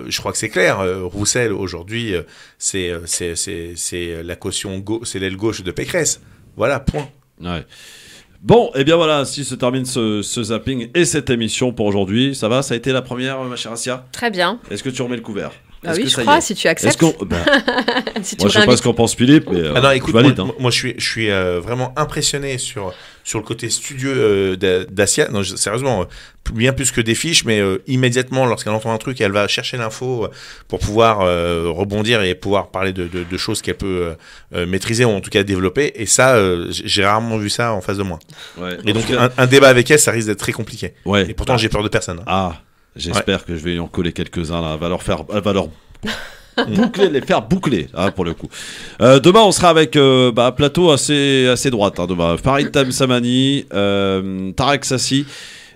je crois que c'est clair. Roussel, aujourd'hui, c'est la caution, c'est l'aile gauche de Pécresse. Voilà, point. Ouais. Bon, et bien voilà, ainsi se termine ce zapping et cette émission pour aujourd'hui. Ça va ? Ça a été la première, ma chère Assia ? Très bien. Est-ce que tu remets le couvert ? Oui, je crois, si tu acceptes. Si moi, je sais pas ce qu'en pense Philippe, mais non, écoute, valide. Moi, je suis vraiment impressionné sur le côté studieux d'Assia. Non, sérieusement, bien plus que des fiches, mais immédiatement, lorsqu'elle entend un truc, elle va chercher l'info pour pouvoir rebondir et pouvoir parler de choses qu'elle peut maîtriser ou en tout cas développer. Et ça, j'ai rarement vu ça en face de moi. Ouais. Et donc, un débat avec elle, ça risque d'être très compliqué. Ouais. Et pourtant, j'ai peur de personne. Ah. J'espère que je vais lui en coller quelques-uns là. Elle va leur les faire boucler pour le coup. Demain on sera avec plateau assez droite demain. Farid Tamsamani, Tarek Sassi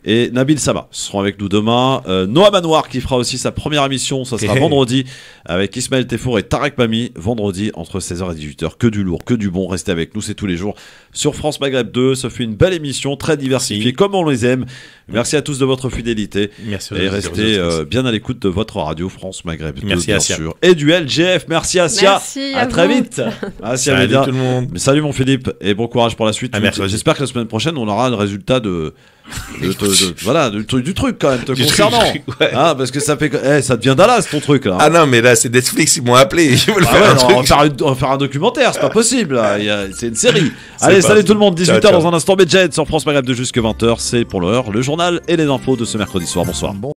et Nabil Sama seront avec nous demain. Noam Anwar qui fera aussi sa première émission, ça sera vendredi avec Ismaël Tefour et Tarek Mami, vendredi entre 16h et 18h. Que du lourd, que du bon, restez avec nous, c'est tous les jours sur France Maghreb 2. Ça fait une belle émission, très diversifiée comme on les aime. Merci à tous de votre fidélité. Merci et restez bien à l'écoute de votre radio France Maghreb 2, merci bien sûr. Et du LGF, merci Assia. Merci à très vite. Salut tout le monde. Salut mon Philippe et bon courage pour la suite. J'espère que la semaine prochaine on aura le résultat du truc quand même te concernant. Parce que ça fait ça devient Dallas ton truc là. Ah non mais là c'est Netflix, ils m'ont appelé. On va faire un documentaire, c'est pas possible là. C'est une série. Allez, salut tout le monde, 18h dans un instant, Medjet sur France Maghreb de jusque 20h, c'est pour l'heure le journal et les infos de ce mercredi soir. Bonsoir.